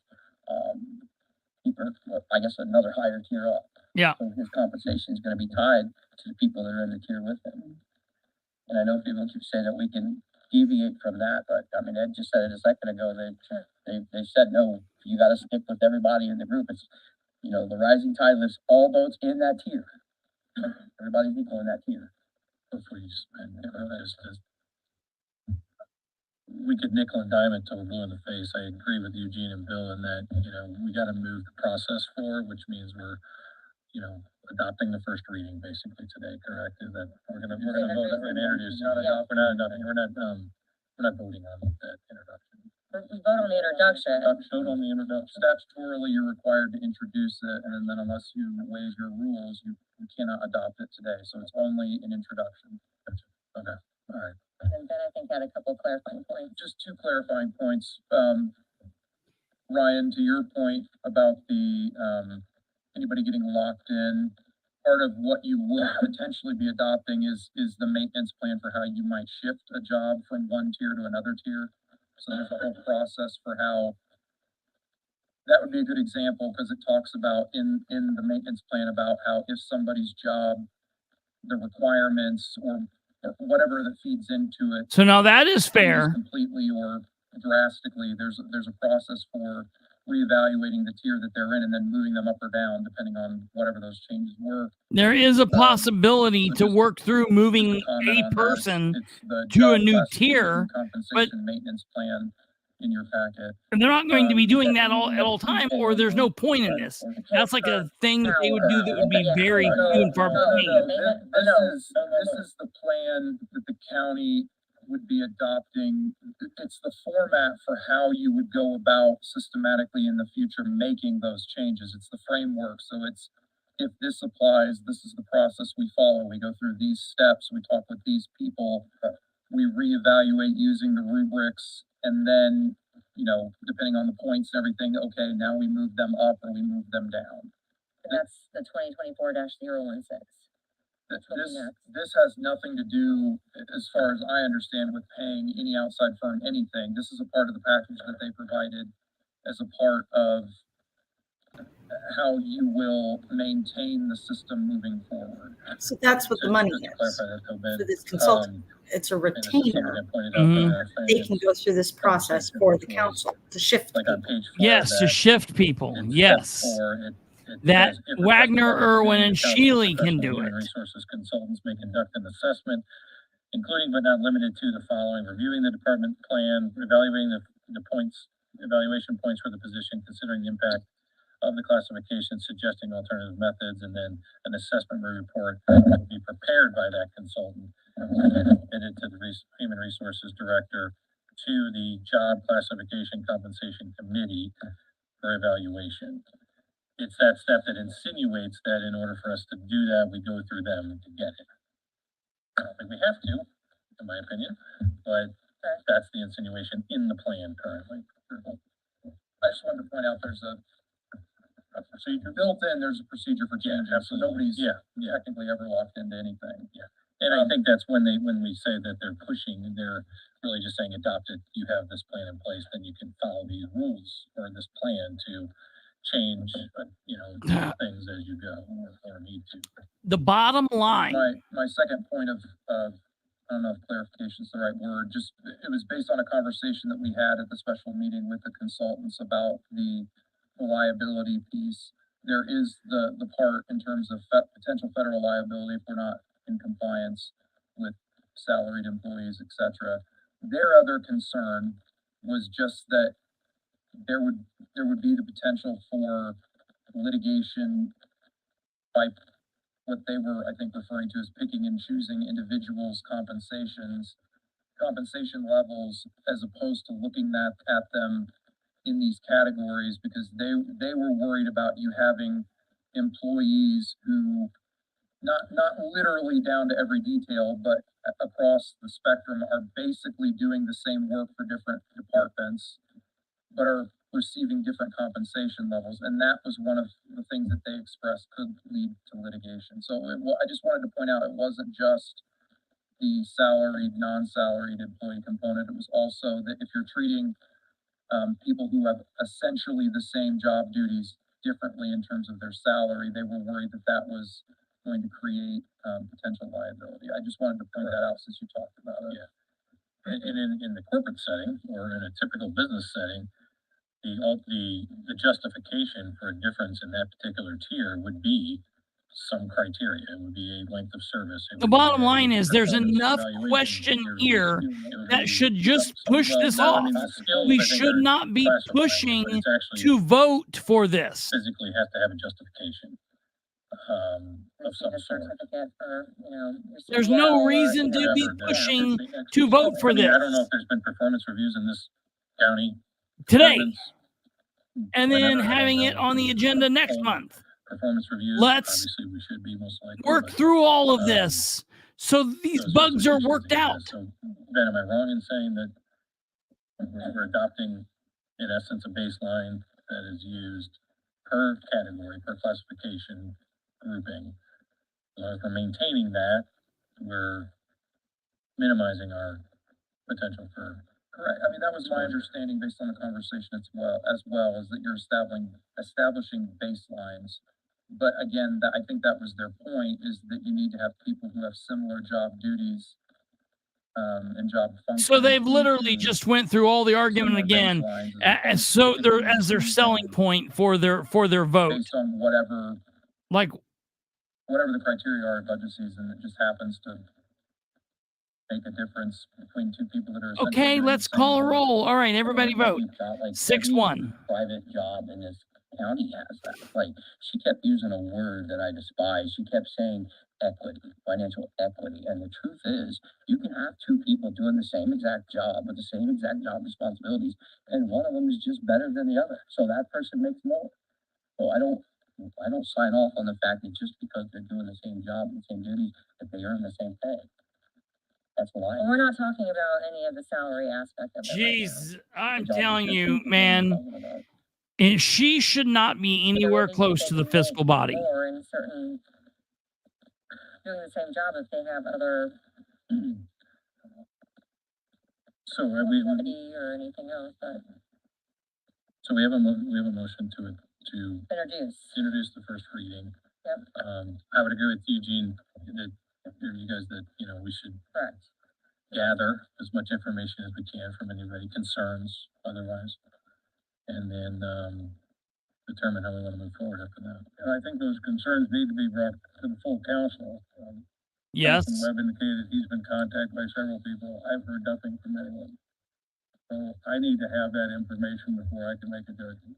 people, I guess another higher tier up. Yeah. So his compensation is going to be tied to the people that are in the tier with him. And I know people keep saying that we can deviate from that, but I mean, Ed just said it a second ago. They said no, you got to stick with everybody in the group. It's, you know, the rising tide lifts all boats in that tier. Everybody's equal in that tier. Please, and we could nickel and dime it till we're blue in the face. I agree with Eugene and Bill in that, you know, we got to move the process forward, which means we're, you know, adopting the first reading basically today. Correct? Is that we're gonna vote, we're gonna introduce. We're not voting on that introduction. We vote on the introduction. Vote on the introduction. Statutorily, you're required to introduce it, and then unless you waive your rules, you cannot adopt it today. So it's only an introduction. Okay. All right. And then I think had a couple clarifying points. Just two clarifying points. Ryan, to your point about the anybody getting locked in, part of what you would potentially be adopting is the maintenance plan for how you might shift a job from one tier to another tier. So there's a whole process for how that would be a good example, because it talks about in the maintenance plan about how if somebody's job, the requirements or whatever that feeds into it. So now that is fair. Completely or drastically, there's a process for reevaluating the tier that they're in and then moving them up or down depending on whatever those changes were. There is a possibility to work through moving a person to a new tier, but maintenance plan in your packet. they're not going to be doing that at all time, or there's no point in this. That's like a thing that they would do that would be very few and far between. This is the plan that the county would be adopting. It's the format for how you would go about systematically in the future making those changes. It's the framework. So it's, if this applies, this is the process we follow. We go through these steps, we talk with these people, we reevaluate using the rubrics, and then, you know, depending on the points and everything, okay, now we move them up or we move them down. And that's the 2024-016. This has nothing to do, as far as I understand, with paying any outside firm anything. This is a part of the package that they provided as a part of how you will maintain the system moving forward. So that's what the money Just to is clarify that, though, Ben, for this consultant. It's a and this is something retainer. I pointed out in our They can finance go through this process for the council to shift like on people. page 4 Yes, of to that, shift people. in Yes. step 4, it That says, if Wagner, requested by the Irwin, community, and the council Shealy can professional do human it. resources consultants may conduct an assessment, including but not limited to the following: reviewing the department plan, evaluating evaluation points for the position, considering the impact of the classification, suggesting alternative methods, and then an assessment report will be prepared by that consultant and submitted to the Human Resources Director to the Job Classification Compensation Committee for evaluation. It's that step that insinuates that in order for us to do that, we go through them to get it. I don't think we have to, in my opinion, but that's the insinuation in the plan currently. I just wanted to point out there's a procedure built in. There's a procedure for changes, so nobody's technically ever locked into anything. Yeah, and I think that's when we say that they're pushing, they're really just saying adopt it. You have this plan in place, then you can follow these rules or this plan to change, things as you go or need to. The bottom line. My second point of I don't know if clarification is the right word. Just it was based on a conversation that we had at the special meeting with the consultants about the liability piece. There is the part in terms of potential federal liability if we're not in compliance with salaried employees, etc. Their other concern was just that there would be the potential for litigation by what they were, I think, referring to as picking and choosing individuals' compensation levels, as opposed to looking at them in these categories, because they were worried about you having employees who, not literally down to every detail, but across the spectrum, are basically doing the same work for different departments, but are receiving different compensation levels. And that was one of the things that they expressed could lead to litigation. So I just wanted to point out, it wasn't just the salaried, non-salaried employee component. It was also that if you're treating people who have essentially the same job duties differently in terms of their salary, they were worried that that was going to create potential liability. I just wanted to point that out since you talked about it. Yeah. And in the corporate setting or in a typical business setting, the justification for a difference in that particular tier would be some criteria. It would be a length of service. The bottom line is there's enough question here that should just push this off. We should not be pushing to vote for this. Physically have to have a justification of some sort. There's no reason to be pushing to vote for this. I don't know if there's been performance reviews in this county today, and then having it on the agenda next month. Performance reviews. Let's obviously we should be most likely work through all of this so these bugs are worked out. So Ben, am I wrong in saying that we're adopting, in essence, a baseline that is used per category, per classification grouping? If we're maintaining that, we're minimizing our potential for. Correct. I mean, that was my understanding based on the conversation as well, is that you're establishing baselines. But again, I think that was their point, is that you need to have people who have similar job duties and job functions. So they've literally just went through all the argument again, as their selling point for their vote. Based on whatever the criteria are in budget season, it just happens to make a difference between two people that are. Okay, let's call a roll. All right, everybody vote. 6-1. Private job in this county has that. Like, she kept using a word that I despise. She kept saying equity, financial equity. And the truth is, you can have two people doing the same exact job with the same exact job responsibilities, and one of them is just better than the other. So that person makes more. So I don't sign off on the fact that just because they're doing the same job and the same duties, that they earn the same pay. That's why. We're not talking about any of the salary aspect of it. Jeez, I'm telling you, man, she should not be anywhere close to the fiscal body. doing the same job if they have other So are we, activity or anything else, but so we have a motion to introduce. the first reading. Yep. I would agree with Eugene, that, you guys, that, we should Correct. gather as much information as we can from anybody, concerns otherwise, and then, determine how we want to move forward after that. And I think those concerns need to be brought to the full council. Yes. Webb indicated he's been contacted by several people. I've heard nothing from anyone. So I need to have that information before I can make a judgment.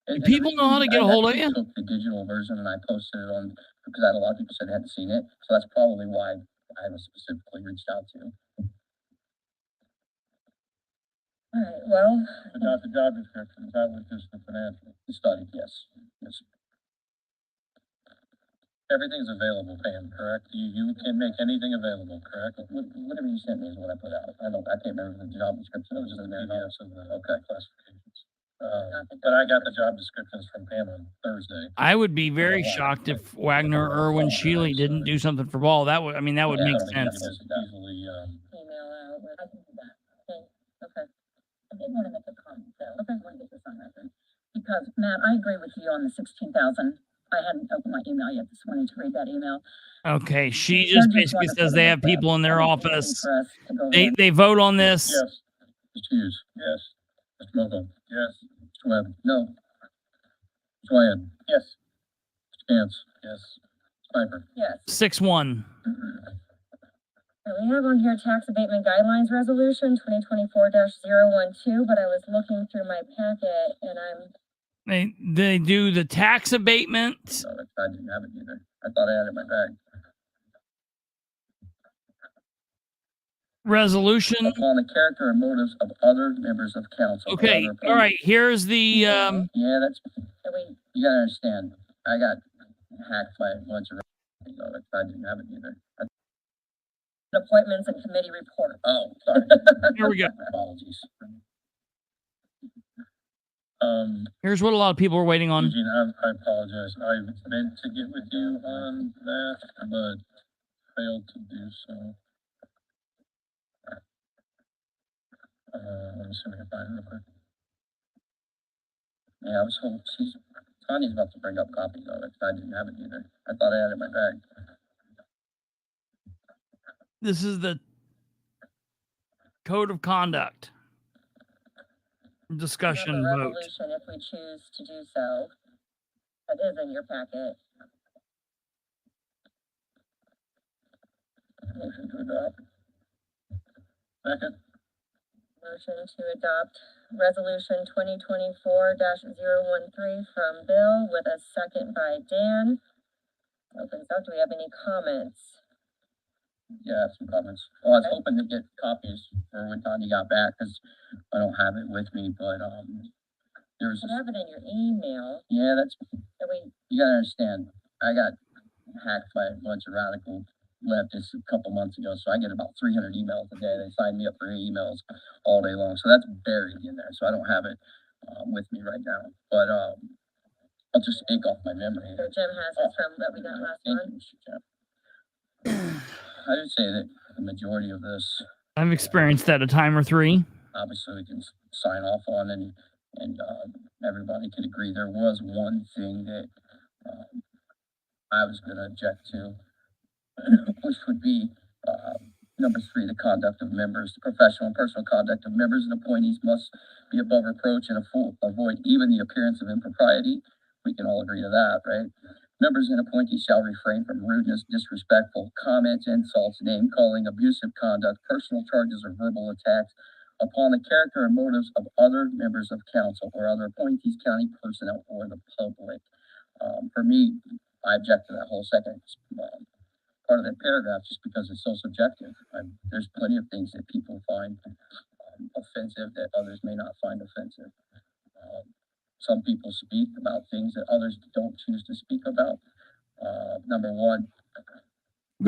Do people know how to get a hold of you? I took the digital version and I posted it on, because I had a lot of people said they hadn't seen it, so that's probably why I was specifically reached out to. All right, well, Not the job description, that was just the financial. The study, yes, yes. Everything's available, Pam, correct? You can make anything available, correct? Whatever you sent me is what I put out. I can't remember the job description, it was just in there. PDFs of the Okay. classifications. But I got the job descriptions from Pam on Thursday. I would be very shocked if Wagner, Irwin, Shealy didn't do something for Ball. That would, I mean, that would Yeah, make I don't think sense. that's Easily, email out, I can do that. Okay. I did want to make a comment though. Okay. I want to get this on record. Because Matt, I agree with you on the 16,000. I hadn't opened my email yet this morning to read that email. Okay, she just basically says they have people in their office. They vote on this. yes. Mr. Hughes? Yes. Mr. Mogul? Yes. Mr. Webb? No. Mr. Wyatt? Yes. Mr. Cantz? Yes. Mr. Piper? Yes. 6-1. We have on here tax abatement guidelines resolution 2024-012, but I was looking through my packet and They do the tax abatement. No, I didn't have it either. I thought I had it in my bag. Resolution. Upon the character and motives of other members of council. Okay, all right. Here's the Yeah, that's, so we you gotta understand, I got hacked by a bunch of, I didn't have it either. appointments and committee report. Oh, sorry. Here we go. Apologies. Here's what a lot of people are waiting on. Eugene, I apologize. I meant to get with you on that, but failed to do so. Let me see if I can find it real quick. Yeah, I was hoping, Tanya's about to bring up copies of it, I didn't have it either. I thought I had it in my bag. This is the code of conduct. Discussion We have a vote. resolution if we choose to do so. That is in your packet. Motion to adopt. Second? Motion to adopt resolution 2024-013 from Bill with a second by Dan. Opens up. Do we have any comments? Yeah, I have some comments. Well, I was hoping to get copies for when Tanya got back, because I don't have it with me, but, there's, You have it in your email. yeah, that's, That we you gotta understand, I got hacked by a bunch of radical leftists a couple months ago, so I get about 300 emails a day. They sign me up for emails all day long, so that's buried in there, so I don't have it, with me right now, but, I'll just speak off my memory. so Jim has this from that we got last Thank month. you, Mr. Chairman. I would say that the majority of this, I've experienced that a time or three. obviously we can sign off on, and everybody could agree. There was one thing that, I was gonna object to, which would be, number 3, the conduct of members, the professional and personal conduct of members and appointees must be above reproach and avoid even the appearance of impropriety. We can all agree to that, right? Members and appointees shall refrain from rudeness, disrespectful comments, insults, name calling, abusive conduct, personal charges, or verbal attacks upon the character and motives of other members of council or other appointees, county personnel, or the public. For me, I object to that whole second part of that paragraph just because it's so subjective. There's plenty of things that people find offensive that others may not find offensive. Some people speak about things that others don't choose to speak about. Number one, I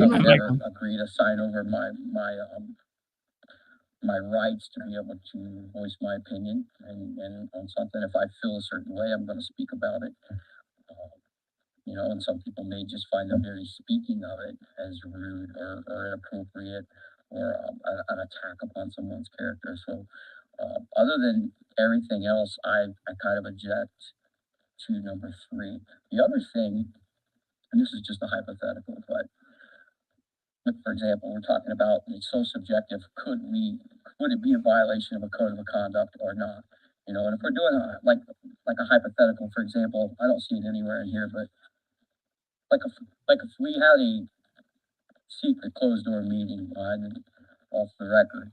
would never agree to sign over my rights to be able to voice my opinion and on something. If I feel a certain way, I'm going to speak about it. you know, and some people may just find the very speaking of it as rude or inappropriate or an attack upon someone's character. So other than everything else, I kind of object to number 3. The other thing, and this is just a hypothetical, but for example, we're talking about it's so subjective. Would it be a violation of a code of conduct or not? You know, and if we're doing like a hypothetical, for example, I don't see it anywhere in here, but like if we had a secret closed door meeting off the record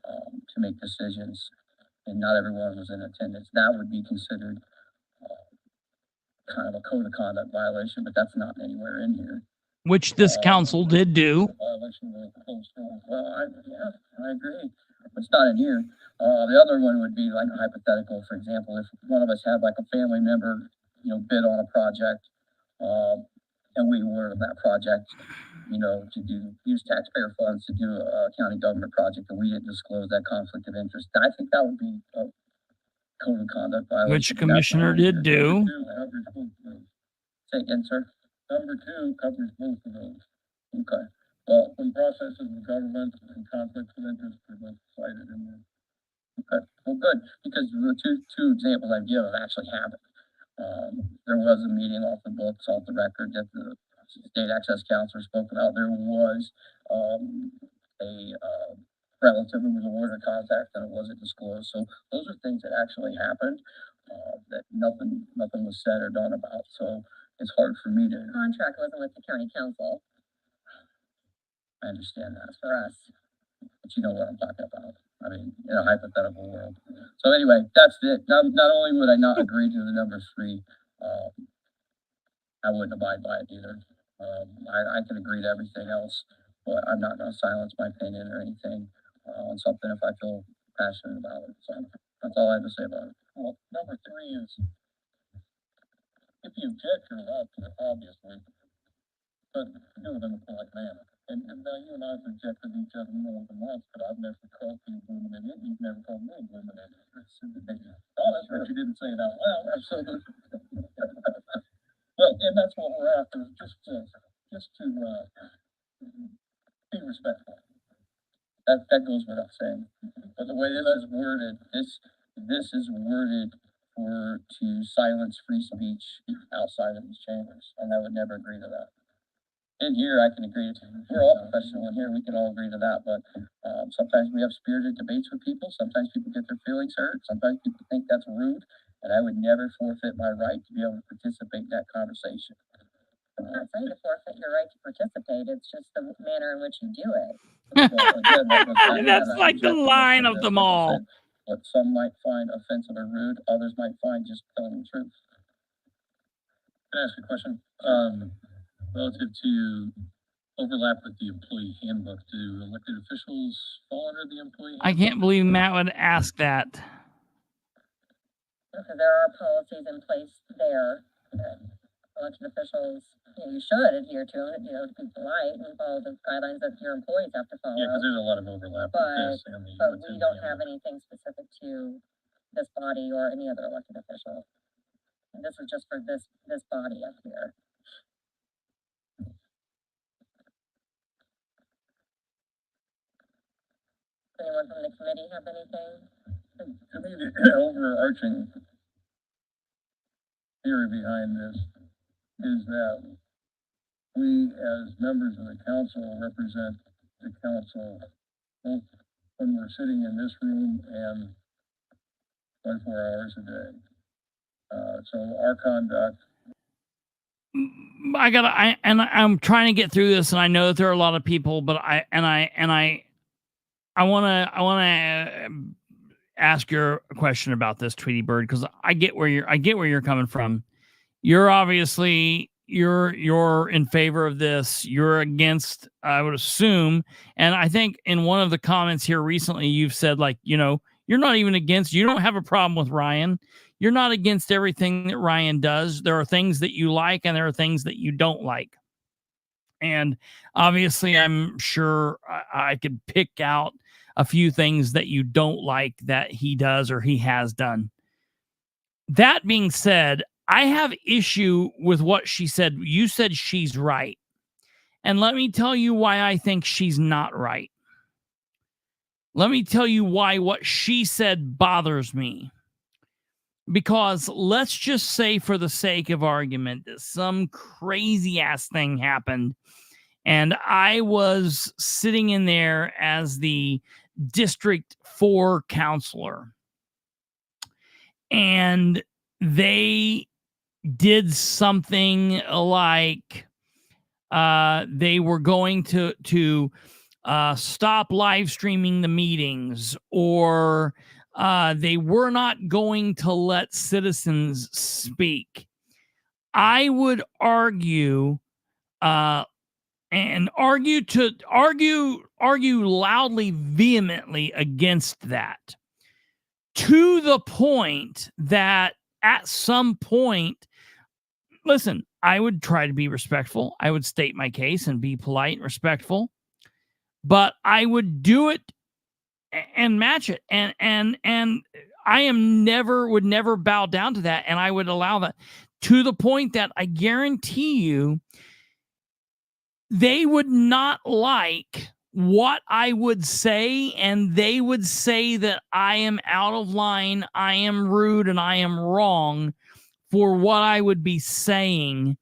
to make decisions, and not everyone was in attendance, that would be considered kind of a code of conduct violation, but that's not anywhere in here. Which this council did do. Violation of the closed door. Well, I agree. It's not in here. The other one would be like a hypothetical. For example, if one of us had like a family member, you know, bid on a project, and we awarded that project, you know, to use taxpayer funds to do a county government project, and we didn't disclose that conflict of interest. I think that would be a code of conduct violation. Which commissioner did do. Say again, sir. Number 2 covers both of those. Okay. Well, when processes of government and conflicts of interest are both cited in there. Okay. Well, good, because the two examples I've given actually happened. There was a meeting off the books, off the record, that the state access counselor spoke about. There was a relative who was awarded contact and it wasn't disclosed. So those are things that actually happened that nothing was said or done about. So it's hard for me to. Contract wasn't with the county council. I understand that, For us. but you know what I'm talking about. I mean, in a hypothetical world. So anyway, that's it. Not only would I not agree to the number 3, I wouldn't abide by it either. I can agree to everything else, but I'm not going to silence my opinion or anything on something if I feel passionate about it. So that's all I have to say about it. Well, number 3 is, if you object, you're allowed to, obviously, but do it in a polite manner. And now you and I have rejected each other more than once, but I've never called you women in it. You've never called me women in it. Oh, that's right. You didn't say it out loud. Absolutely. Well, and that's what we're after, just to be respectful. That goes without saying. But the way this is worded, this is worded to silence free speech outside of these chambers, and I would never agree to that. In here, I can agree to. We're all professional in here. We can all agree to that. But sometimes we have spirited debates with people. Sometimes people get their feelings hurt. Sometimes people think that's rude, and I would never forfeit my right to be able to participate in that conversation. I'm not saying to forfeit your right to participate. It's just the manner in which you do it. That's like the line of them all. What some might find offensive or rude, others might find just telling the truth. Can I ask a question? Relative to overlap with the employee handbook, do elected officials fall under the employee handbook? I can't believe Matt would ask that. So there are policies in place there that elected officials, you should adhere to, to be polite and follow the guidelines that your employees have to follow. Yeah, because there's a lot of overlap with this and the. But we don't have anything specific to this body or any other elected official. And this is just for this body up here. Anyone from the committee have anything? To me, the overarching theory behind this is that we, as members of the council, represent the council both when we're sitting in this room and 24 hours a day. So our conduct. I'm trying to get through this, and I know that there are a lot of people, but I want to ask your question about this, Tweety Bird, because I get where you're coming from. You're obviously you're in favor of this. You're against, I would assume, and I think in one of the comments here recently, you've said you're not even against. You don't have a problem with Ryan. You're not against everything that Ryan does. There are things that you like, and there are things that you don't like. And obviously, I'm sure I could pick out a few things that you don't like that he does or he has done. That being said, I have issue with what she said. You said she's right. And let me tell you why I think she's not right. Let me tell you why what she said bothers me. Because let's just say, for the sake of argument, that some crazy ass thing happened and I was sitting in there as the District 4 counselor, and they did something like they were going to stop live streaming the meetings, or they were not going to let citizens speak. I would argue and argue loudly, vehemently against that, to the point that at some point, listen, I would try to be respectful. I would state my case and be polite and respectful, but I would do it and match it. And I would never bow down to that. And I would allow that, to the point that I guarantee you, they would not like what I would say, and they would say that I am out of line, I am rude, and I am wrong for what I would be saying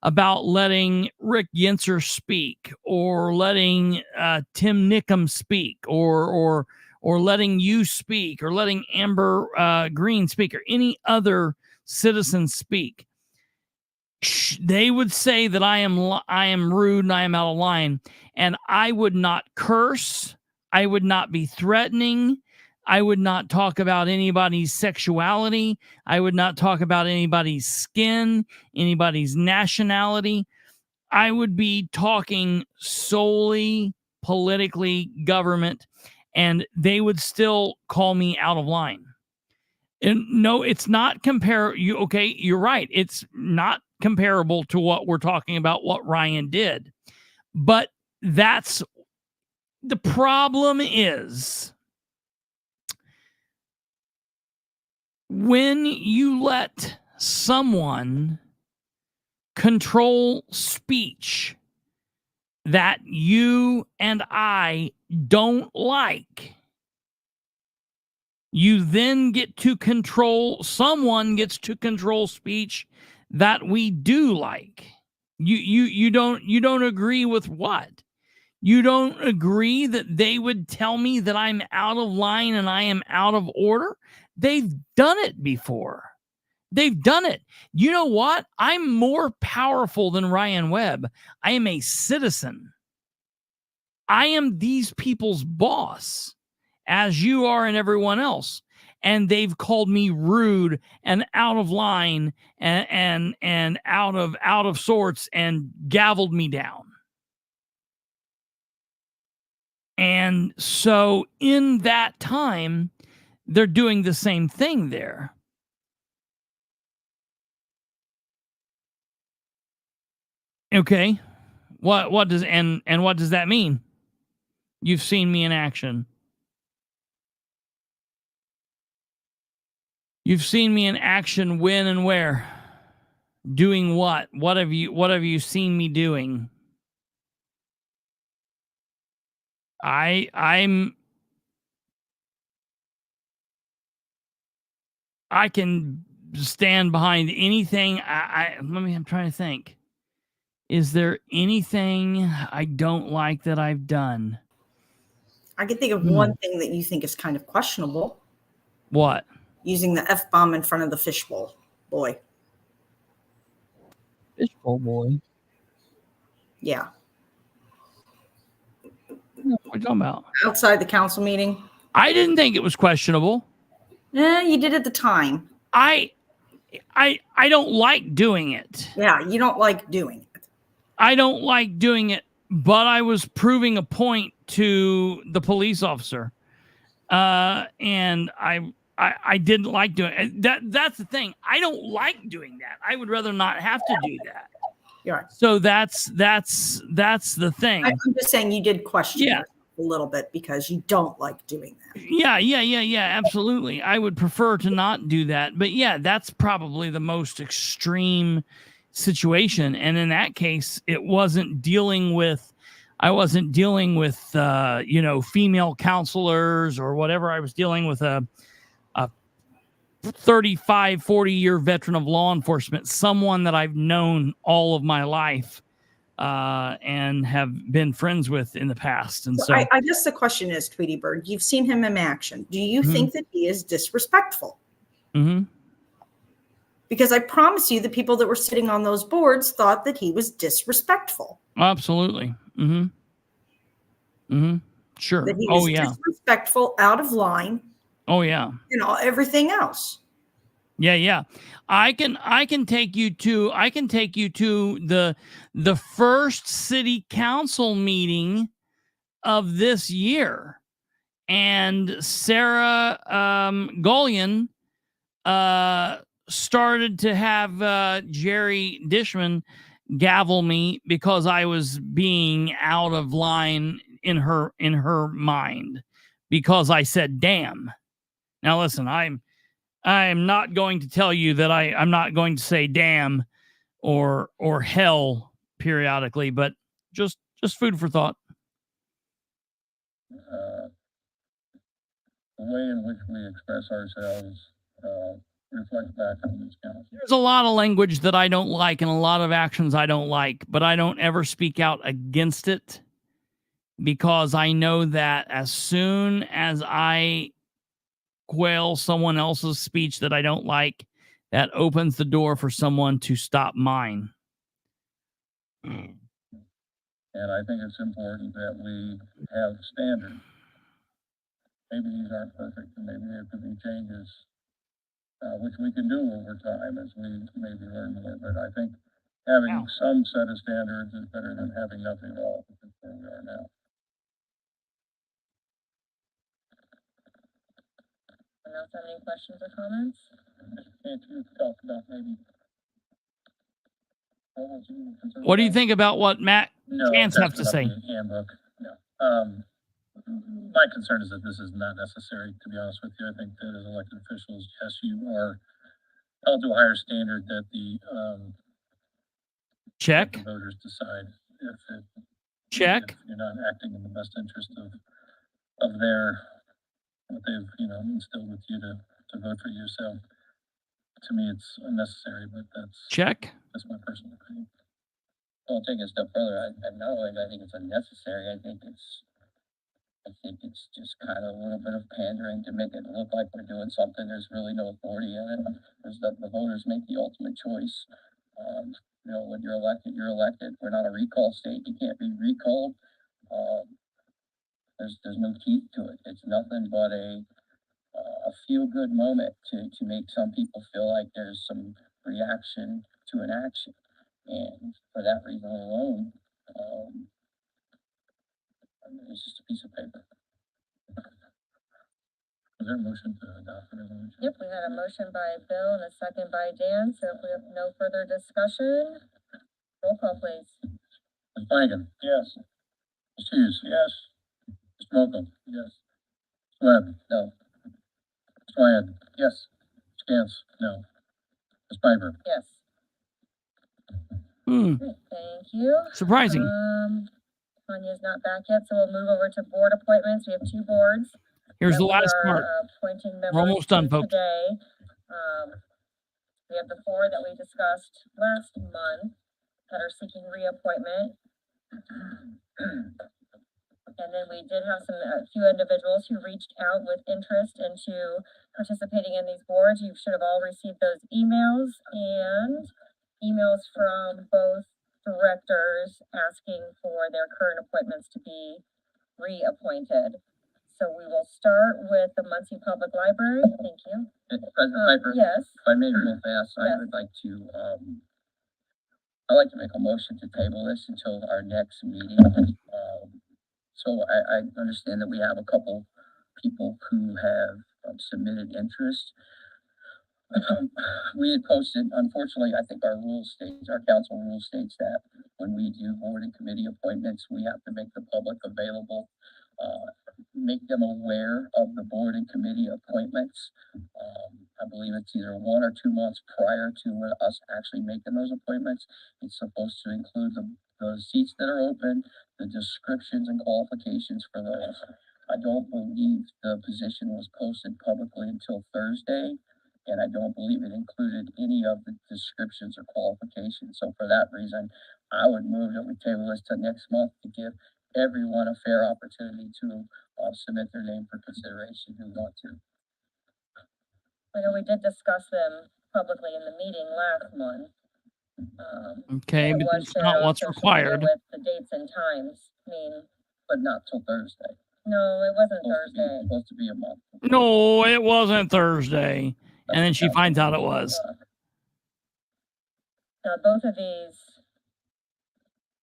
about letting Rick Yentzer speak, or letting Tim Nickum speak, or letting you speak, or letting Amber Green speak, or any other citizen speak. They would say that I am rude and I am out of line, and I would not curse. I would not be threatening. I would not talk about anybody's sexuality. I would not talk about anybody's skin, anybody's nationality. I would be talking solely politically government, and they would still call me out of line. And no, it's not you're right. It's not comparable to what we're talking about, what Ryan did. But that's the problem. Is when you let someone control speech that you and I don't like, you then someone gets to control speech that we do like. You don't agree with what? You don't agree that they would tell me that I'm out of line and I am out of order? They've done it before. They've done it. You know what? I'm more powerful than Ryan Webb. I am a citizen. I am these people's boss, as you are and everyone else. And they've called me rude and out of line and out of sorts and gavelled me down. And so in that time, they're doing the same thing there. Okay. What does that mean? You've seen me in action. You've seen me in action when and where? Doing what? What have you seen me doing? I can stand behind anything. I'm trying to think. Is there anything I don't like that I've done? I can think of one thing that you think is kind of questionable. What? Using the F-bomb in front of the fishbowl boy. Fishbowl boy? Yeah. What are you talking about? Outside the council meeting. I didn't think it was questionable. You did at the time. I don't like doing it. Yeah, you don't like doing it. I don't like doing it, but I was proving a point to the police officer. And I didn't like doing it. That's the thing. I don't like doing that. I would rather not have to do that. You're right. So that's the thing. I'm just saying you did question. Yeah. a little bit because you don't like doing that. Yeah, absolutely. I would prefer to not do that. But yeah, that's probably the most extreme situation. And in that case, I wasn't dealing with, female counselors or whatever. I was dealing with a 35, 40-year veteran of law enforcement, someone that I've known all of my life and have been friends with in the past. And so I guess the question is, Tweety Bird, you've seen him in action. Do you think that he is disrespectful? Because I promise you the people that were sitting on those boards thought that he was disrespectful. Absolutely. Sure. That he was disrespectful, out of line. Oh yeah. Everything else. Yeah. I can take you to the first city council meeting of this year, and Sarah Golian started to have Jerry Dishman gavel me because I was being out of line in her mind because I said damn. Now listen, I'm not going to tell you that I'm not going to say damn or hell periodically, but just food for thought. The way in which we express ourselves reflects back on this council. There's a lot of language that I don't like and a lot of actions I don't like, but I don't ever speak out against it because I know that as soon as I quail someone else's speech that I don't like, that opens the door for someone to stop mine. And I think it's important that we have standards. Maybe these aren't perfect, and maybe there could be changes, which we can do over time as we maybe learn more. But I think having some set of standards is better than having nothing at all, which is where we are now. Anyone else have any questions or comments? Can't you talk about maybe? What do you think about what Matt Chance have to say? Handbook. No. My concern is that this is not necessary, to be honest with you. I think that as elected officials, yes, you are held to a higher standard that the check voters decide if you're not acting in the best interest of their what they've instilled with you to vote for you. So to me, it's unnecessary, but that's my personal opinion. I'll take it a step further. Not only do I think it's unnecessary, I think it's just kind of a little bit of pandering to make it look like we're doing something. There's really no authority in it. The voters make the ultimate choice. When you're elected, you're elected. We're not a recall state. You can't be recalled. There's no teeth to it. It's nothing but a feel-good moment to make some people feel like there's some reaction to an action. And for that reason alone, it's just a piece of paper. Is there a motion to adopt the resolution? Yep, we had a motion by Bill and a second by Dan. So if we have no further discussion, roll call, please. Ms. Flanagan? Yes. Ms. Hughes? Yes. Mr. Mokel? Yes. Ms. Webb? No. Ms. Wyatt? Yes. Ms. Gantz? No. Ms. Piper? Yes. Thank you. Surprising. Tanya's not back yet, so we'll move over to board appointments. We have two boards. Here's the last part. We're almost done, folks. Today. We have the four that we discussed last month that are seeking reappointment. And then we did have a few individuals who reached out with interest into participating in these boards. You should have all received those emails and emails from both directors asking for their current appointments to be reappointed. So we will start with the Muncie Public Library. Thank you. President Piper? Yes. If I may real fast, Yes. I would like to, I'd like to make a motion to table this until our next meeting. So I understand that we have a couple people who have submitted interest. We had posted, unfortunately, I think our council rule states that when we do board and committee appointments, we have to make the public available make them aware of the board and committee appointments. I believe it's either 1 or 2 months prior to us actually making those appointments. It's supposed to include the seats that are open, the descriptions and qualifications for those. I don't believe the position was posted publicly until Thursday, and I don't believe it included any of the descriptions or qualifications. So for that reason, I would move that we table this to next month to give everyone a fair opportunity to submit their name for consideration who want to. I know we did discuss them publicly in the meeting last month. Okay, it but was that's shared not on what's social required. media with the dates and times. I mean, But not till Thursday. no, it wasn't Thursday. Supposed to be a month. No, it wasn't Thursday. And then she finds out it was. Now, both of these,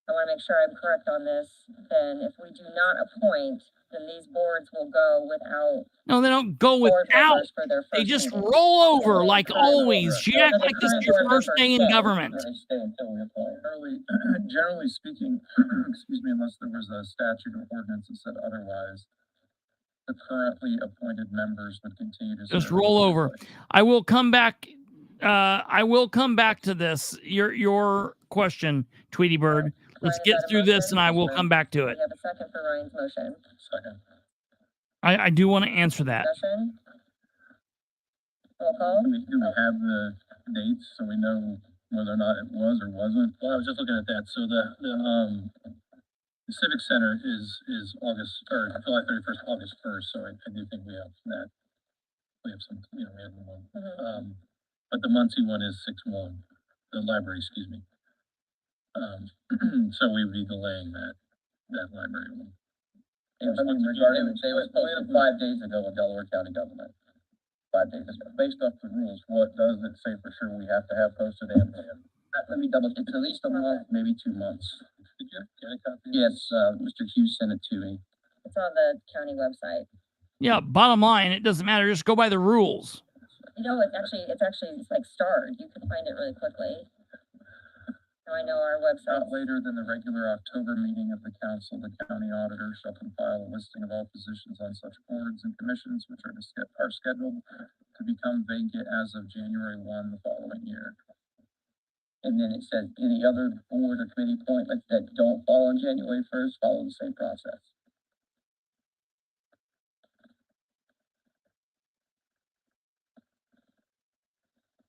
I want to make sure I'm correct on this. Then if we do not appoint, then these boards will go without No, they don't go board without. members for their first They just meeting. roll over like always. She No, acts the like this is current your board first members day in stay. government. They stay until we apply. Generally speaking, excuse me, unless there was a statute or ordinance that said otherwise, the currently appointed members would continue to Just serve. roll over. I will come back. I will come back to this. Your question, Tweety Bird. Let's Ryan, is get that a through this, motion? and I will come back to We it. have a second for Ryan's motion. Second. I do want to answer that. Discussion? Roll call? Do we have the dates so we know whether or not it was or wasn't? Well, I was just looking at that. So the Civic Center is August, or July 31st, August 1st. So I do think we have that. We have some, we have one. Mm-hmm. But the Muncie one is 6/1. The library, excuse me. So we would be delaying that library one. It was regarding, they was posted 5 days ago with Delaware County government. 5 days ago. Based off the rules, what does it say for sure we have to have posted and let me double, it's at least a month, maybe 2 months. Did you get a copy? Yes, Mr. Hughes sent it to me. It's on the county website. Yeah, bottom line, it doesn't matter. Just go by the rules. You know, it's like starred. You can find it really quickly. Now I know our website. Not later than the regular October meeting of the council, the county auditor shall compile a listing of all positions on such boards and commissions which are scheduled to become vacant as of January 1 the following year. And then it says any other board or committee appointments that don't fall on January 1st follow the same process.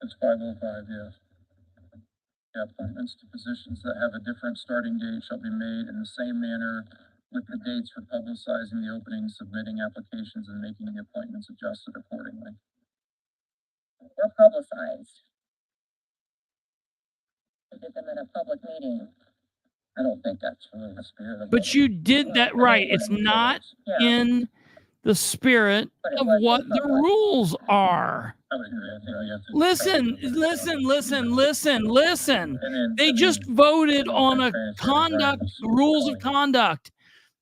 It's 505, yes. Yeah, appointments to positions that have a different starting date shall be made in the same manner with the dates for publicizing the openings, submitting applications, and making the appointments adjusted accordingly. Or publicized. We did them in a public meeting. I don't think that's really the spirit of. But you did that right. It's not Yeah. in the spirit But it of was what in the public. rules are. I would agree. I think we have to. Listen. And then, They just voted on a conduct, rules of conduct.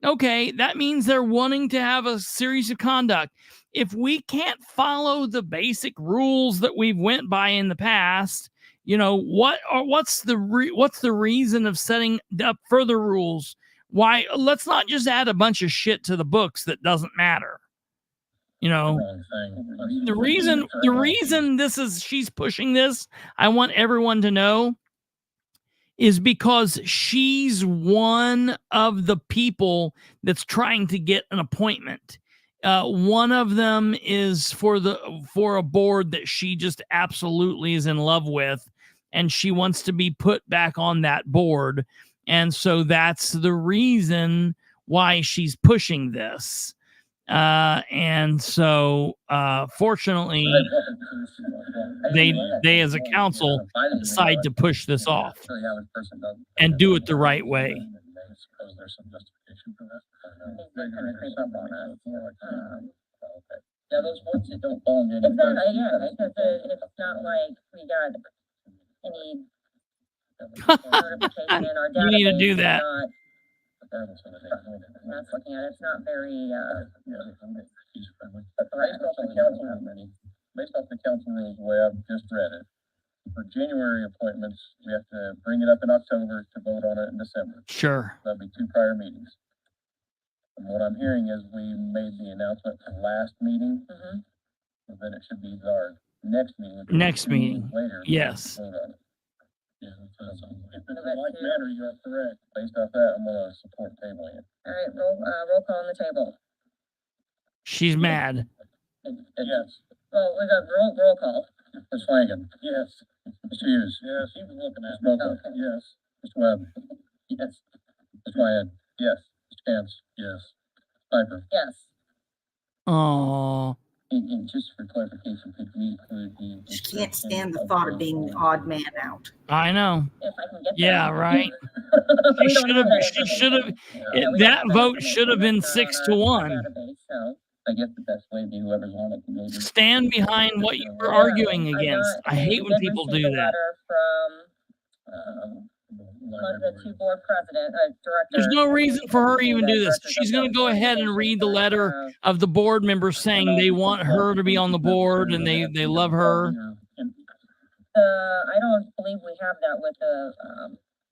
Okay, that means they're wanting to have a series of conduct. If we can't follow the basic rules that we've went by in the past, what's the reason of setting up further rules? Why? Let's not just add a bunch of shit to the books that doesn't matter. The reason she's pushing this, I want everyone to know, is because she's one of the people that's trying to get an appointment. One of them is for a board that she just absolutely is in love with, and she wants to be put back on that board. And so that's the reason why she's pushing this. And so, fortunately, they as a council decide to push this off and do it the right way. Suppose there's some justification for that. Yeah, those words that don't fall in. Exactly, yeah, because it's not like we got any notification in our database. You need to do that. That's looking at it. It's not very, Based off the council rules, the way I've just read it, for January appointments, we have to bring it up in October to vote on it in December. Sure. That'll be 2 prior meetings. And what I'm hearing is we made the announcement for last meeting, Mm-hmm. so then it should be our next meeting. which is Next 2 weeks meeting. Later. Yes. Vote on it. Yeah, so if it's a like manner, you're correct. Based off that, I'm gonna support tabling it. All right, roll call on the table. She's mad. Yes. Well, we got roll call. Ms. Flanagan. Yes. Mr. Hughes. Yes. He was looking at. Ms. Mokel. Okay. Yes. Mr. Webb. Yes. Mr. Wyatt. Yes. Mr. Cantz. Yes. Piper. Yes. Oh, And just for clarification, could we include the? She can't stand the thought of being the odd man out. I know. If I can get Yeah, there. right. We She don't should have have. that She information. should have. Yeah, we don't That have that vote should have been information. 6 It's to not on 1. our database, so. I guess the best way to be whoever's on it. Maybe. Stand behind what you were Yeah, arguing I against. got- I hate when did people receive do a that. letter from, the two board president, director. There's no reason for her to even do this. She's going to go ahead and read the letter of the board members saying they want her to be on the board and they love her. I don't believe we have that with the,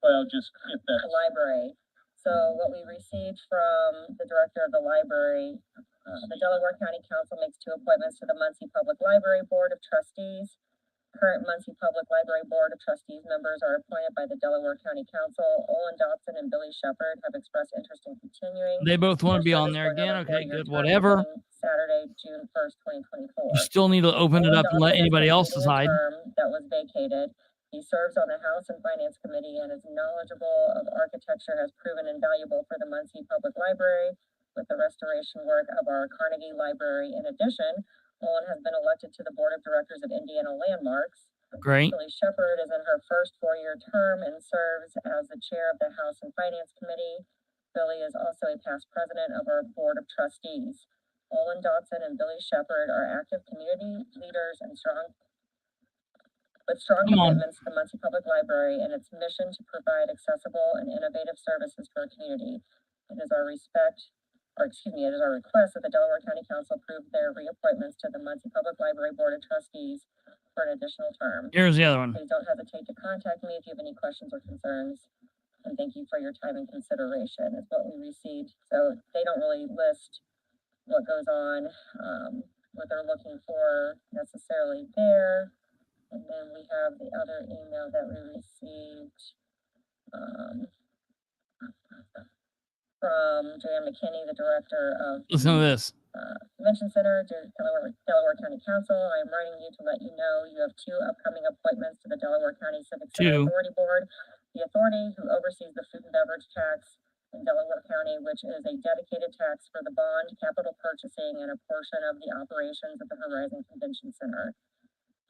Well, just if the that's. library. So what we received from the director of the library, the Delaware County Council makes 2 appointments to the Muncie Public Library Board of Trustees. Current Muncie Public Library Board of Trustees members are appointed by the Delaware County Council. Olin Dotson and Billy Shepard have expressed interest in continuing. They both want to be their on there service for again. another Okay, 4-year good. term Whatever. beginning Saturday, June 1st, 2024. You still need to open it up and let anybody else decide. That was vacated. He serves on the House and Finance Committee and is knowledgeable of architecture, has proven invaluable for the Muncie Public Library with the restoration work of our Carnegie Library. In addition, Olin has been elected to the Board of Directors of Indiana Landmarks. Great. Billy Shepard is in her first 4-year term and serves as the chair of the House and Finance Committee. Billy is also a past president of our Board of Trustees. Olin Dotson and Billy Shepard are active community leaders and strong Come on. commitments to the Muncie Public Library and its mission to provide accessible and innovative services for our community. It is our request that the Delaware County Council approve their reappointments to the Muncie Public Library Board of Trustees for an additional term. Here's the other one. Please don't hesitate to contact me if you have any questions or concerns. And thank you for your time and consideration, is what we received. So they don't really list what goes on, what they're looking for necessarily there. And then we have the other email that we received, from Joanne McKinney, the director of Listen to this. Convention Center, Delaware County Council. I am writing you to let you know you have 2 upcoming appointments to the Delaware County Civic Center 2. Authority Board. The authority who oversees the food and beverage tax in Delaware County, which is a dedicated tax for the bond, capital purchasing, and a portion of the operations of the Horizon Convention Center.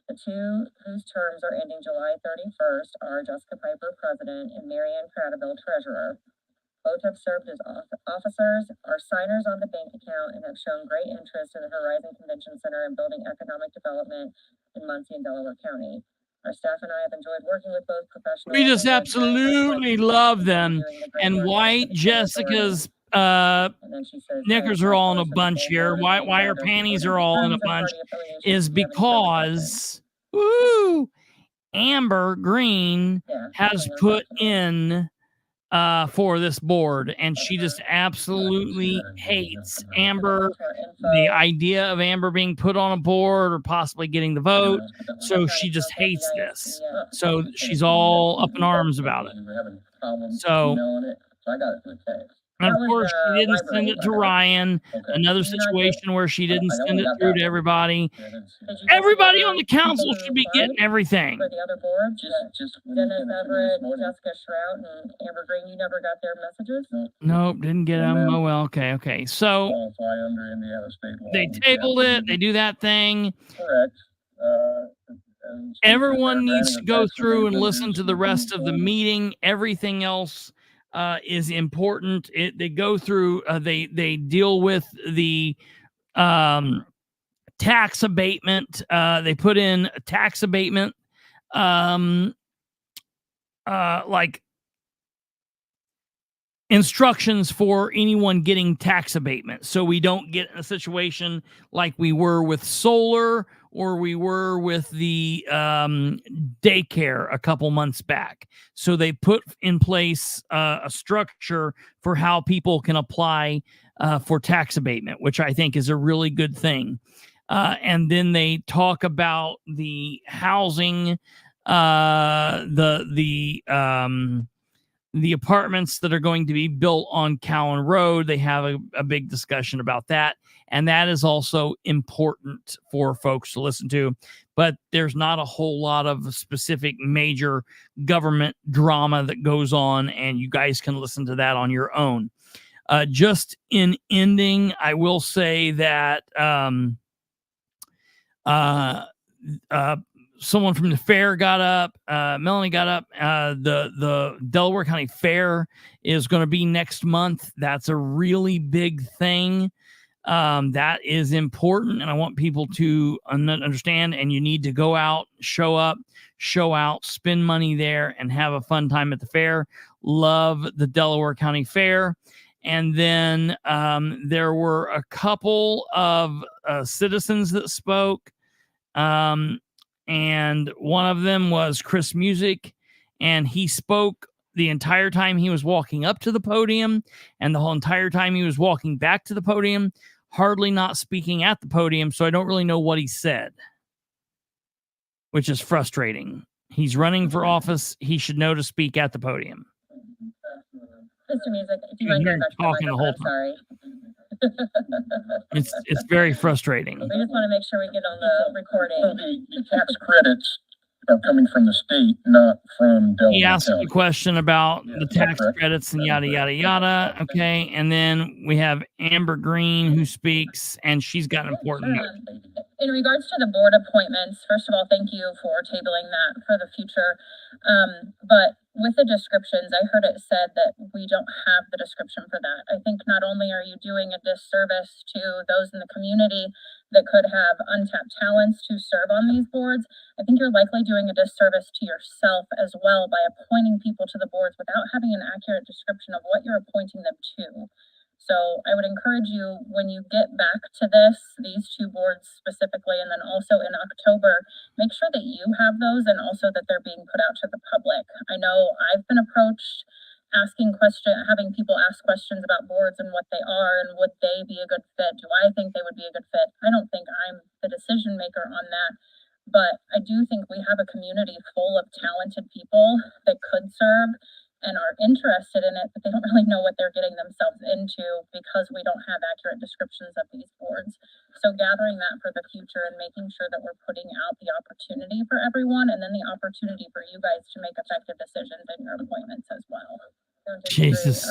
The 2 whose terms are ending July 31st are Jessica Piper, President, and Marianne Cradaville, Treasurer. Both have served as officers, are signers on the bank account, and have shown great interest in the Horizon Convention Center and building economic development in Muncie and Delaware County. Our staff and I have enjoyed working with both professionals. We just and absolutely love them. And White Jessica's And then she says, knickers are all in a bunch here. Why her panties are all in a bunch is because Amber Green has put in for this board, and she just absolutely hates Amber, the idea of Amber being put on a board or possibly getting the vote. So she just hates this. So she's all up in arms about it. So, I got it through text. and of course, she didn't send it to Ryan. Another situation where she didn't send it through to everybody. Everybody on the council should be getting everything. For the other boards, Just Dennis Everett, Jessica Shrout, and Amber Green, you never got their messages? Nope, didn't get them. Oh, well, okay. So Qualify under Indiana state law. they tabled it. They do that thing. Correct. Everyone needs to go through and listen to the rest of the meeting. Everything else is important. They go through. They deal with the tax abatement. They put in a tax abatement, like instructions for anyone getting tax abatement, so we don't get in a situation like we were with solar or we were with the daycare a couple months back. So they put in place a structure for how people can apply for tax abatement, which I think is a really good thing. And then they talk about the housing, the apartments that are going to be built on Cowan Road. They have a big discussion about that. And that is also important for folks to listen to. But there's not a whole lot of specific major government drama that goes on, and you guys can listen to that on your own. Just in ending, I will say that someone from the fair got up. Melanie got up. The Delaware County Fair is going to be next month. That's a really big thing. That is important, and I want people to understand, and you need to go out, show up, show out, spend money there, and have a fun time at the fair. Love the Delaware County Fair. And then there were a couple of citizens that spoke, and one of them was Chris Music, and he spoke the entire time he was walking up to the podium and the whole entire time he was walking back to the podium, hardly not speaking at the podium, so I don't really know what he said, which is frustrating. He's running for office. He should know to speak at the podium. Mr. Music, do you mind going back to talking the whole time? Sorry. It's very frustrating. We just want to make sure we get on the recording. The tax credits are coming from the state, not from Delaware He asked County. a question about the tax correct? credits and yada, yada, yada. Okay. And then we have Amber Green who speaks, and she's got an important note. In regards to the board appointments, first of all, thank you for tabling that for the future. But with the descriptions, I heard it said that we don't have the description for that. I think not only are you doing a disservice to those in the community that could have untapped talents to serve on these boards, I think you're likely doing a disservice to yourself as well by appointing people to the boards without having an accurate description of what you're appointing them to. So I would encourage you, when you get back to these two boards specifically, and then also in October, make sure that you have those and also that they're being put out to the public. I know I've been approached having people ask questions about boards and what they are and would they be a good fit? Do I think they would be a good fit? I don't think I'm the decision maker on that, but I do think we have a community full of talented people that could serve and are interested in it, but they don't really know what they're getting themselves into because we don't have accurate descriptions of these boards. So gathering that for the future and making sure that we're putting out the opportunity for everyone, and then the opportunity for you guys to make effective decisions in your appointments as well. Jesus.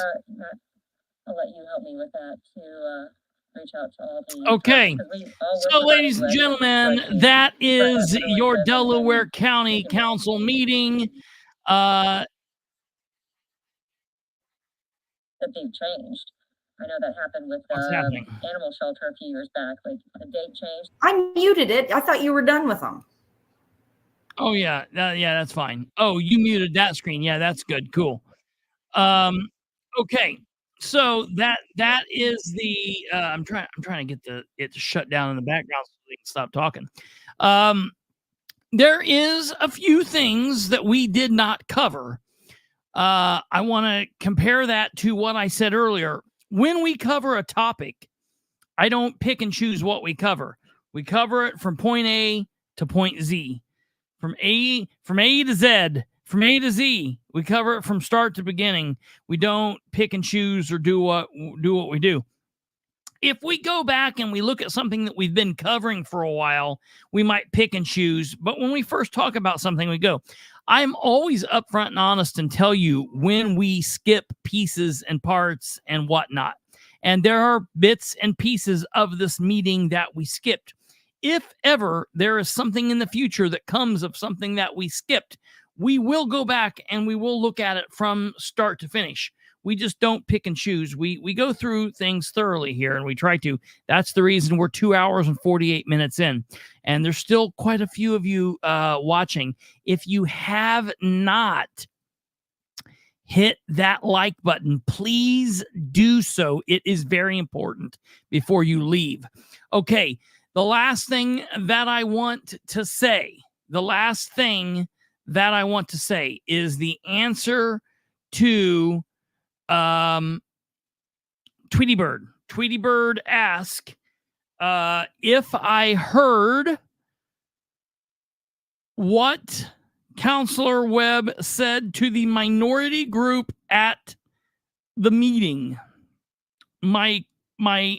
I'll let you help me with that to reach out to all the. Okay. So, ladies and gentlemen, that is your Delaware County Council meeting. That they've changed. I know that happened with What's happening? Animal Shelter a few years back. Like the date changed. I muted it. I thought you were done with them. Oh yeah, yeah, that's fine. Oh, you muted that screen. Yeah, that's good. Cool. Okay. So that is the I'm trying to get it to shut down in the background so we can stop talking. There is a few things that we did not cover. I want to compare that to what I said earlier. When we cover a topic, I don't pick and choose what we cover. We cover it from point A to point Z, from A to Z, from A to Z. We cover it from start to beginning. We don't pick and choose or do what we do. If we go back and we look at something that we've been covering for a while, we might pick and choose. But when we first talk about something, we go. I'm always upfront and honest and tell you when we skip pieces and parts and whatnot. And there are bits and pieces of this meeting that we skipped. If ever there is something in the future that comes of something that we skipped, we will go back and we will look at it from start to finish. We just don't pick and choose. We go through things thoroughly here, and we try to. That's the reason we're 2 hours and 48 minutes in. And there's still quite a few of you watching. If you have not hit that like button, please do so. It is very important before you leave. Okay, the last thing that I want to say, is the answer to Tweety Bird. Tweety Bird asked if I heard what Counselor Webb said to the minority group at the meeting. My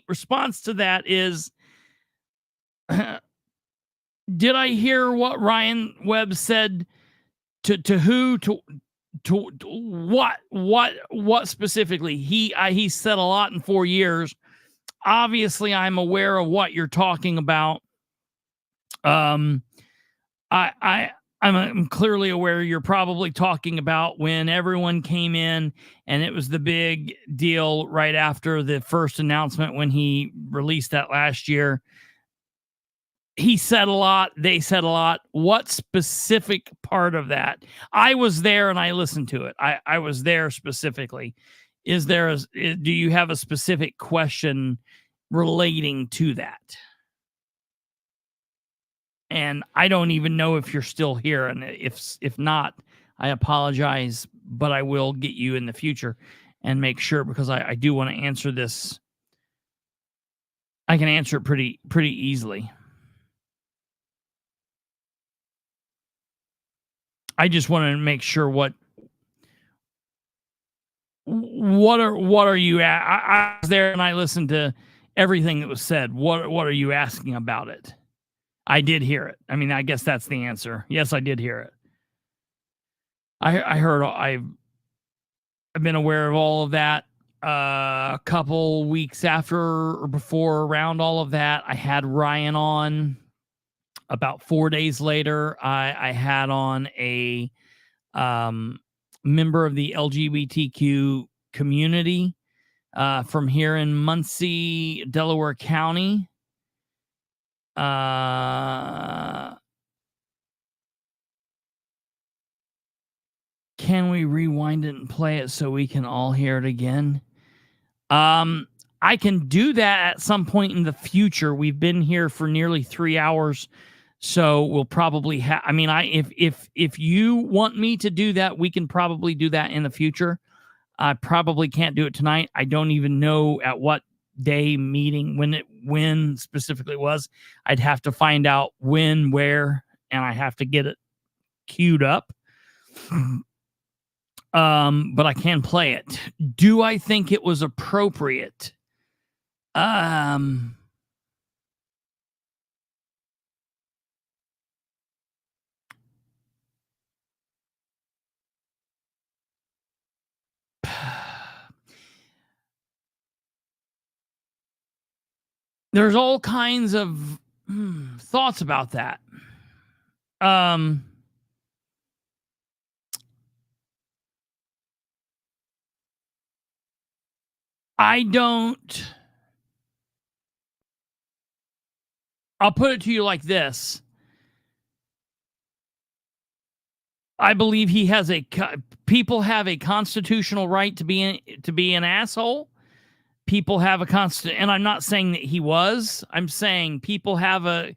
response to that is, did I hear what Ryan Webb said to who, to what specifically? He said a lot in 4 years. Obviously, I'm aware of what you're talking about. I'm clearly aware you're probably talking about when everyone came in and it was the big deal right after the first announcement when he released that last year. He said a lot. They said a lot. What specific part of that? I was there and I listened to it. I was there specifically. Do you have a specific question relating to that? And I don't even know if you're still here. And if not, I apologize, but I will get you in the future and make sure, because I do want to answer this. I can answer it pretty easily. I just want to make sure what are you at? I was there and I listened to everything that was said. What are you asking about it? I did hear it. I mean, I guess that's the answer. Yes, I did hear it. I heard. I've been aware of all of that. A couple weeks after or before, around all of that, I had Ryan on. About 4 days later, I had on a member of the LGBTQ community from here in Muncie, Delaware County. Can we rewind it and play it so we can all hear it again? I can do that at some point in the future. We've been here for nearly 3 hours, so we'll probably have. I mean, if you want me to do that, we can probably do that in the future. I probably can't do it tonight. I don't even know at what day meeting when specifically was. I'd have to find out when, where, and I have to get it queued up. But I can play it. Do I think it was appropriate? There's all kinds of thoughts about that. I'll put it to you like this. I believe people have a constitutional right to be an asshole. People have and I'm not saying that he was. I'm saying people have a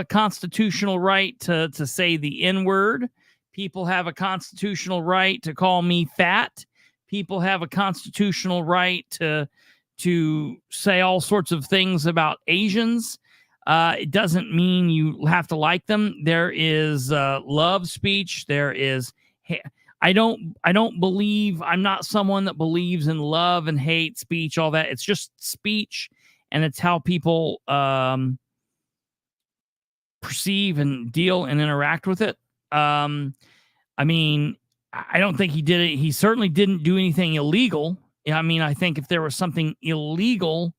constitutional right to say the N-word. People have a constitutional right to call me fat. People have a constitutional right to say all sorts of things about Asians. It doesn't mean you have to like them. There is love speech. There is. I don't believe. I'm not someone that believes in love and hate speech. All that. It's just speech, and it's how people perceive and deal and interact with it. I mean, I don't think he did it. He certainly didn't do anything illegal. I mean, I think if there was something illegal,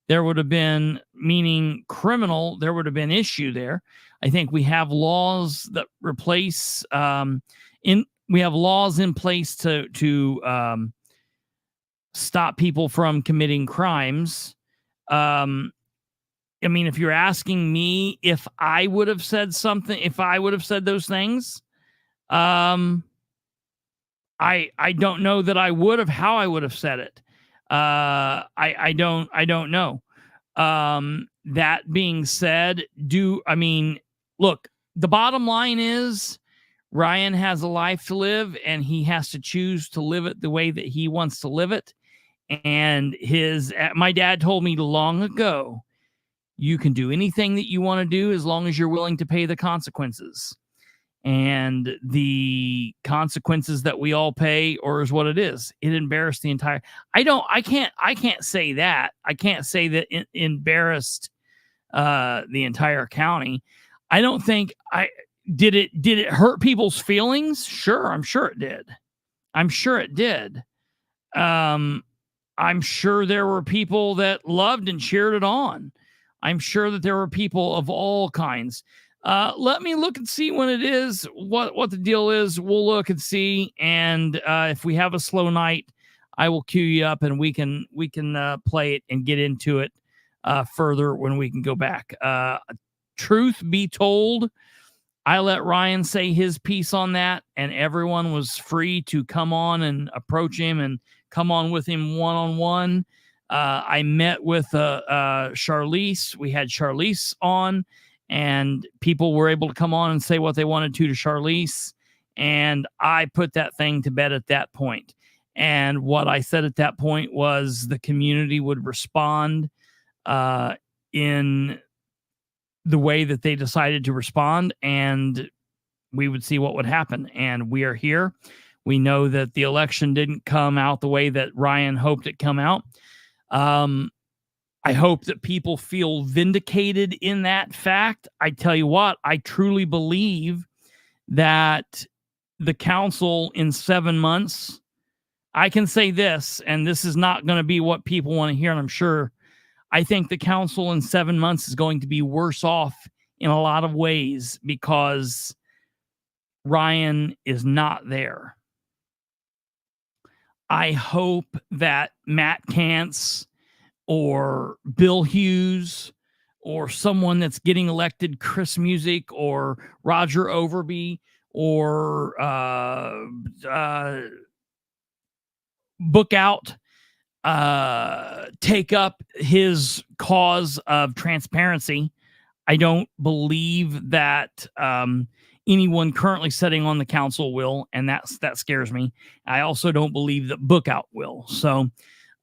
there would have been, meaning criminal, there would have been issue there. I think we have laws that replace we have laws in place to stop people from committing crimes. I mean, if you're asking me if I would have said something, if I would have said those things, I don't know that I would have, how I would have said it. I don't know. That being said, look, the bottom line is Ryan has a life to live and he has to choose to live it the way that he wants to live it. And my dad told me long ago, you can do anything that you want to do as long as you're willing to pay the consequences. And the consequences that we all pay, or is what it is. It embarrassed the entire. I can't say that. I can't say that it embarrassed the entire county. I don't think did it hurt people's feelings? Sure, I'm sure it did. I'm sure it did. I'm sure there were people that loved and cheered it on. I'm sure that there were people of all kinds. Let me look and see when it is, what the deal is. We'll look and see. And if we have a slow night, I will cue you up and we can play it and get into it further when we can go back. Truth be told, I let Ryan say his piece on that, and everyone was free to come on and approach him and come on with him one-on-one. I met with Charlize. We had Charlize on, and people were able to come on and say what they wanted to Charlize. And I put that thing to bed at that point. And what I said at that point was the community would respond in the way that they decided to respond, and we would see what would happen. And we are here. We know that the election didn't come out the way that Ryan hoped it come out. I hope that people feel vindicated in that fact. I tell you what, I truly believe that the council in 7 months, I can say this, and this is not going to be what people want to hear, and I'm sure, I think the council in 7 months is going to be worse off in a lot of ways because Ryan is not there. I hope that Matt Kantz or Bill Hughes or someone that's getting elected, Chris Music or Roger Overby or Book Out, take up his cause of transparency. I don't believe that anyone currently sitting on the council will, and that scares me. I also don't believe that Book Out will. So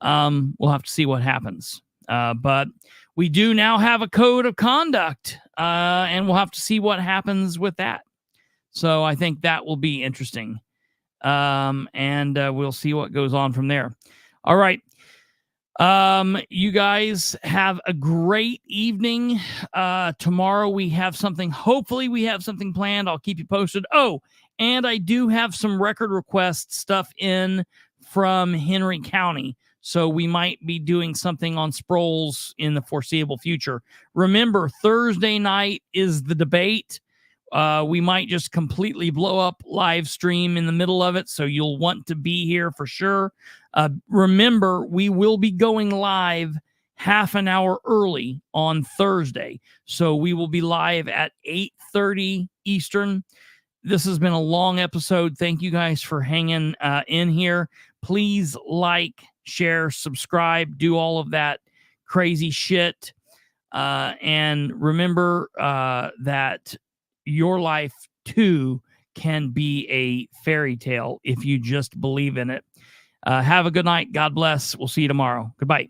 we'll have to see what happens. But we do now have a code of conduct, and we'll have to see what happens with that. So I think that will be interesting. And we'll see what goes on from there. All right. You guys have a great evening. Tomorrow we have something, hopefully we have something planned. I'll keep you posted. Oh, and I do have some record request stuff in from Henry County. So we might be doing something on Sproles in the foreseeable future. Remember, Thursday night is the debate. We might just completely blow up live stream in the middle of it, so you'll want to be here for sure. Remember, we will be going live half an hour early on Thursday. So we will be live at 8:30 Eastern. This has been a long episode. Thank you guys for hanging in here. Please like, share, subscribe, do all of that crazy shit. And remember that your life too can be a fairy tale if you just believe in it. Have a good night. God bless. We'll see you tomorrow. Goodbye.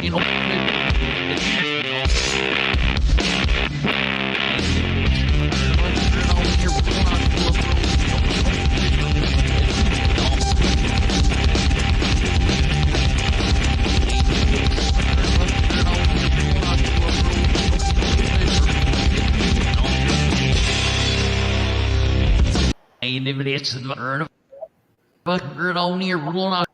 You know, it's the fucking only rolling out.